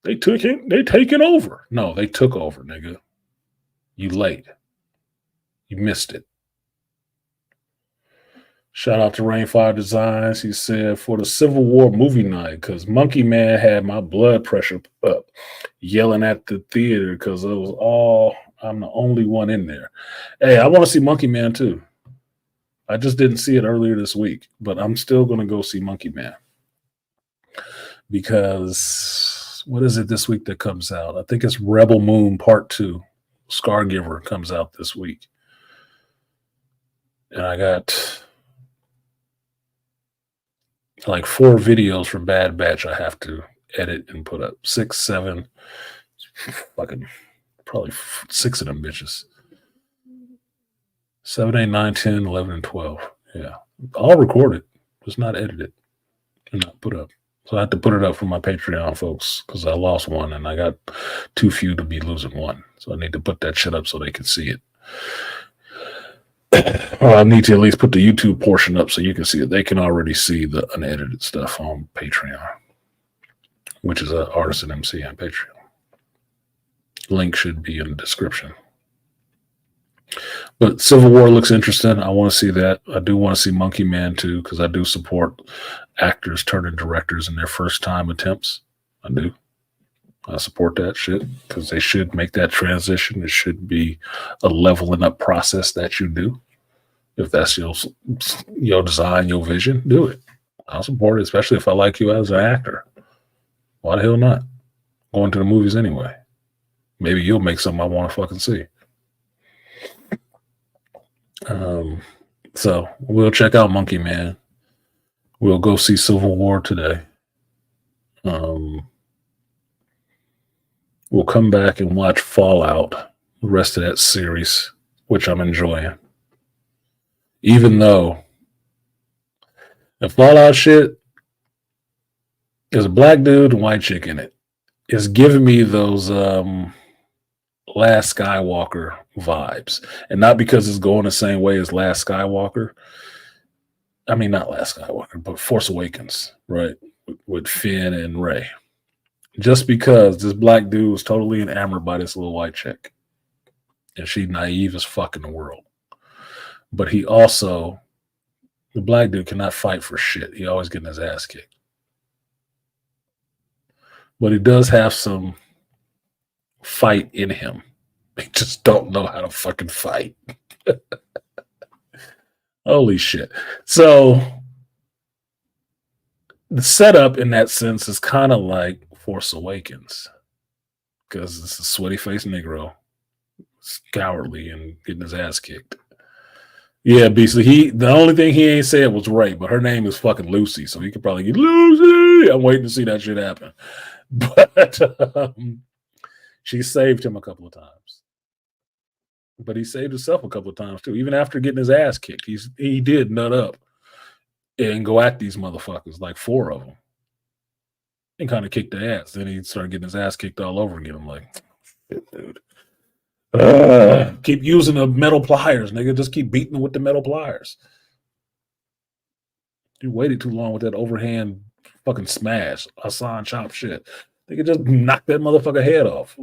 A: They took it. They taking over. No, they took over, nigga. You late. You missed it. Shout out to Rainfire Designs. He said, for the Civil War movie night, because Monkey Man had my blood pressure up, yelling at the theater because it was all, I'm the only one in there. Hey, I want to see Monkey Man too. I just didn't see it earlier this week, but I'm still going to go see Monkey Man. Because what is it this week that comes out? I think it's Rebel Moon Part 2. Scargiver comes out this week. And I got like 4 videos from Bad Batch I have to edit and put up. 6, 7, fucking probably 6 of them bitches. 7, 8, 9, 10, 11, and 12. Yeah. All recorded. Just not edited and not put up. So I had to put it up for my Patreon folks because I lost one and I got too few to be losing one. So I need to put that shit up so they can see it. Or I need to at least put the YouTube portion up so you can see it. They can already see the unedited stuff on Patreon, which is artisanmc on Patreon. Link should be in the description. But Civil War looks interesting. I want to see that. I do want to see Monkey Man too, because I do support actors turning directors in their first time attempts. I do. I support that shit because they should make that transition. It should be a leveling up process that you do. If that's your design, your vision, do it. I'll support it, especially if I like you as an actor. Why the hell not? Going to the movies anyway. Maybe you'll make something I want to fucking see. So we'll check out Monkey Man. We'll go see Civil War today. We'll come back and watch Fallout, the rest of that series, which I'm enjoying. Even though the Fallout shit is a black dude and white chick in it. It's giving me those Last Skywalker vibes. And not because it's going the same way as Last Skywalker. I mean, not Last Skywalker, but Force Awakens, right? with Finn and Ray. Just because this black dude was totally enamored by this little white chick. And she naive as fuck in the world. But he also, the black dude cannot fight for shit. He always getting his ass kicked. But he does have some fight in him. He just don't know how to fucking fight. Holy shit. So the setup in that sense is kind of like Force Awakens. Because it's a sweaty faced Negro. It's cowardly and getting his ass kicked. Yeah, Beasley. The only thing he ain't said was Ray, but her name is fucking Lucy, so he could probably get Lucy. I'm waiting to see that shit happen. But she saved him a couple of times. But he saved himself a couple of times too. Even after getting his ass kicked, he did nut up and go at these motherfuckers, like 4 of them, and kind of kick their ass. Then he started getting his ass kicked all over again. I'm like, shit, dude. Keep using the metal pliers, nigga. Just keep beating them with the metal pliers. You waited too long with that overhand fucking smash. Hassan chop shit. They could just knock that motherfucker head off.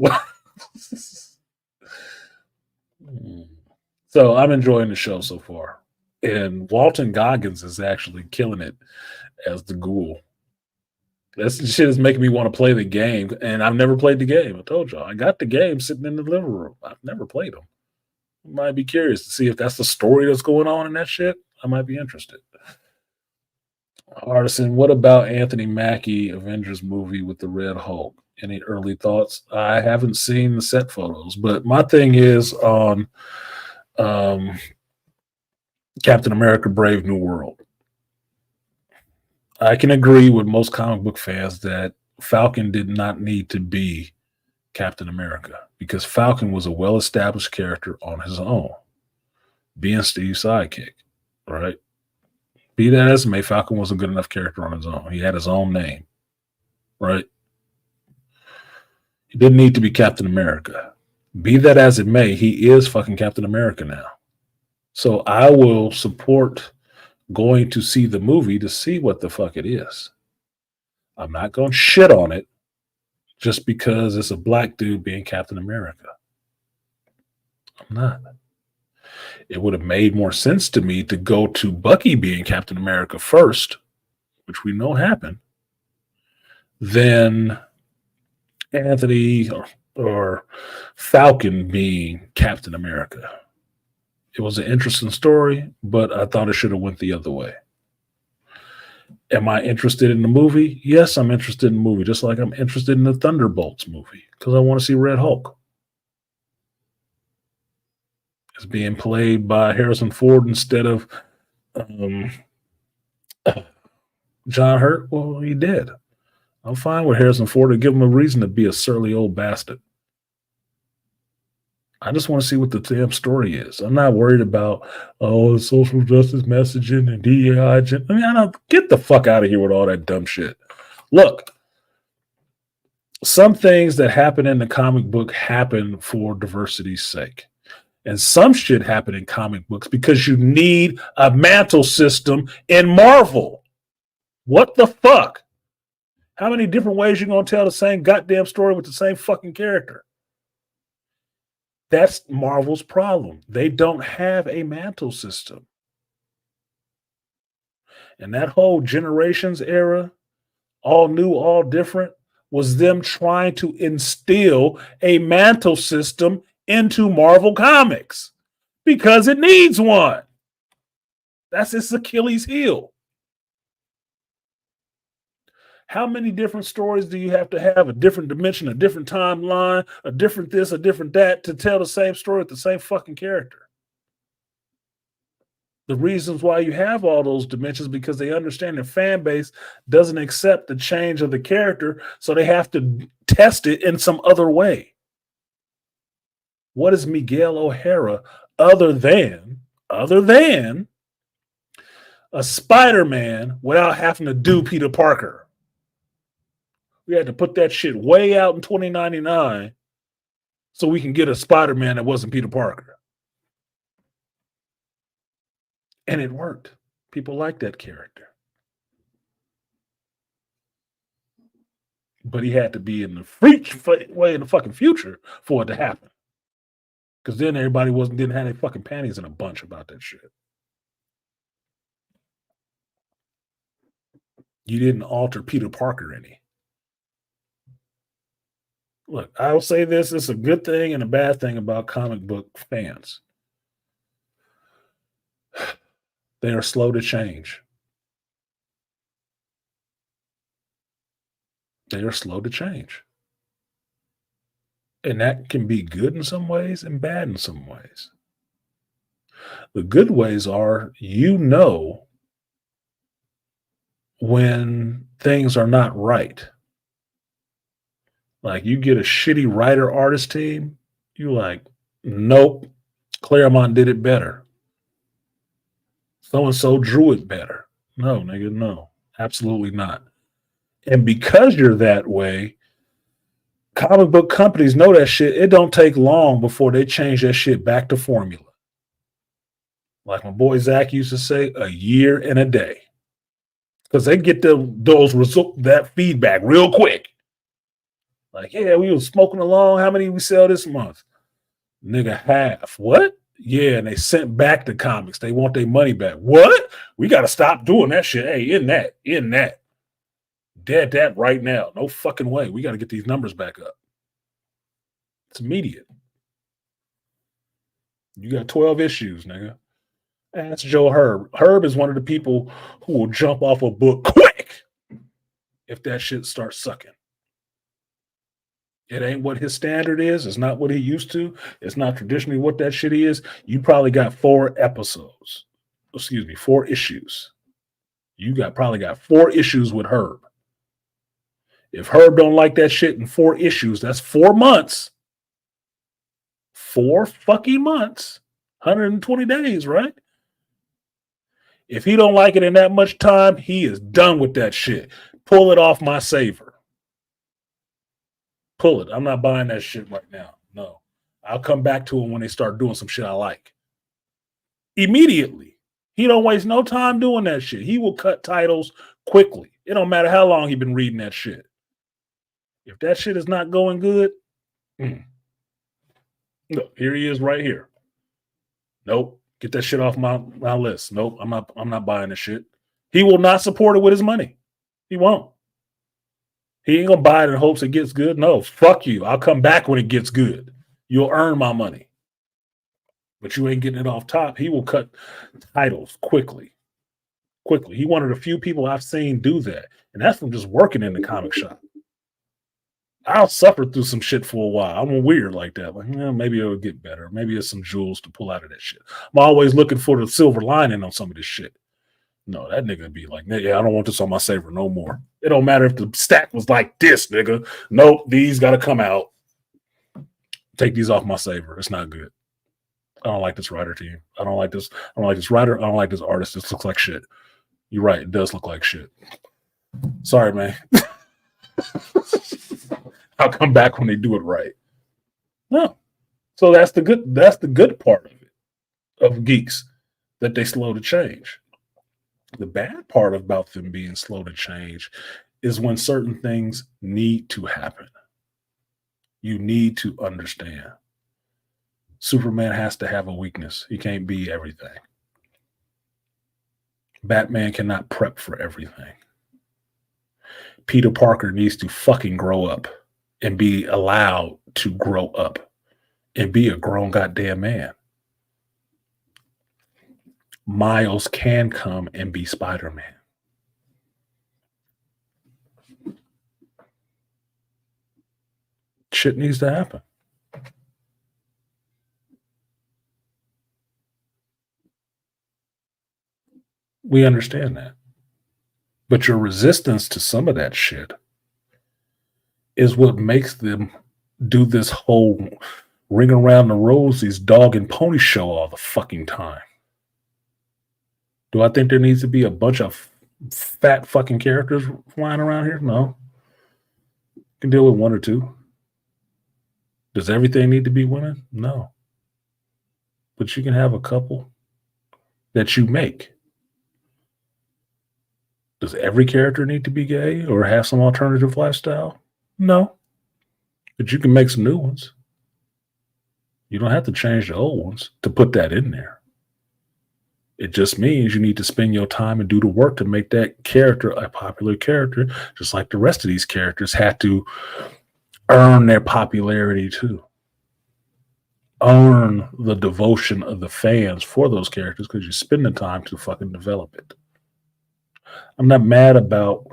A: So I'm enjoying the show so far. And Walton Goggins is actually killing it as the ghoul. That shit is making me want to play the game. And I've never played the game. I told y'all. I got the game sitting in the living room. I've never played them. I might be curious to see if that's the story that's going on in that shit. I might be interested. Artisan, what about Anthony Mackie Avengers movie with the Red Hulk? Any early thoughts? I haven't seen the set photos, but my thing is on Captain America Brave New World. I can agree with most comic book fans that Falcon did not need to be Captain America because Falcon was a well-established character on his own, being Steve's sidekick, right? Be that as it may, Falcon was a good enough character on his own. He had his own name, right? He didn't need to be Captain America. Be that as it may, he is fucking Captain America now. So I will support going to see the movie to see what the fuck it is. I'm not going to shit on it just because it's a black dude being Captain America. I'm not. It would have made more sense to me to go to Bucky being Captain America first, which we know happened, than Anthony or Falcon being Captain America. It was an interesting story, but I thought it should have went the other way. Am I interested in the movie? Yes, I'm interested in the movie, just like I'm interested in the Thunderbolts movie because I want to see Red Hulk. It's being played by Harrison Ford instead of John Hurt. Well, he did. I'm fine with Harrison Ford to give him a reason to be a surly old bastard. I just want to see what the damn story is. I'm not worried about, social justice messaging and DEI. I don't get the fuck out of here with all that dumb shit. Look, some things that happen in the comic book happen for diversity's sake. And some shit happen in comic books because you need a mantle system in Marvel. What the fuck? How many different ways you going to tell the same goddamn story with the same fucking character? That's Marvel's problem. They don't have a mantle system. And that whole Generations era, all new, all different, was them trying to instill a mantle system into Marvel Comics because it needs one. That's its Achilles heel. How many different stories do you have to have? A different dimension, a different timeline, a different this, a different that to tell the same story with the same fucking character? The reasons why you have all those dimensions because they understand the fan base doesn't accept the change of the character, so they have to test it in some other way. What is Miguel O'Hara other than a Spider-Man without having to do Peter Parker? We had to put that shit way out in 2099 so we can get a Spider-Man that wasn't Peter Parker. And it worked. People like that character. But he had to be in the freak way in the fucking future for it to happen. Because then everybody didn't have their fucking panties in a bunch about that shit. You didn't alter Peter Parker any. Look, I'll say this: it's a good thing and a bad thing about comic book fans. They are slow to change. They are slow to change. And that can be good in some ways and bad in some ways. The good ways are, when things are not right. Like you get a shitty writer artist team, you like, nope, Claremont did it better. So-and-so drew it better. No, nigga, no, absolutely not. And because you're that way, comic book companies know that shit. It don't take long before they change that shit back to formula. Like my boy Zach used to say, a year and a day. Because they get that feedback real quick. Like, yeah, we was smoking along. How many we sell this month? Nigga, half. What? Yeah, and they sent back the comics. They want their money back. What? We got to stop doing that shit. Hey, in that. Dead that right now. No fucking way. We got to get these numbers back up. It's immediate. You got 12 issues, nigga. Ask Joe Herb. Herb is one of the people who will jump off a book quick if that shit starts sucking. It ain't what his standard is. It's not what he used to. It's not traditionally what that shit is. You probably got 4 issues. You probably got 4 issues with Herb. If Herb don't like that shit in 4 issues, that's 4 months. 4 fucking months. 120 days, right? If he don't like it in that much time, he is done with that shit. Pull it off my saver. Pull it. I'm not buying that shit right now. No. I'll come back to him when they start doing some shit I like. Immediately. He don't waste no time doing that shit. He will cut titles quickly. It don't matter how long he been reading that shit. If that shit is not going good, look, here he is right here. Nope. Get that shit off my list. Nope. I'm not buying this shit. He will not support it with his money. He won't. He ain't gonna buy it in hopes it gets good. No, fuck you. I'll come back when it gets good. You'll earn my money. But you ain't getting it off top. He will cut titles quickly. He one of the few people I've seen do that. And that's from just working in the comic shop. I'll suffer through some shit for a while. I'm weird like that. Like, maybe it'll get better. Maybe there's some jewels to pull out of that shit. I'm always looking for the silver lining on some of this shit. No, that nigga be like, yeah, I don't want this on my saver no more. It don't matter if the stack was like this, nigga. Nope, these got to come out. Take these off my saver. It's not good. I don't like this writer team. I don't like this writer. I don't like this artist. This looks like shit. You're right. It does look like shit. Sorry, man. I'll come back when they do it right. No. So that's the good part of it, of geeks, that they slow to change. The bad part about them being slow to change is when certain things need to happen. You need to understand. Superman has to have a weakness. He can't be everything. Batman cannot prep for everything. Peter Parker needs to fucking grow up and be allowed to grow up and be a grown goddamn man. Miles can come and be Spider-Man. Shit needs to happen. We understand that. But your resistance to some of that shit is what makes them do this whole ring around the rosies dog and pony show all the fucking time. Do I think there needs to be a bunch of fat fucking characters flying around here? No. You can deal with 1 or 2. Does everything need to be women? No. But you can have a couple that you make. Does every character need to be gay or have some alternative lifestyle? No, but you can make some new ones. You don't have to change the old ones to put that in there. It just means you need to spend your time and do the work to make that character a popular character, just like the rest of these characters had to earn their popularity too. Earn the devotion of the fans for those characters because you spend the time to fucking develop it. I'm not mad about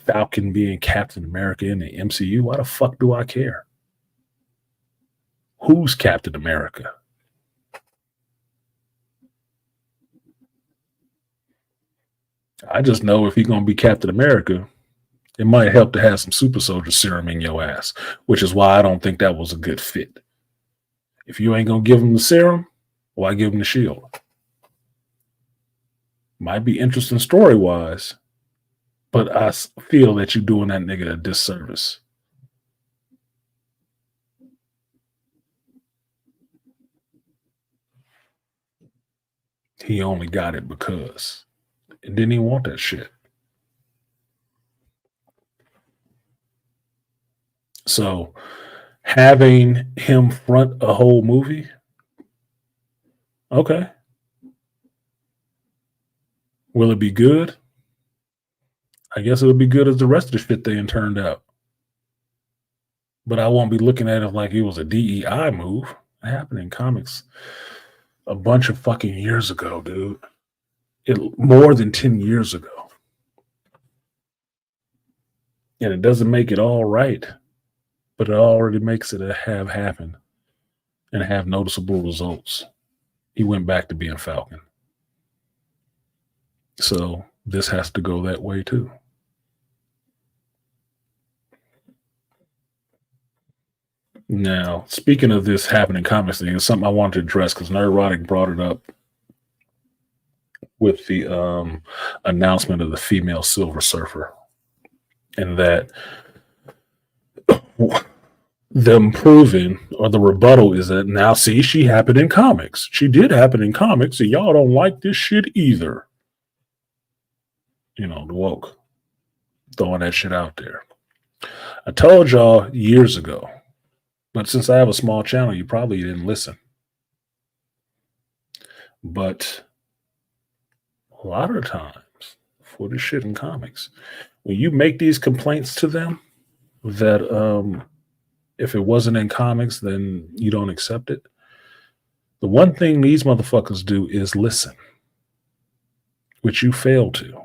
A: Falcon being Captain America in the MCU. Why the fuck do I care? Who's Captain America? I just know if he's going to be Captain America, it might help to have some super soldier serum in your ass, which is why I don't think that was a good fit. If you ain't going to give him the serum, why give him the shield? Might be interesting story-wise, but I feel that you're doing that nigga a disservice. He only got it because. And didn't even want that shit. So having him front a whole movie, okay. Will it be good? I guess it'll be good as the rest of the shit they turned out. But I won't be looking at it like it was a DEI move. It happened in comics a bunch of fucking years ago, dude. More than 10 years ago. And it doesn't make it all right, but it already makes it have happened and have noticeable results. He went back to being Falcon. So this has to go that way too. Now, speaking of this happening comics thing, it's something I wanted to address because Nerdrotic brought it up with the announcement of the female Silver Surfer, and that them proving, or the rebuttal is that now, see, she happened in comics. She did happen in comics, and y'all don't like this shit either. You know, the woke throwing that shit out there. I told y'all years ago, but since I have a small channel, you probably didn't listen. But a lot of times for this shit in comics, when you make these complaints to them that if it wasn't in comics, then you don't accept it. The one thing these motherfuckers do is listen, which you fail to.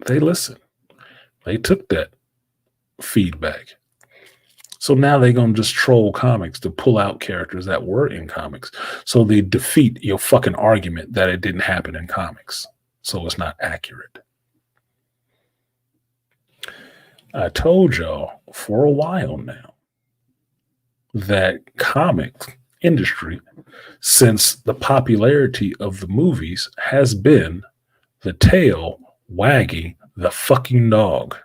A: They listen. They took that feedback. So now they're going to just troll comics to pull out characters that were in comics. So they defeat your fucking argument that it didn't happen in comics. So it's not accurate. I told y'all for a while now that comic industry, since the popularity of the movies, has been the tail wagging the fucking dog.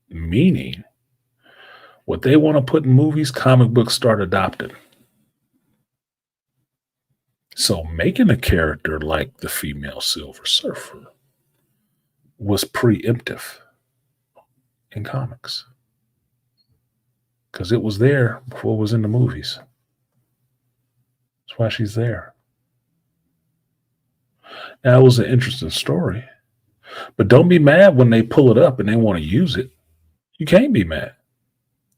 A: Meaning, what they want to put in movies, comic books start adopting. So making a character like the female Silver Surfer was preemptive in comics. Because it was there before it was in the movies. That's why she's there. Now, it was an interesting story. But don't be mad when they pull it up and they want to use it. You can't be mad.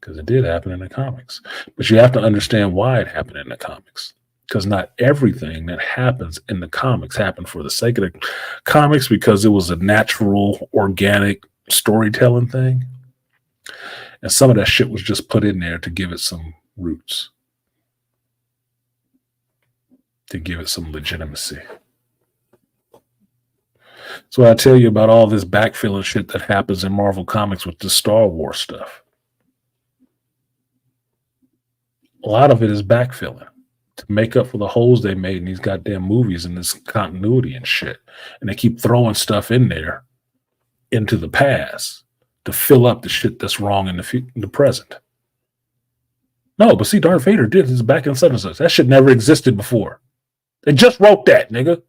A: Because it did happen in the comics. But you have to understand why it happened in the comics. Because not everything that happens in the comics happened for the sake of the comics, because it was a natural, organic storytelling thing. And some of that shit was just put in there to give it some roots. To give it some legitimacy. So I tell you about all this backfilling shit that happens in Marvel Comics with the Star Wars stuff. A lot of it is backfilling to make up for the holes they made in these goddamn movies and this continuity and shit. And they keep throwing stuff in there into the past to fill up the shit that's wrong in the present. No, but see, Darth Vader did this back in such and such. That shit never existed before. They just wrote that, nigga.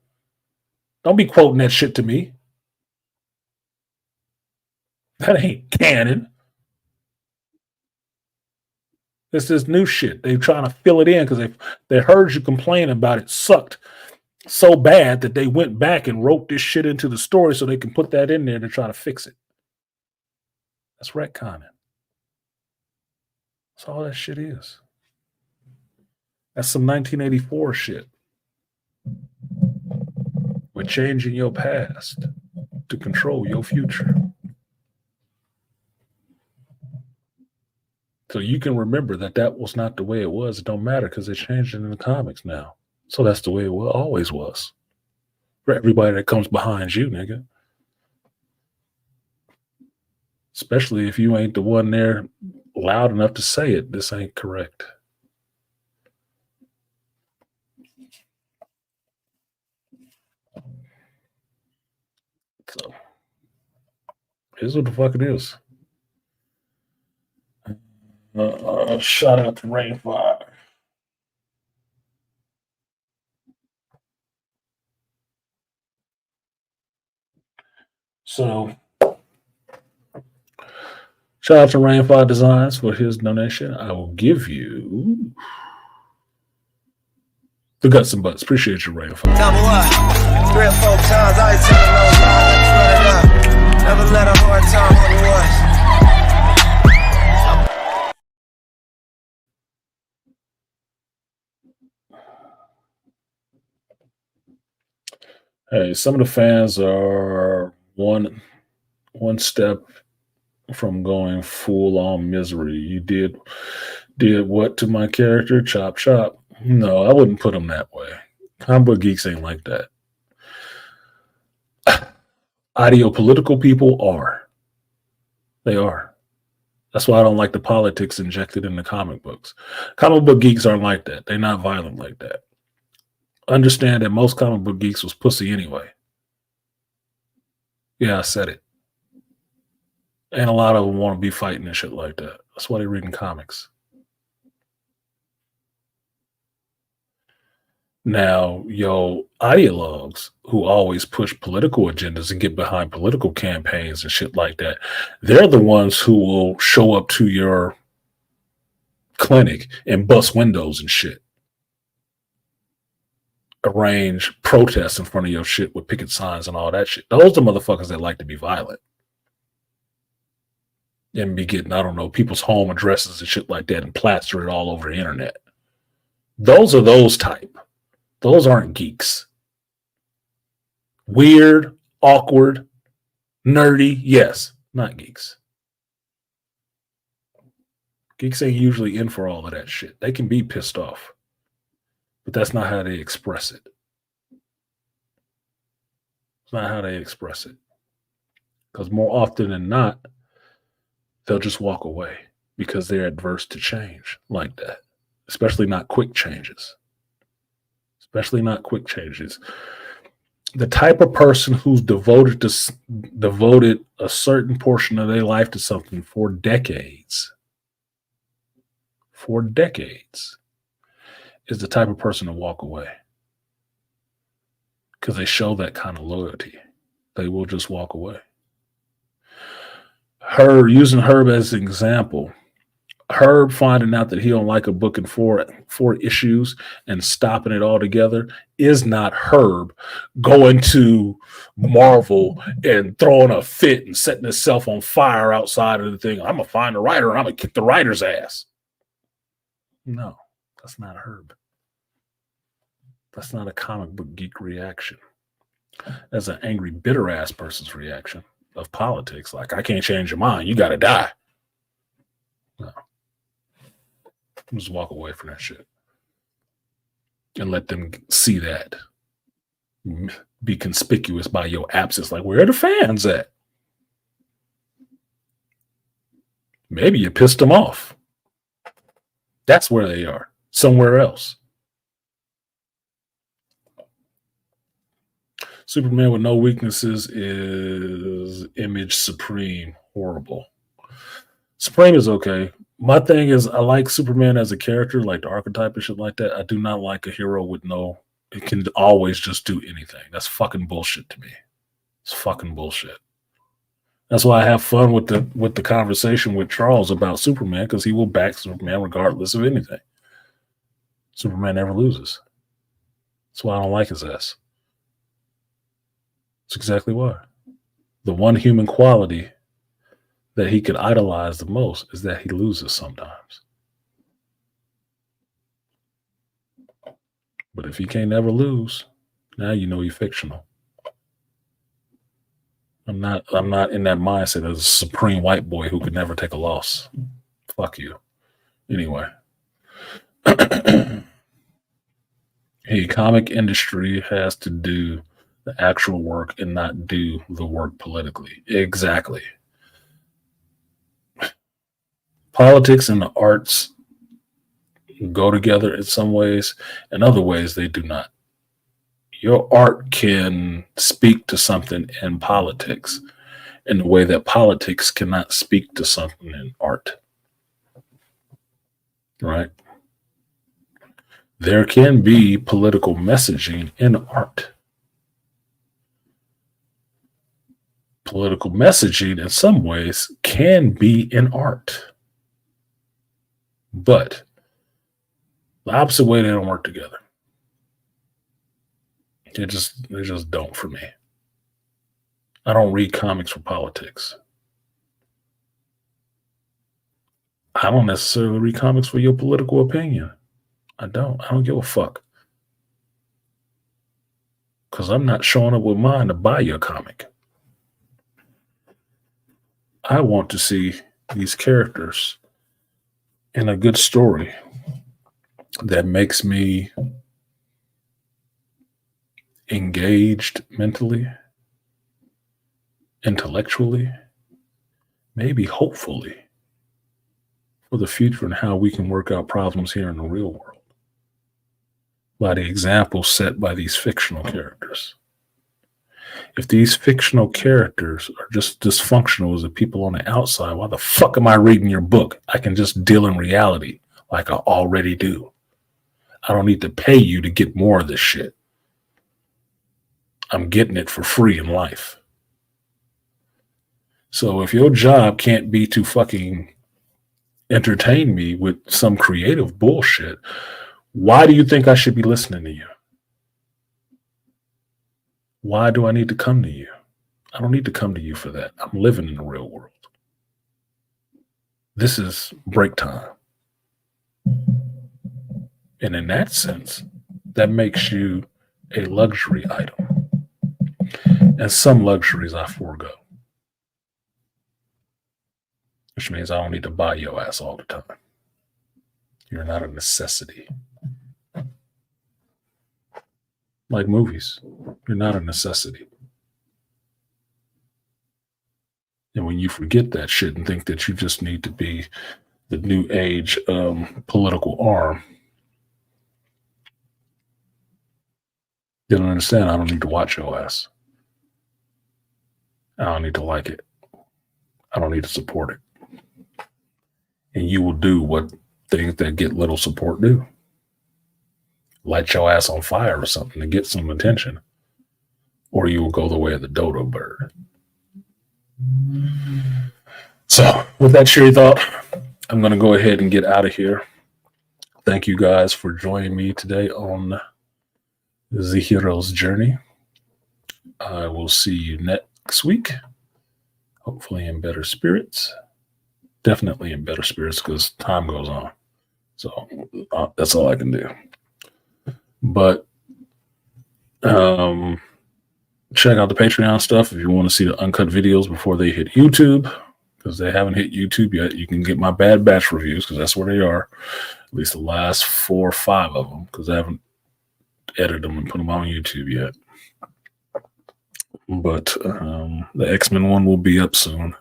A: Don't be quoting that shit to me. That ain't canon. It's this new shit. They're trying to fill it in because they heard you complain about it sucked so bad that they went back and wrote this shit into the story so they can put that in there to try to fix it. That's retconning. That's all that shit is. That's some 1984 shit. We're changing your past to control your future. So you can remember that was not the way it was. It don't matter because they changed it in the comics now. So that's the way it always was. For everybody that comes behind you, nigga. Especially if you ain't the one there loud enough to say it. This ain't correct. So here's what the fuck it is. Shout out to Rainfire. So shout out to Rainfire Designs for his donation. I will give you the guts and butts. Appreciate you, Rainfire.
H: Double up. 3 or 4 times, I ain't telling no lies. Run it up. Never let a hard time on the was.
A: Hey, some of the fans are one step from going full on misery. You did what to my character? Chop chop. No, I wouldn't put them that way. Comic book geeks ain't like that. Ideopolitical people are. They are. That's why I don't like the politics injected in the comic books. Comic book geeks aren't like that. They're not violent like that. Understand that most comic book geeks was pussy anyway. Yeah, I said it. And a lot of them want to be fighting and shit like that. That's why they're reading comics. Now, yo, ideologues who always push political agendas and get behind political campaigns and shit like that, they're the ones who will show up to your clinic and bust windows and shit. Arrange protests in front of your shit with picket signs and all that shit. Those are the motherfuckers that like to be violent. And be getting, I don't know, people's home addresses and shit like that and plaster it all over the internet. Those are those type. Those aren't geeks. Weird, awkward, nerdy, yes, not geeks. Geeks ain't usually in for all of that shit. They can be pissed off, but that's not how they express it. It's not how they express it. Because more often than not, they'll just walk away because they're adverse to change like that, especially not quick changes. Especially not quick changes. The type of person who's devoted a certain portion of their life to something for decades, is the type of person to walk away because they show that kind of loyalty. They will just walk away. Using Herb as an example, Herb finding out that he don't like a book in four issues and stopping it altogether is not Herb going to Marvel and throwing a fit and setting himself on fire outside of the thing. I'm going to find the writer and I'm going to kick the writer's ass. No, that's not Herb. That's not a comic book geek reaction. That's an angry, bitter ass person's reaction of politics. Like, I can't change your mind. You got to die. No. Just walk away from that shit and let them see that. Be conspicuous by your absence. Like, where are the fans at? Maybe you pissed them off. That's where they are. Somewhere else. Superman with no weaknesses is Image Supreme. Horrible. Supreme is okay. My thing is, I like Superman as a character, like the archetype and shit like that. I do not like a hero with it can always just do anything. That's fucking bullshit to me. It's fucking bullshit. That's why I have fun with the conversation with Charles about Superman, because he will back Superman regardless of anything. Superman never loses. That's why I don't like his ass. That's exactly why. The one human quality that he could idolize the most is that he loses sometimes. But if he can't never lose, now you know he's fictional. I'm not in that mindset as a supreme white boy who could never take a loss. Fuck you. Anyway. The comic industry has to do the actual work and not do the work politically. Exactly. Politics and the arts go together in some ways. In other ways, they do not. Your art can speak to something in politics in the way that politics cannot speak to something in art. Right? There can be political messaging in art. Political messaging in some ways can be in art. But the opposite way, they don't work together. They just don't for me. I don't read comics for politics. I don't necessarily read comics for your political opinion. I don't give a fuck. Because I'm not showing up with mine to buy your comic. I want to see these characters in a good story that makes me engaged mentally, intellectually, maybe hopefully for the future and how we can work out problems here in the real world by the example set by these fictional characters. If these fictional characters are just dysfunctional as the people on the outside, why the fuck am I reading your book? I can just deal in reality like I already do. I don't need to pay you to get more of this shit. I'm getting it for free in life. So if your job can't be to fucking entertain me with some creative bullshit, why do you think I should be listening to you? Why do I need to come to you? I don't need to come to you for that. I'm living in the real world. This is break time. And in that sense, that makes you a luxury item. And some luxuries I forego. Which means I don't need to buy your ass all the time. You're not a necessity. Like movies, you're not a necessity. And when you forget that shit and think that you just need to be the new age political arm, you don't understand. I don't need to watch your ass. I don't need to like it. I don't need to support it. And you will do what things that get little support do. Light your ass on fire or something to get some attention. Or you will go the way of the dodo bird. So, with that cheery thought, I'm going to go ahead and get out of here. Thank you guys for joining me today on the Hero's Journey. I will see you next week. Hopefully in better spirits. Definitely in better spirits because time goes on. So, that's all I can do. But check out the Patreon stuff if you want to see the uncut videos before they hit YouTube, because they haven't hit YouTube yet. You can get my Bad Batch reviews because that's where they are, at least the last 4 or 5 of them, because I haven't edited them and put them on YouTube yet. But the X-Men one will be up soon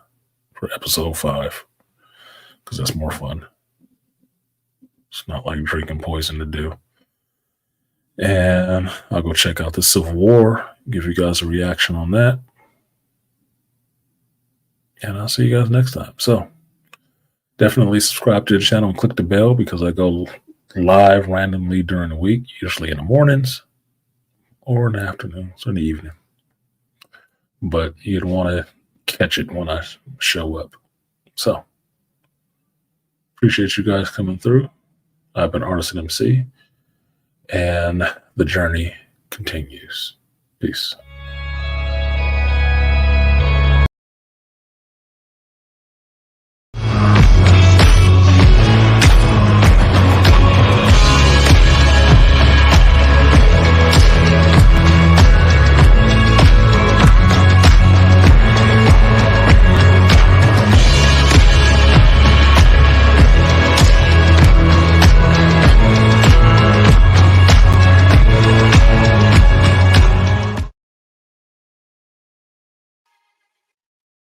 A: for episode 5 because that's more fun. It's not like drinking poison to do. And I'll go check out the Civil War, give you guys a reaction on that. And I'll see you guys next time. So definitely subscribe to the channel and click the bell because I go live randomly during the week, usually in the mornings or in the afternoons or in the evening. But you'd want to catch it when I show up. So, appreciate you guys coming through. I've been Artisan MC, and the journey continues. Peace.